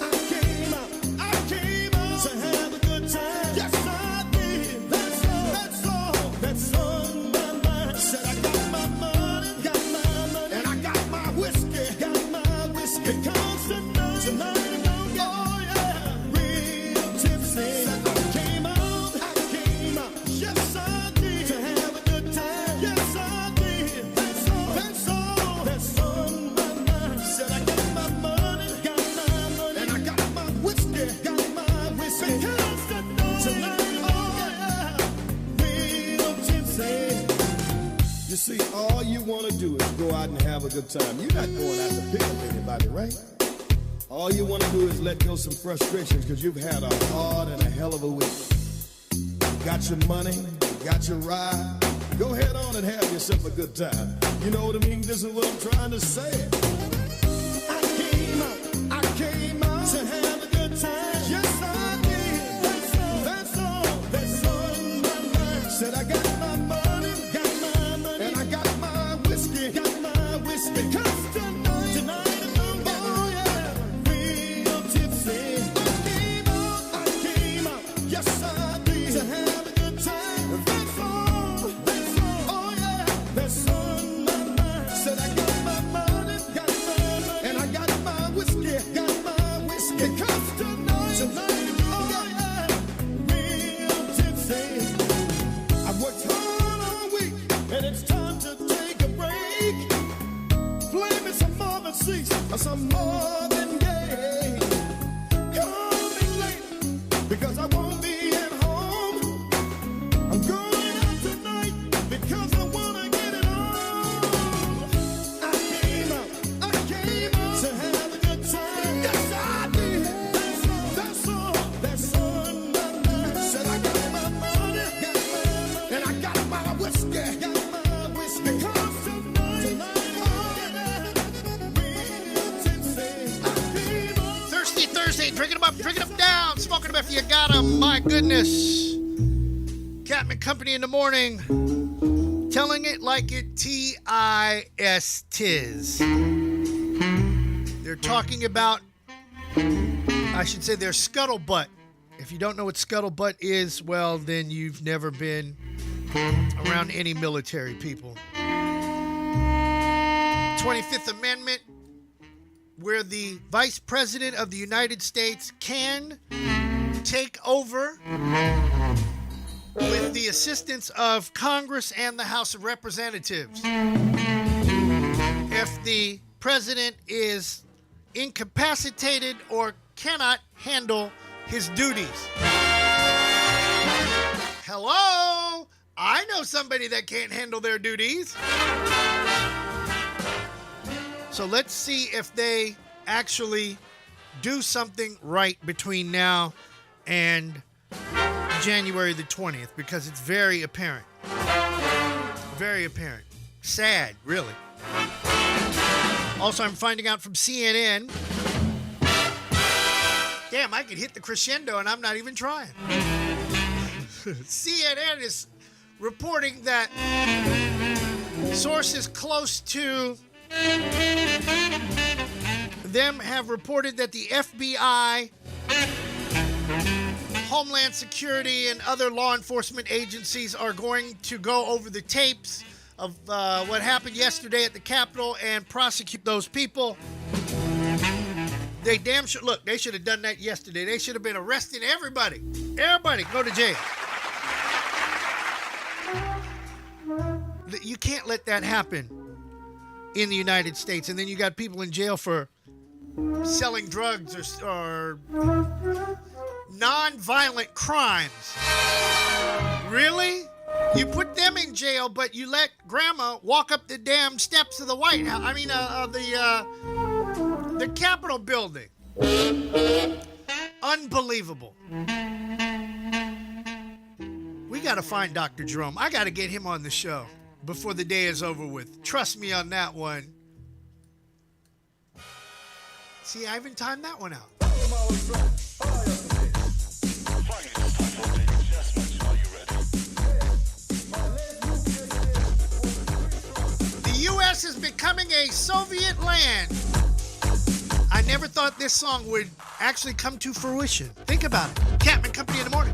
I came out to have a good time. Yes, I did. That's on my mind. Said I got my money, and I got my whiskey, because tonight, oh yeah, real tipsy. I came out, yes I did, to have a good time. Yes I did. That's on my mind. Said I got my money, and I got my whiskey, because tonight, oh yeah, real tipsy. You see, all you want to do is go out and have a good time. You're not going out to pick up anybody, right? All you want to do is let go some frustrations, because you've had a hard and a hell of a week. Got your money, got your ride. Go ahead on and have yourself a good time. You know what I mean? This is what I'm trying to say. I came out to have a good time. Yes, I did. That's on my mind. Said I got my money, and I got my whiskey, because tonight, oh yeah, real tipsy. I came out, yes I did, to have a good time. Oh yeah, that's on my mind. Said I got my money, and I got my whiskey, because tonight, oh yeah, real tipsy. I've worked hard all week, and it's time to take a break. Play me some Marvin Cease or some Marvin Gaye. Call me later, because I won't be at home. I'm going out tonight, because I wanna get it on. I came out to have a good time. Yes, I did. That's on my mind. Said I got my money, and I got my whiskey, because tonight, oh yeah, real tipsy. I came out. Thirsty Thursday, drinking them up, drinking them down, smoking them if you got them. My goodness. Captain Company in the Morning, telling it like it T-I-S tis. They're talking about, I should say, their scuttlebutt. If you don't know what scuttlebutt is, well, then you've never been around any military people. 25th Amendment, where the Vice President of the United States can take over with the assistance of Congress and the House of Representatives. If the president is incapacitated or cannot handle his duties. Hello? I know somebody that can't handle their duties. So let's see if they actually do something right between now and January the 20th, because it's very apparent. Very apparent. Sad, really. Also, I'm finding out from CNN. Damn, I could hit the crescendo and I'm not even trying. CNN is reporting that sources close to them have reported that the FBI, Homeland Security, and other law enforcement agencies are going to go over the tapes of what happened yesterday at the Capitol and prosecute those people. They damn sure, look, they should have done that yesterday. They should have been arresting everybody. Everybody, go to jail. You can't let that happen in the United States. And then you got people in jail for selling drugs or non-violent crimes. Really? You put them in jail, but you let grandma walk up the damn steps of the White House. I mean, the Capitol building. Unbelievable. We got to find Dr. Jerome. I got to get him on the show before the day is over with. Trust me on that one. See, I even timed that one out. The U.S. is becoming a Soviet land. I never thought this song would actually come to fruition. Think about it. Catman Company in the morning.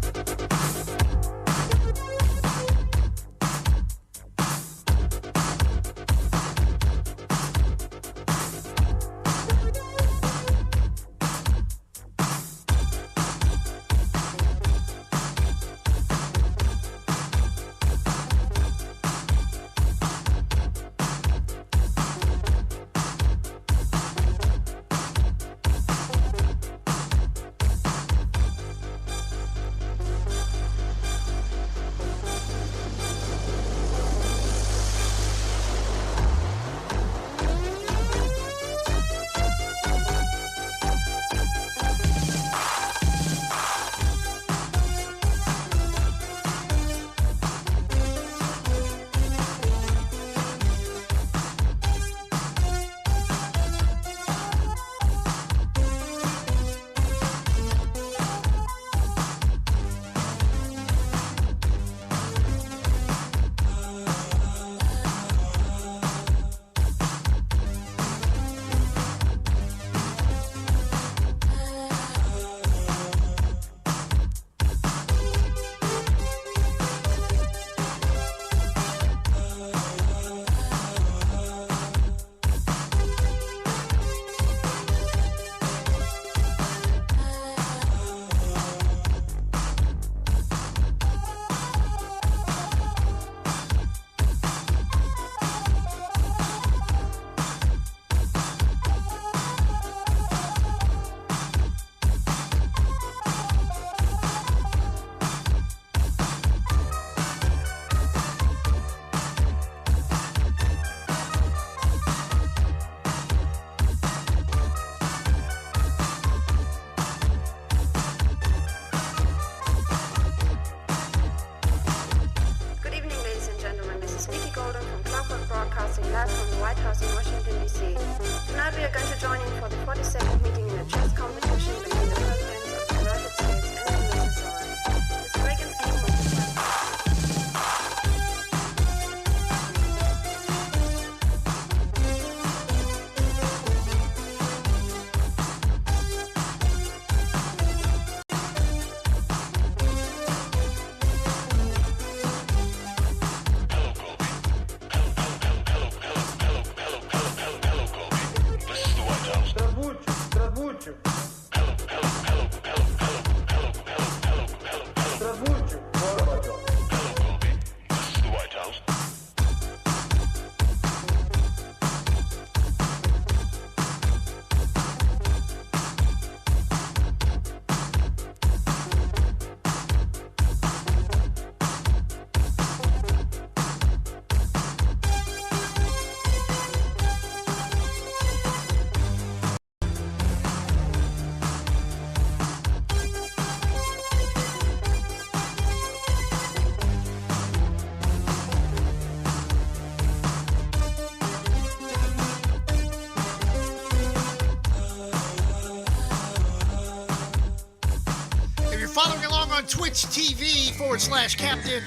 on Twitch TV/Captain.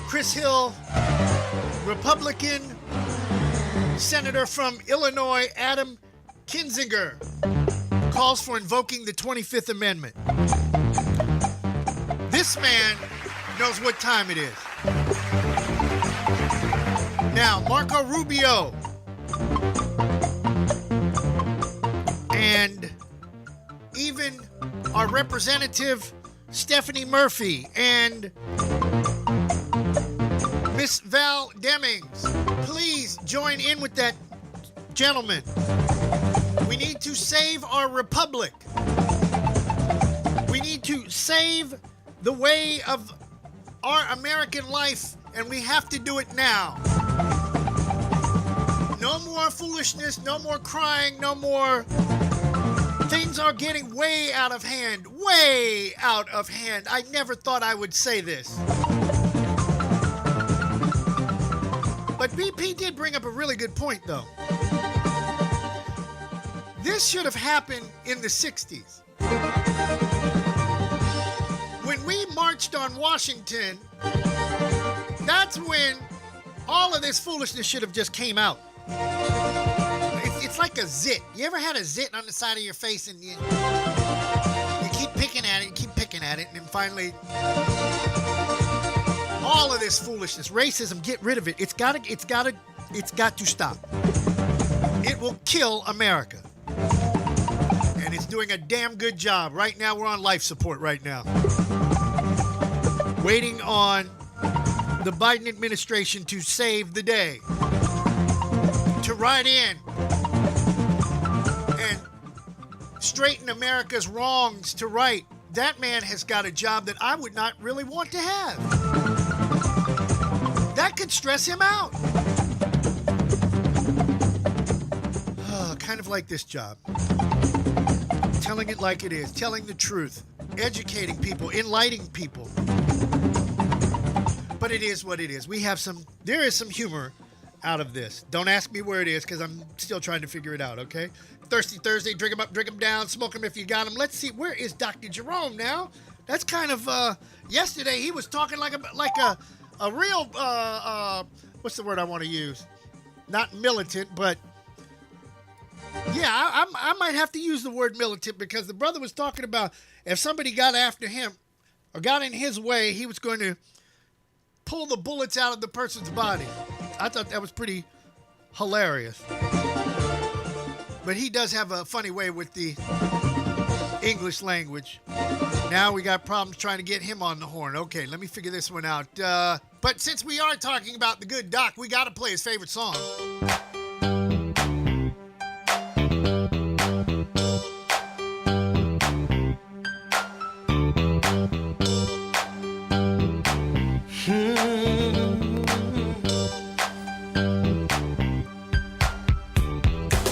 Chris Hill, Republican. Senator from Illinois, Adam Kinzinger, calls for invoking the 25th Amendment. This man knows what time it is. Now, Marco Rubio and even our representative Stephanie Murphy and Miss Val Demings, please join in with that gentleman. We need to save our republic. We need to save the way of our American life, and we have to do it now. No more foolishness, no more crying, no more. Things are getting way out of hand. Way out of hand. I never thought I would say this. But BP did bring up a really good point, though. This should have happened in the 60s. When we marched on Washington, that's when all of this foolishness should have just came out. It's like a zit. You ever had a zit on the side of your face and you keep picking at it and keep picking at it, and then finally... all of this foolishness, racism, get rid of it. It's got to stop. It will kill America. And it's doing a damn good job. Right now, we're on life support right now. Waiting on the Biden administration to save the day. To ride in and straighten America's wrongs to right. That man has got a job that I would not really want to have. That could stress him out. Kind of like this job. Telling it like it is. Telling the truth. Educating people. Enlightening people. But it is what it is. There is some humor out of this. Don't ask me where it is because I'm still trying to figure it out, okay? Thirsty Thursday, drink them up, drink them down, smoke them if you got them. Let's see, where is Dr. Jerome now? That's kind of, yesterday he was talking like a real, what's the word I want to use? Not militant, but yeah, I might have to use the word militant because the brother was talking about if somebody got after him or got in his way, he was going to pull the bullets out of the person's body. I thought that was pretty hilarious. But he does have a funny way with the English language. Now we got problems trying to get him on the horn. Okay, let me figure this one out. But since we are talking about the good doc, we got to play his favorite song.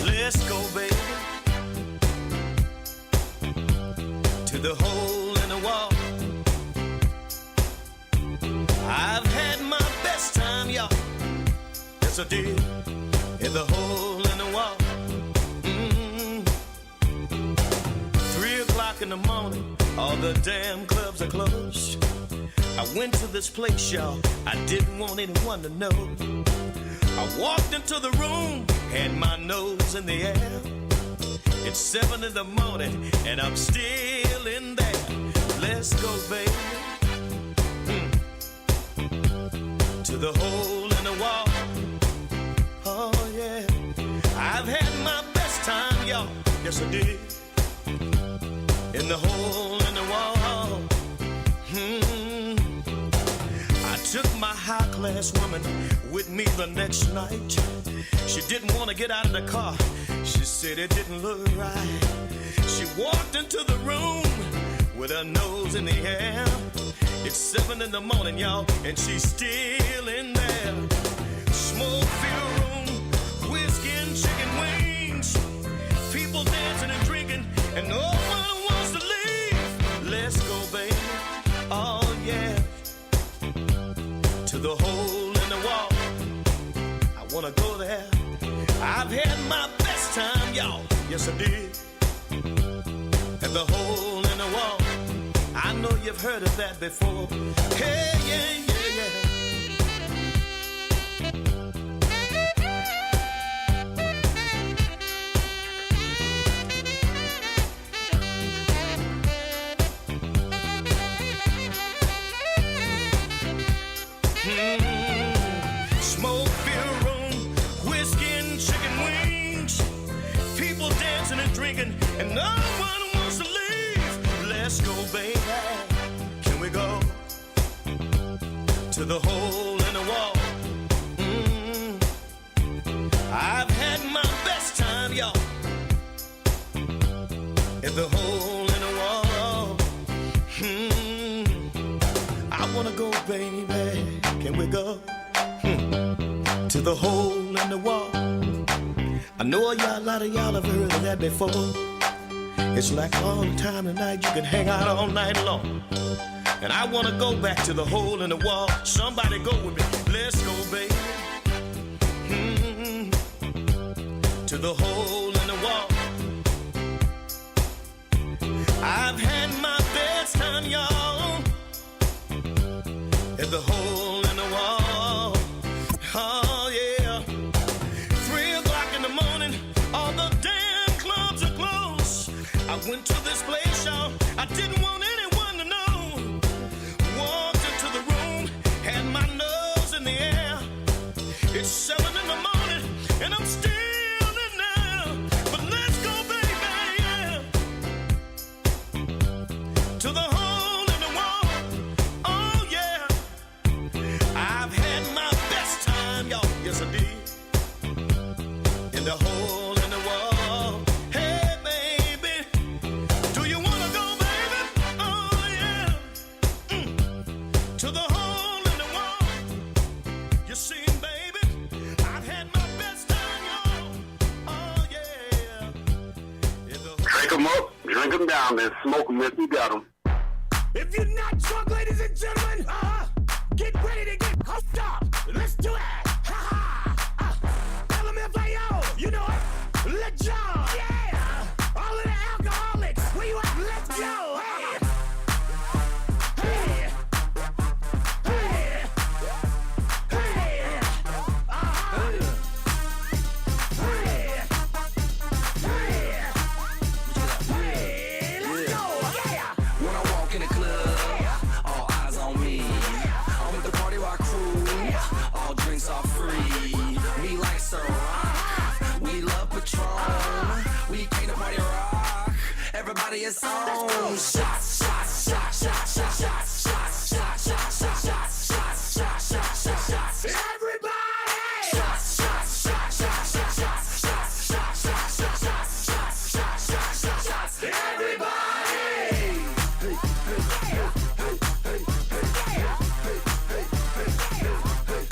Let's go, baby, to the hole in the wall. I've had my best time, y'all. Yes, I did. In the hole in the wall. 3 o'clock in the morning, all the damn clubs are closed. I went to this place, y'all, I didn't want anyone to know. I walked into the room, had my nose in the air. It's 7 in the morning, and I'm still in there. Let's go, baby, to the hole in the wall. Oh, yeah, I've had my best time, y'all. Yes, I did. In the hole in the wall. I took my high-class woman with me the next night. She didn't want to get out of the car. She said it didn't look right. She walked into the room with her nose in the air. It's 7 in the morning, y'all, and she's still in there. Smoke-filled room, whiskey and chicken wings. People dancing and drinking, and no one wants to leave. Let's go, baby. Oh, yeah. To the hole in the wall. I wanna go there. I've had my best time, y'all. Yes, I did. At the hole in the wall. I know you've heard of that before. Hey, yeah, yeah, yeah. Smoke, beer, rum, whiskey and chicken wings. People dancing and drinking, and no one wants to leave. Let's go, baby. Can we go to the hole in the wall? I've had my best time, y'all, at the hole in the wall. I wanna go, baby. Can we go to the hole in the wall? I know a lot of y'all have heard of that before. It's like all the time tonight, you can hang out all night long. And I wanna go back to the hole in the wall. Somebody go with me. Let's go, baby. To the hole in the wall. I've had my best time, y'all, at the hole in the wall. Oh, yeah. 3 o'clock in the morning, all the damn clubs are closed. I went to this place, y'all, I didn't want anyone to know. Walked into the room, had my nose in the air. It's 7 in the morning, and I'm still in there. But let's go, baby, yeah, to the hole in the wall. Oh, yeah. I've had my best time, y'all. Yes, I did. In the hole in the wall. Hey, baby, do you wanna go, baby? Oh, yeah. To the hole in the wall. You see, baby, I've had my best time, y'all. Oh, yeah. In the Drink them up, drink them down, then smoke them if you got them. If you're not drunk, ladies and gentlemen, get ready to get hooked up. Let's do it. LMFAO, you know it. Let's go. Yeah. All of the alcoholics, where you at? Let's go. Hey. Hey. Hey. Hey. Hey. Let's go. Yeah. When I walk in the club, all eyes on me. I'm with the party rock crew, all drinks are free. We like Ciroc, we love Patron. We came to party rock, everybody is on. Shots, shots, shots, shots, shots, shots, shots, shots, shots, shots, shots, shots, shots, shots, shots, shots. Everybody! Shots, shots, shots, shots, shots, shots, shots, shots, shots, shots, shots, shots, shots, shots, shots. Everybody!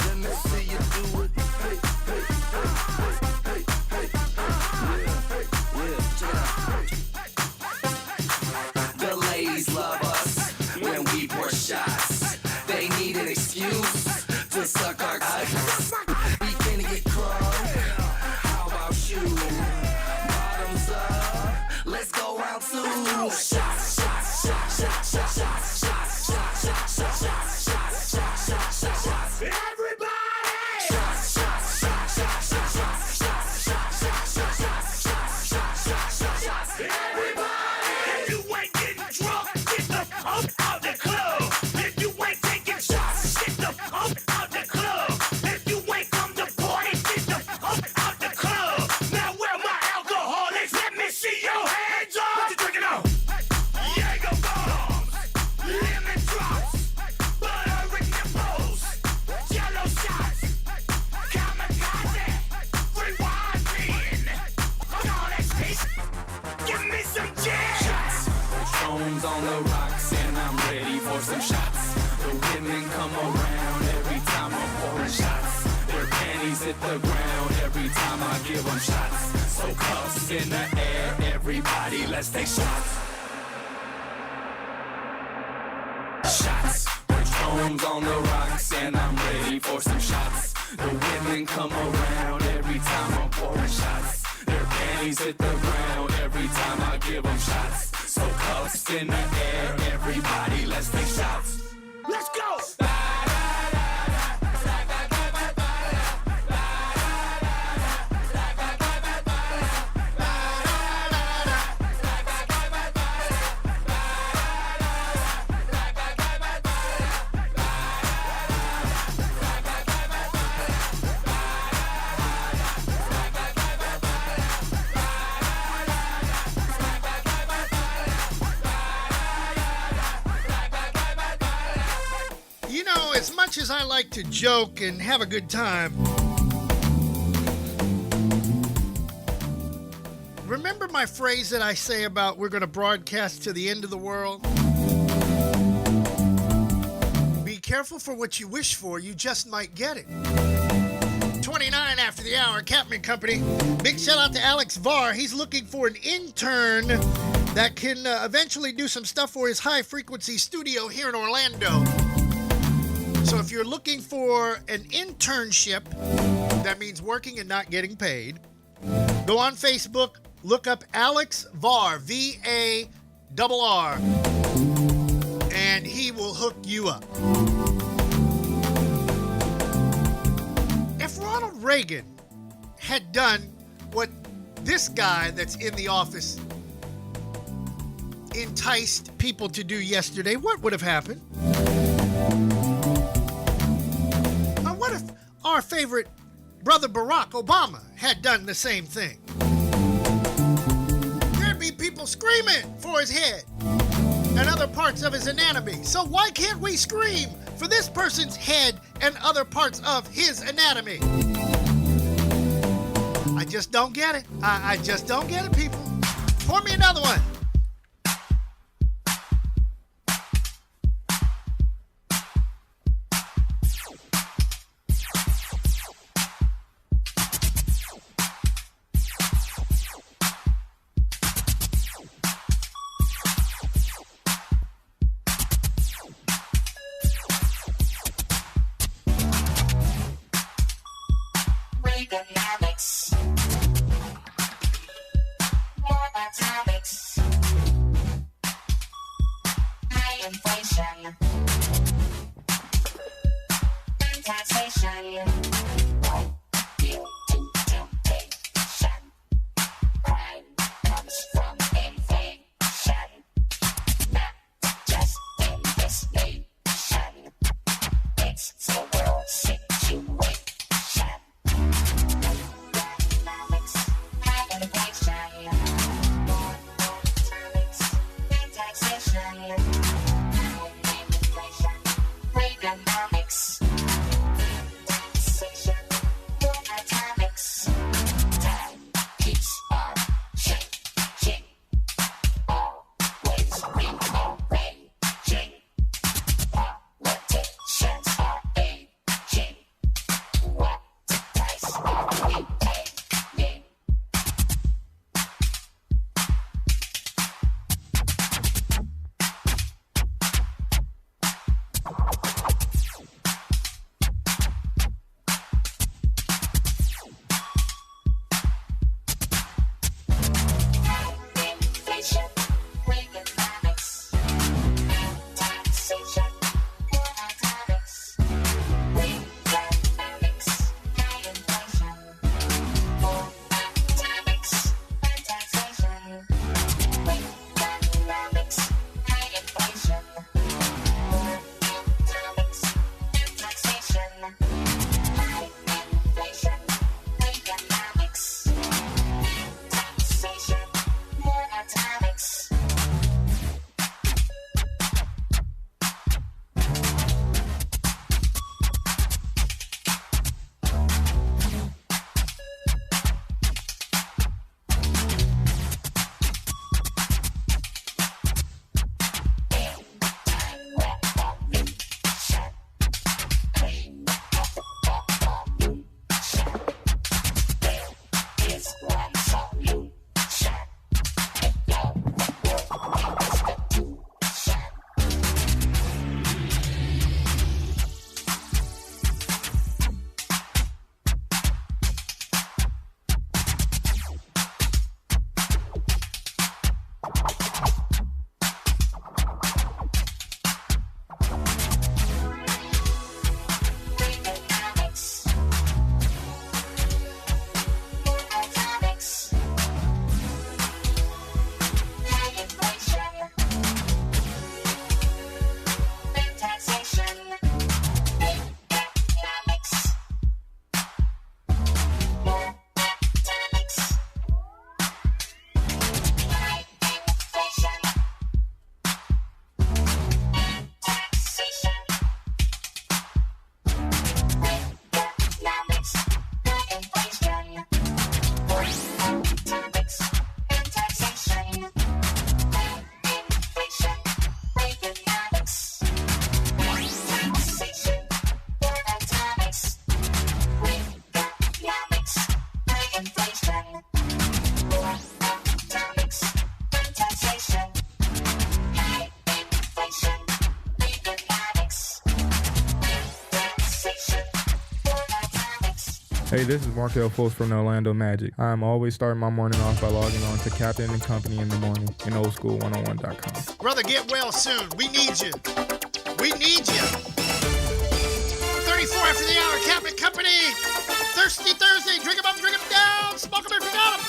Let me see you do it. The ladies love us when we pour shots. They need an excuse to suck our guts. We can get crunk. How about you? Bottoms up. Let's go round 2. Shots, shots, shots, shots, shots, shots, shots, shots, shots, shots, shots, shots, shots, shots, shots, shots. Everybody! Shots, shots, shots, shots, shots, shots, shots, shots, shots, shots, shots, shots, shots, shots, shots. Everybody! If you ain't getting drunk, get the fuck out the club. If you ain't taking shots, get the fuck out the club. If you ain't come to party, get the fuck out the club. Now where my alcoholics? Let me see your hands up. What you drinking on? Jaeger bombs, lemon drops, butter in nipples, jello shots, kamikaze, rewind me. Come on, let's taste. Give me some jazz. Patron's on the rocks and I'm ready for some shots. The women come around every time I'm pouring shots. Their panties hit the ground every time I give them shots. So cuffs in the air, everybody, let's take shots. Shots. Patron's on the rocks and I'm ready for some shots. The women come around every time I'm pouring shots. Their panties hit the ground every time I give them shots. so close in the air. Everybody, let's take shots. Let's go! You know, as much as I like to joke and have a good time, remember my phrase that I say about we're going to broadcast to the end of the world? Be careful for what you wish for, you just might get it. 29 after the hour, Capman Company. Big shout out to Alex Varr. He's looking for an intern that can eventually do some stuff for his high-frequency studio here in Orlando. So if you're looking for an internship, that means working and not getting paid, go on Facebook, look up Alex Varr, V-A-R-R, and he will hook you up. If Ronald Reagan had done what this guy that's in the office enticed people to do yesterday, what would have happened? What if our favorite brother Barack Obama had done the same thing? There'd be people screaming for his head and other parts of his anatomy. So why can't we scream for this person's head and other parts of his anatomy? I just don't get it. I just don't get it, people. Pour me another one. Reaganomics. More atomics. High inflation. Taxation. Due to temptation. Crime comes from inflation. Not just in this nation. It's the world situation. Reaganomics. Hey, this is Markel Fultz from the Orlando Magic. I'm always starting my morning off by logging on to Captain and Company in the morning and oldschool101.com. Brother, get well soon. We need you. We need you. 34 after the hour, Captain Company. Thirsty Thursday. Drink 'em up, drink 'em down. Smoke 'em if you got 'em.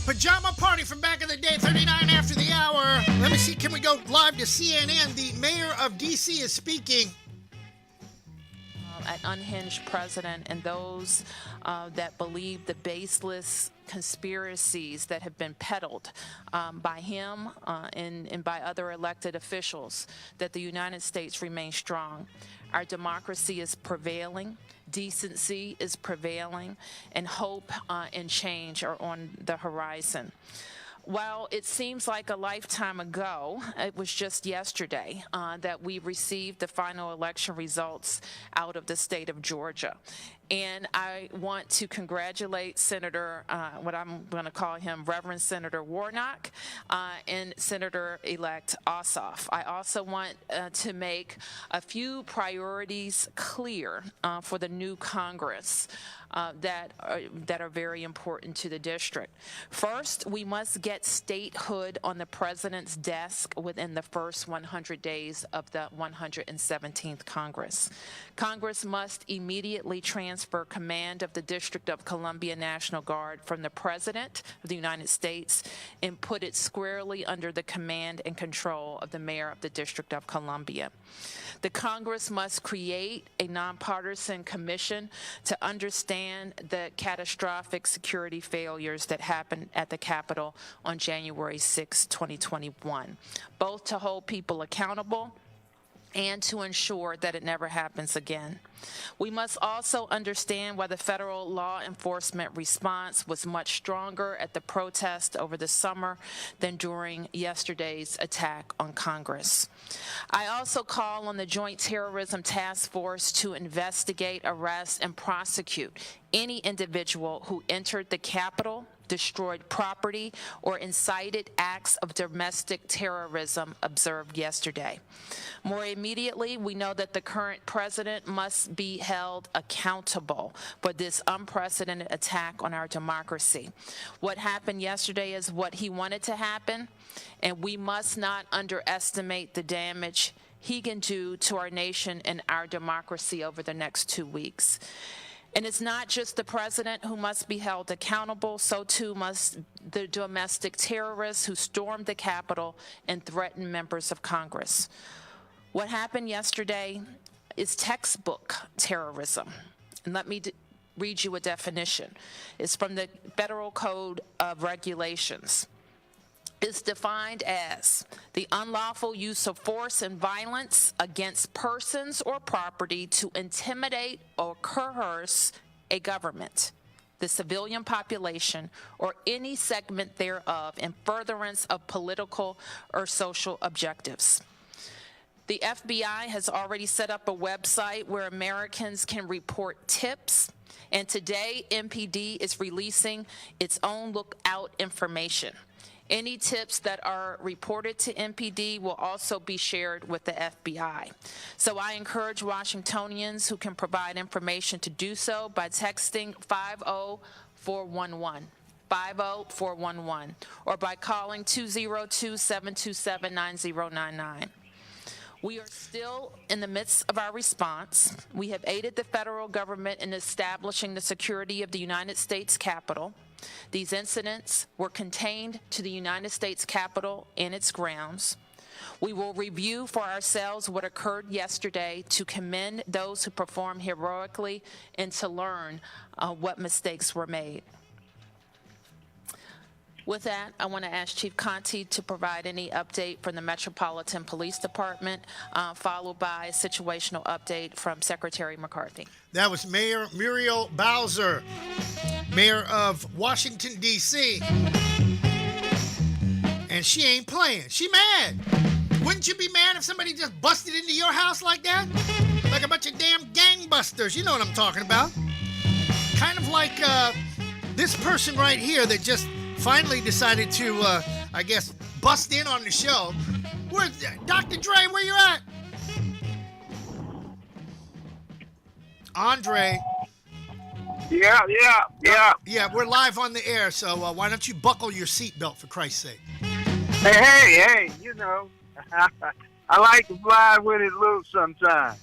Pajama Party from back in the day, 39 after the hour. Let me see, can we go live to CNN? The mayor of D.C. is speaking. an unhinged president and those that believe the baseless conspiracies that have been peddled by him and by other elected officials, that the United States remains strong. Our democracy is prevailing, decency is prevailing, and hope and change are on the horizon. While it seems like a lifetime ago, it was just yesterday that we received the final election results out of the state of Georgia. And I want to congratulate Senator, what I'm going to call him, Reverend Senator Warnock, and Senator-elect Ossoff. I also want to make a few priorities clear for the new Congress that are very important to the district. First, we must get statehood on the president's desk within the first 100 days of the 117th Congress. Congress must immediately transfer command of the District of Columbia National Guard from the President of the United States and put it squarely under the command and control of the Mayor of the District of Columbia. The Congress must create a nonpartisan commission to understand the catastrophic security failures that happened at the Capitol on January 6, 2021, both to hold people accountable and to ensure that it never happens again. We must also understand why the federal law enforcement response was much stronger at the protest over the summer than during yesterday's attack on Congress. I also call on the Joint Terrorism Task Force to investigate, arrest, and prosecute any individual who entered the Capitol, destroyed property, or incited acts of domestic terrorism observed yesterday. More immediately, we know that the current president must be held accountable for this unprecedented attack on our democracy. What happened yesterday is what he wanted to happen, and we must not underestimate the damage he can do to our nation and our democracy over the next 2 weeks. And it's not just the president who must be held accountable, so too must the domestic terrorists who stormed the Capitol and threatened members of Congress. What happened yesterday is textbook terrorism. And let me read you a definition. It's from the Federal Code of Regulations. Is defined as the unlawful use of force and violence against persons or property to intimidate or coerce a government, the civilian population, or any segment thereof in furtherance of political or social objectives. The FBI has already set up a website where Americans can report tips, and today MPD is releasing its own lookout information. Any tips that are reported to MPD will also be shared with the FBI. So I encourage Washingtonians who can provide information to do so by texting 50411. 50411, or by calling 202-727-9099. We are still in the midst of our response. We have aided the federal government in establishing the security of the United States Capitol. These incidents were contained to the United States Capitol and its grounds. We will review for ourselves what occurred yesterday to commend those who performed heroically and to learn what mistakes were made. With that, I want to ask Chief Conte to provide any update from the Metropolitan Police Department, followed by a situational update from Secretary McCarthy. That was Mayor Muriel Bowser, Mayor of Washington, D.C. And she ain't playing. She mad. Wouldn't you be mad if somebody just busted into your house like that? Like a bunch of damn gangbusters. You know what I'm talking about. Kind of like this person right here that just finally decided to, I guess, bust in on the show. Where's Dr. Dre? Where you at? Andre. Yeah. Yeah, we're live on the air, so why don't you buckle your seatbelt for Christ's sake? Hey, you know, I like to fly with it loose sometimes.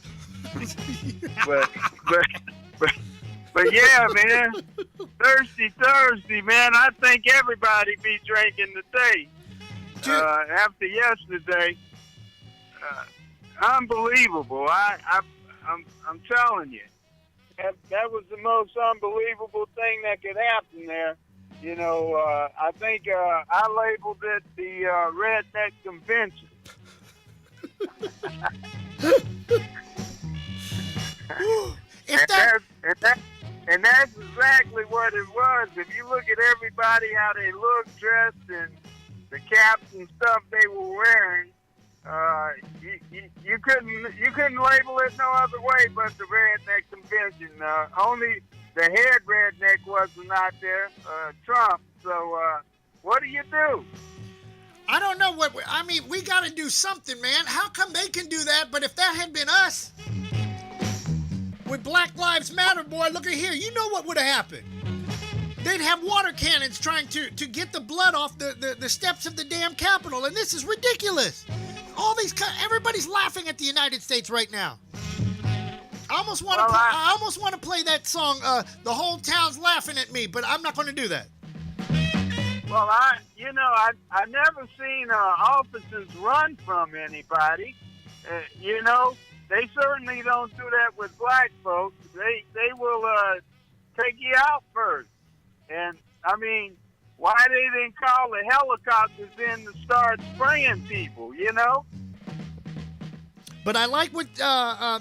But yeah, man, Thirsty Thursday, man. I think everybody be drinking today. After yesterday, unbelievable. I'm telling you. that was the most unbelievable thing that could happen there. You know, I think I labeled it the Redneck Convention. And that's exactly what it was. If you look at everybody, how they look, dressed, and the caps and stuff they were wearing, you couldn't label it no other way but the Redneck Convention. Only the head redneck wasn't out there, Trump. So what do you do? I don't know we got to do something, man. How come they can do that, but if that had been us, with Black Lives Matter, boy, look at here. You know what would have happened? They'd have water cannons trying to get the blood off the steps of the damn Capitol, and this is ridiculous. Everybody's laughing at the United States right now. I almost want to play that song, The Whole Town's Laughing at Me, but I'm not going to do that. Well, I never seen officers run from anybody. They certainly don't do that with black folks. They will take you out first. And, I mean, why they didn't call the helicopters in to start spraying people, you know? But I like what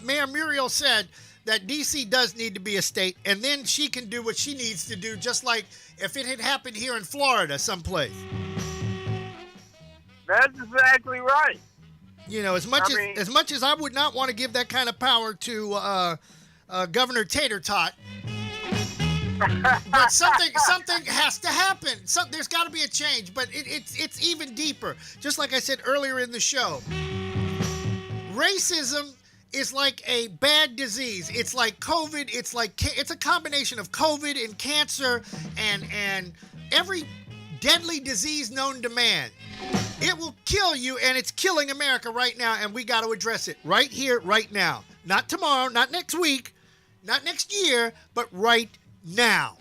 Mayor Muriel said, that D.C. does need to be a state, and then she can do what she needs to do, just like if it had happened here in Florida someplace. That's exactly right. You know, as much as I would not want to give that kind of power to Governor Tater Tot, but something has to happen. There's got to be a change, but it's even deeper. Just like I said earlier in the show, racism is like a bad disease. It's like COVID. It's a combination of COVID and cancer and every deadly disease known to man. It will kill you, and it's killing America right now, and we got to address it right here, right now. Not tomorrow, not next week, not next year, but right now.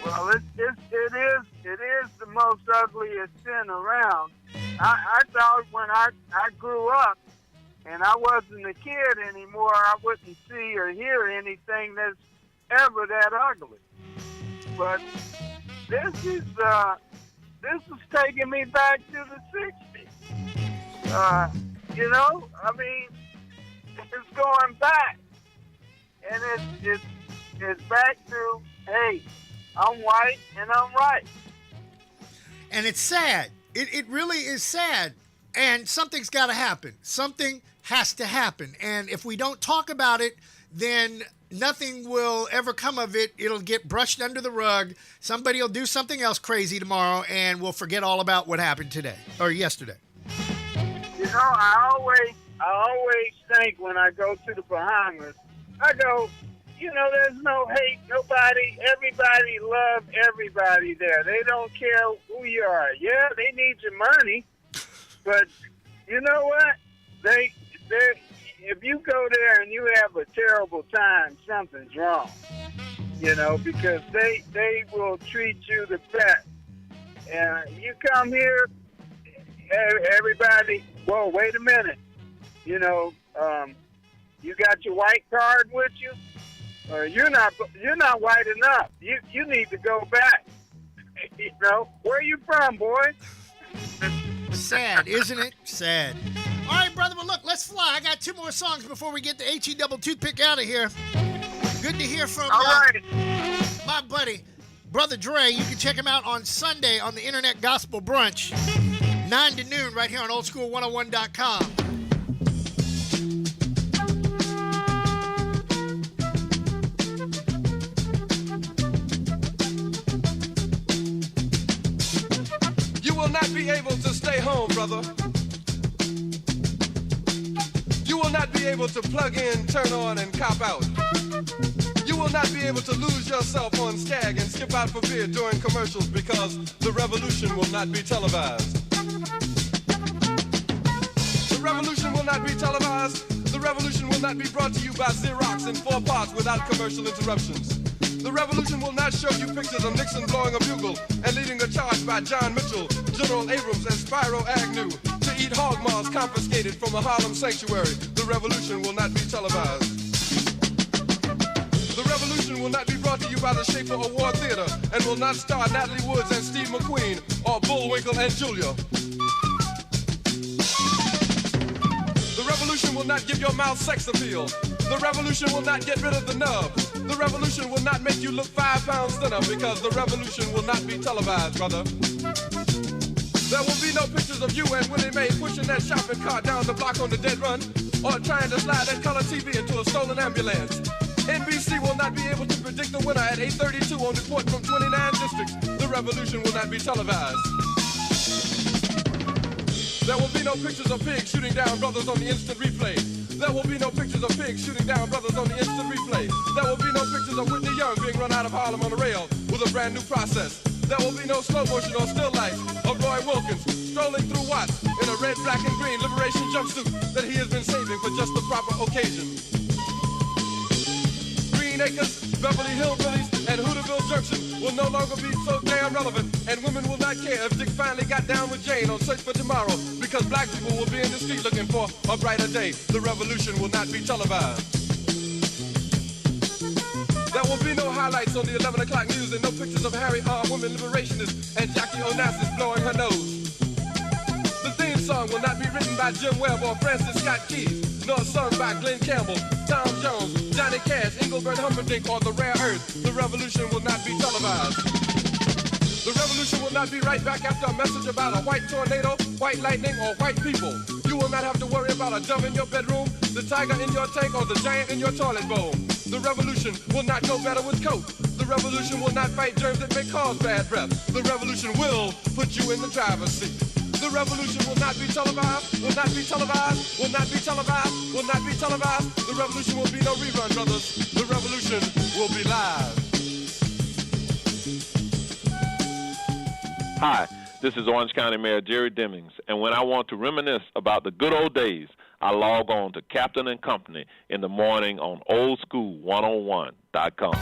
Well, it is the most ugliest sin around. I thought when I grew up and I wasn't a kid anymore, I wouldn't see or hear anything that's ever that ugly. But this is taking me back to the 60s. I mean, it's going back. And it's back to, hey, I'm white and I'm right. And it's sad. It really is sad. And something's got to happen. Something has to happen. And if we don't talk about it, then nothing will ever come of it. It'll get brushed under the rug. Somebody will do something else crazy tomorrow, and we'll forget all about what happened today or yesterday. You know, I always think when I go to the Bahamas, I go, there's no hate, nobody, everybody loves everybody there. They don't care who you are. Yeah, they need your money, but you know what? If you go there and you have a terrible time, something's wrong. Because they will treat you the best. And you come here, everybody, whoa, wait a minute. You got your white card with you? You're not white enough. You need to go back. Where you from, boy? Sad, isn't it? Sad. All right, brother, well, look, let's fly. I got 2 more songs before we get the HE double toothpick out of here. Good to hear from my buddy, Brother Dre. You can check him out on Sunday on the Internet Gospel Brunch, 9 to noon, right here on oldschool101.com. You will not be able to stay home, brother. You will not be able to plug in, turn on, and cop out. You will not be able to lose yourself on Skag and skip out for beer during commercials because the revolution will not be televised. The revolution will not be televised. The revolution will not be brought to you by Xerox in 4 parts without commercial interruptions. The revolution will not show you pictures of Nixon blowing a bugle and leading a charge by John Mitchell, General Abrams, and Spyro Agnew to eat hog maws confiscated from a Harlem sanctuary. The revolution will not be televised. Revolution will not be brought to you by the Schaefer Award Theater and will not star Natalie Woods and Steve McQueen or Bullwinkle and Julia. The revolution will not give your mouth sex appeal. The revolution will not get rid of the nub. The revolution will not make you look 5 pounds thinner because the revolution will not be televised, brother. There will be no pictures of you and Willie Mae pushing that shopping cart down the block on the dead run or trying to slide that color TV into a stolen ambulance. NBC will not be able to predict the winner at 8:32 on report from 29 districts. The revolution will not be televised. There will be no pictures of pigs shooting down brothers on the instant replay. There will be no pictures of pigs shooting down brothers on the instant replay. There will be no pictures of Whitney Young being run out of Harlem on a rail with a brand new process. There will be no slow motion or still life of Roy Wilkins strolling through Watts in a red, black, and green liberation jumpsuit that he has been saving for just the proper occasion. Green Acres, Beverly Hillbillies, and Hooterville Junction will no longer be so damn relevant, and women will not care if Dick finally got down with Jane on Search for Tomorrow, because black people will be in the street looking for a brighter day. The revolution will not be televised. There will be no highlights on the 11 o'clock news and no pictures of Harry armed women liberationists and Jackie Onassis blowing her nose. The theme song will not be written by Jim Webb or Francis Scott Keys, nor sung by Glenn Campbell, Tom Jones, Johnny Cash, Engelbert Humperdinck, or The Rare Earth. The revolution will not be televised. The revolution will not be right back after a message about a white tornado, white lightning, or white people. You will not have to worry about a dove in your bedroom, the tiger in your tank, or the giant in your toilet bowl. The revolution will not go better with Coke. The revolution will not fight germs that may cause bad breath. The revolution will put you in the driver's seat. The revolution will not be televised, will not be televised, will not be televised, will not be televised. The revolution will be no rerun, brothers. The revolution will be live. Hi, this is Orange County Mayor Jerry Demings, and when I want to reminisce about the good old days, I log on to Captain and Company in the morning on oldschool101.com.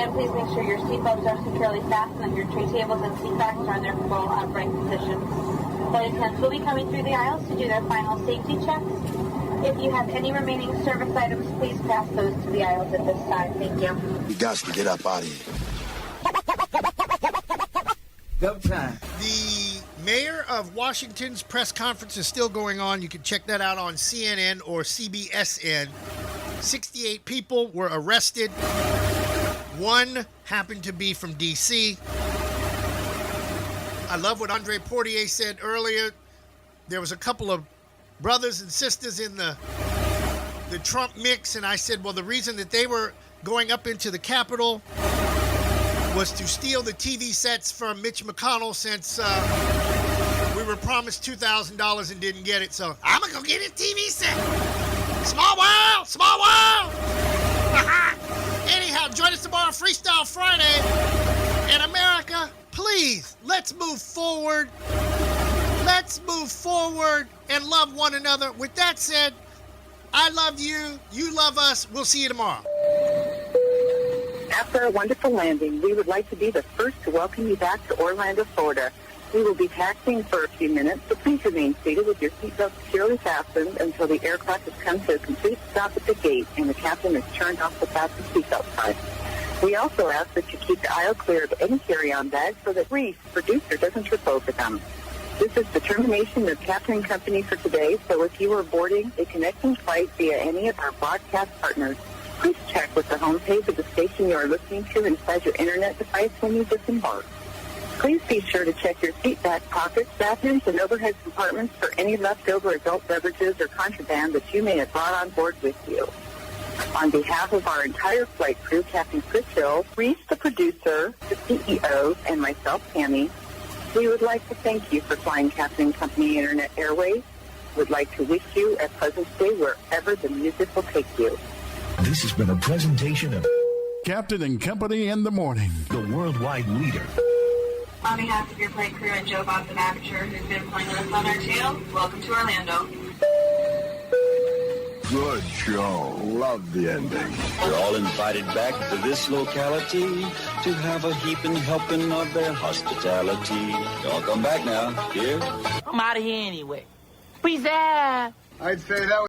Again, please make sure your seatbelts are securely fastened, that your tray tables and seat backs are in their full upright position. Flight attendants will be coming through the aisles to do their final safety checks. If you have any remaining service items, please pass those to the aisles at this time. Thank you. You got to get up out of here. Go time. The mayor of Washington's press conference is still going on. You can check that out on CNN or CBSN. 68 people were arrested. One happened to be from D.C. I love what Andre Portier said earlier. There was a couple of brothers and sisters in the Trump mix, and I said, well, the reason that they were going up into the Capitol was to steal the TV sets from Mitch McConnell, since we were promised $2,000 and didn't get it. So I'm going to go get a TV set. Small world, small world. Anyhow, join us tomorrow, Freestyle Friday. And America, please, let's move forward. Let's move forward and love one another. With that said, I love you. You love us. We'll see you tomorrow. After a wonderful landing, we would like to be the first to welcome you back to Orlando, Florida. We will be taxiing for a few minutes, so please remain seated with your seatbelt securely fastened until the aircraft has come to a complete stop at the gate and the captain has turned off the fasten seatbelt sign. We also ask that you keep the aisle clear of any carry-on bags so that Reese, producer, doesn't trip over them. This is the termination of Captain Company for today, so if you are boarding a connecting flight via any of our broadcast partners, please check with the homepage of the station you are listening to inside your internet device when you disembark. Please be sure to check your seat back pockets, bathrooms, and overhead compartments for any leftover adult beverages or contraband that you may have brought on board with you. On behalf of our entire flight crew, Captain Chris Hill, Reese, the producer, the CEO, and myself, Tammy, we would like to thank you for flying Captain Company Internet Airways. We'd like to wish you a pleasant stay wherever the music will take you. This has been a presentation of Captain and Company in the Morning, the worldwide leader. On behalf of your flight crew and Joe Bob the Manager, who's been flying with us on our tail, welcome to Orlando. Good show. Love the ending. You're all invited back to this locality to have a heaping helping of their hospitality. Y'all come back now. Here. I'm out of here anyway. Peace out. I'd say that was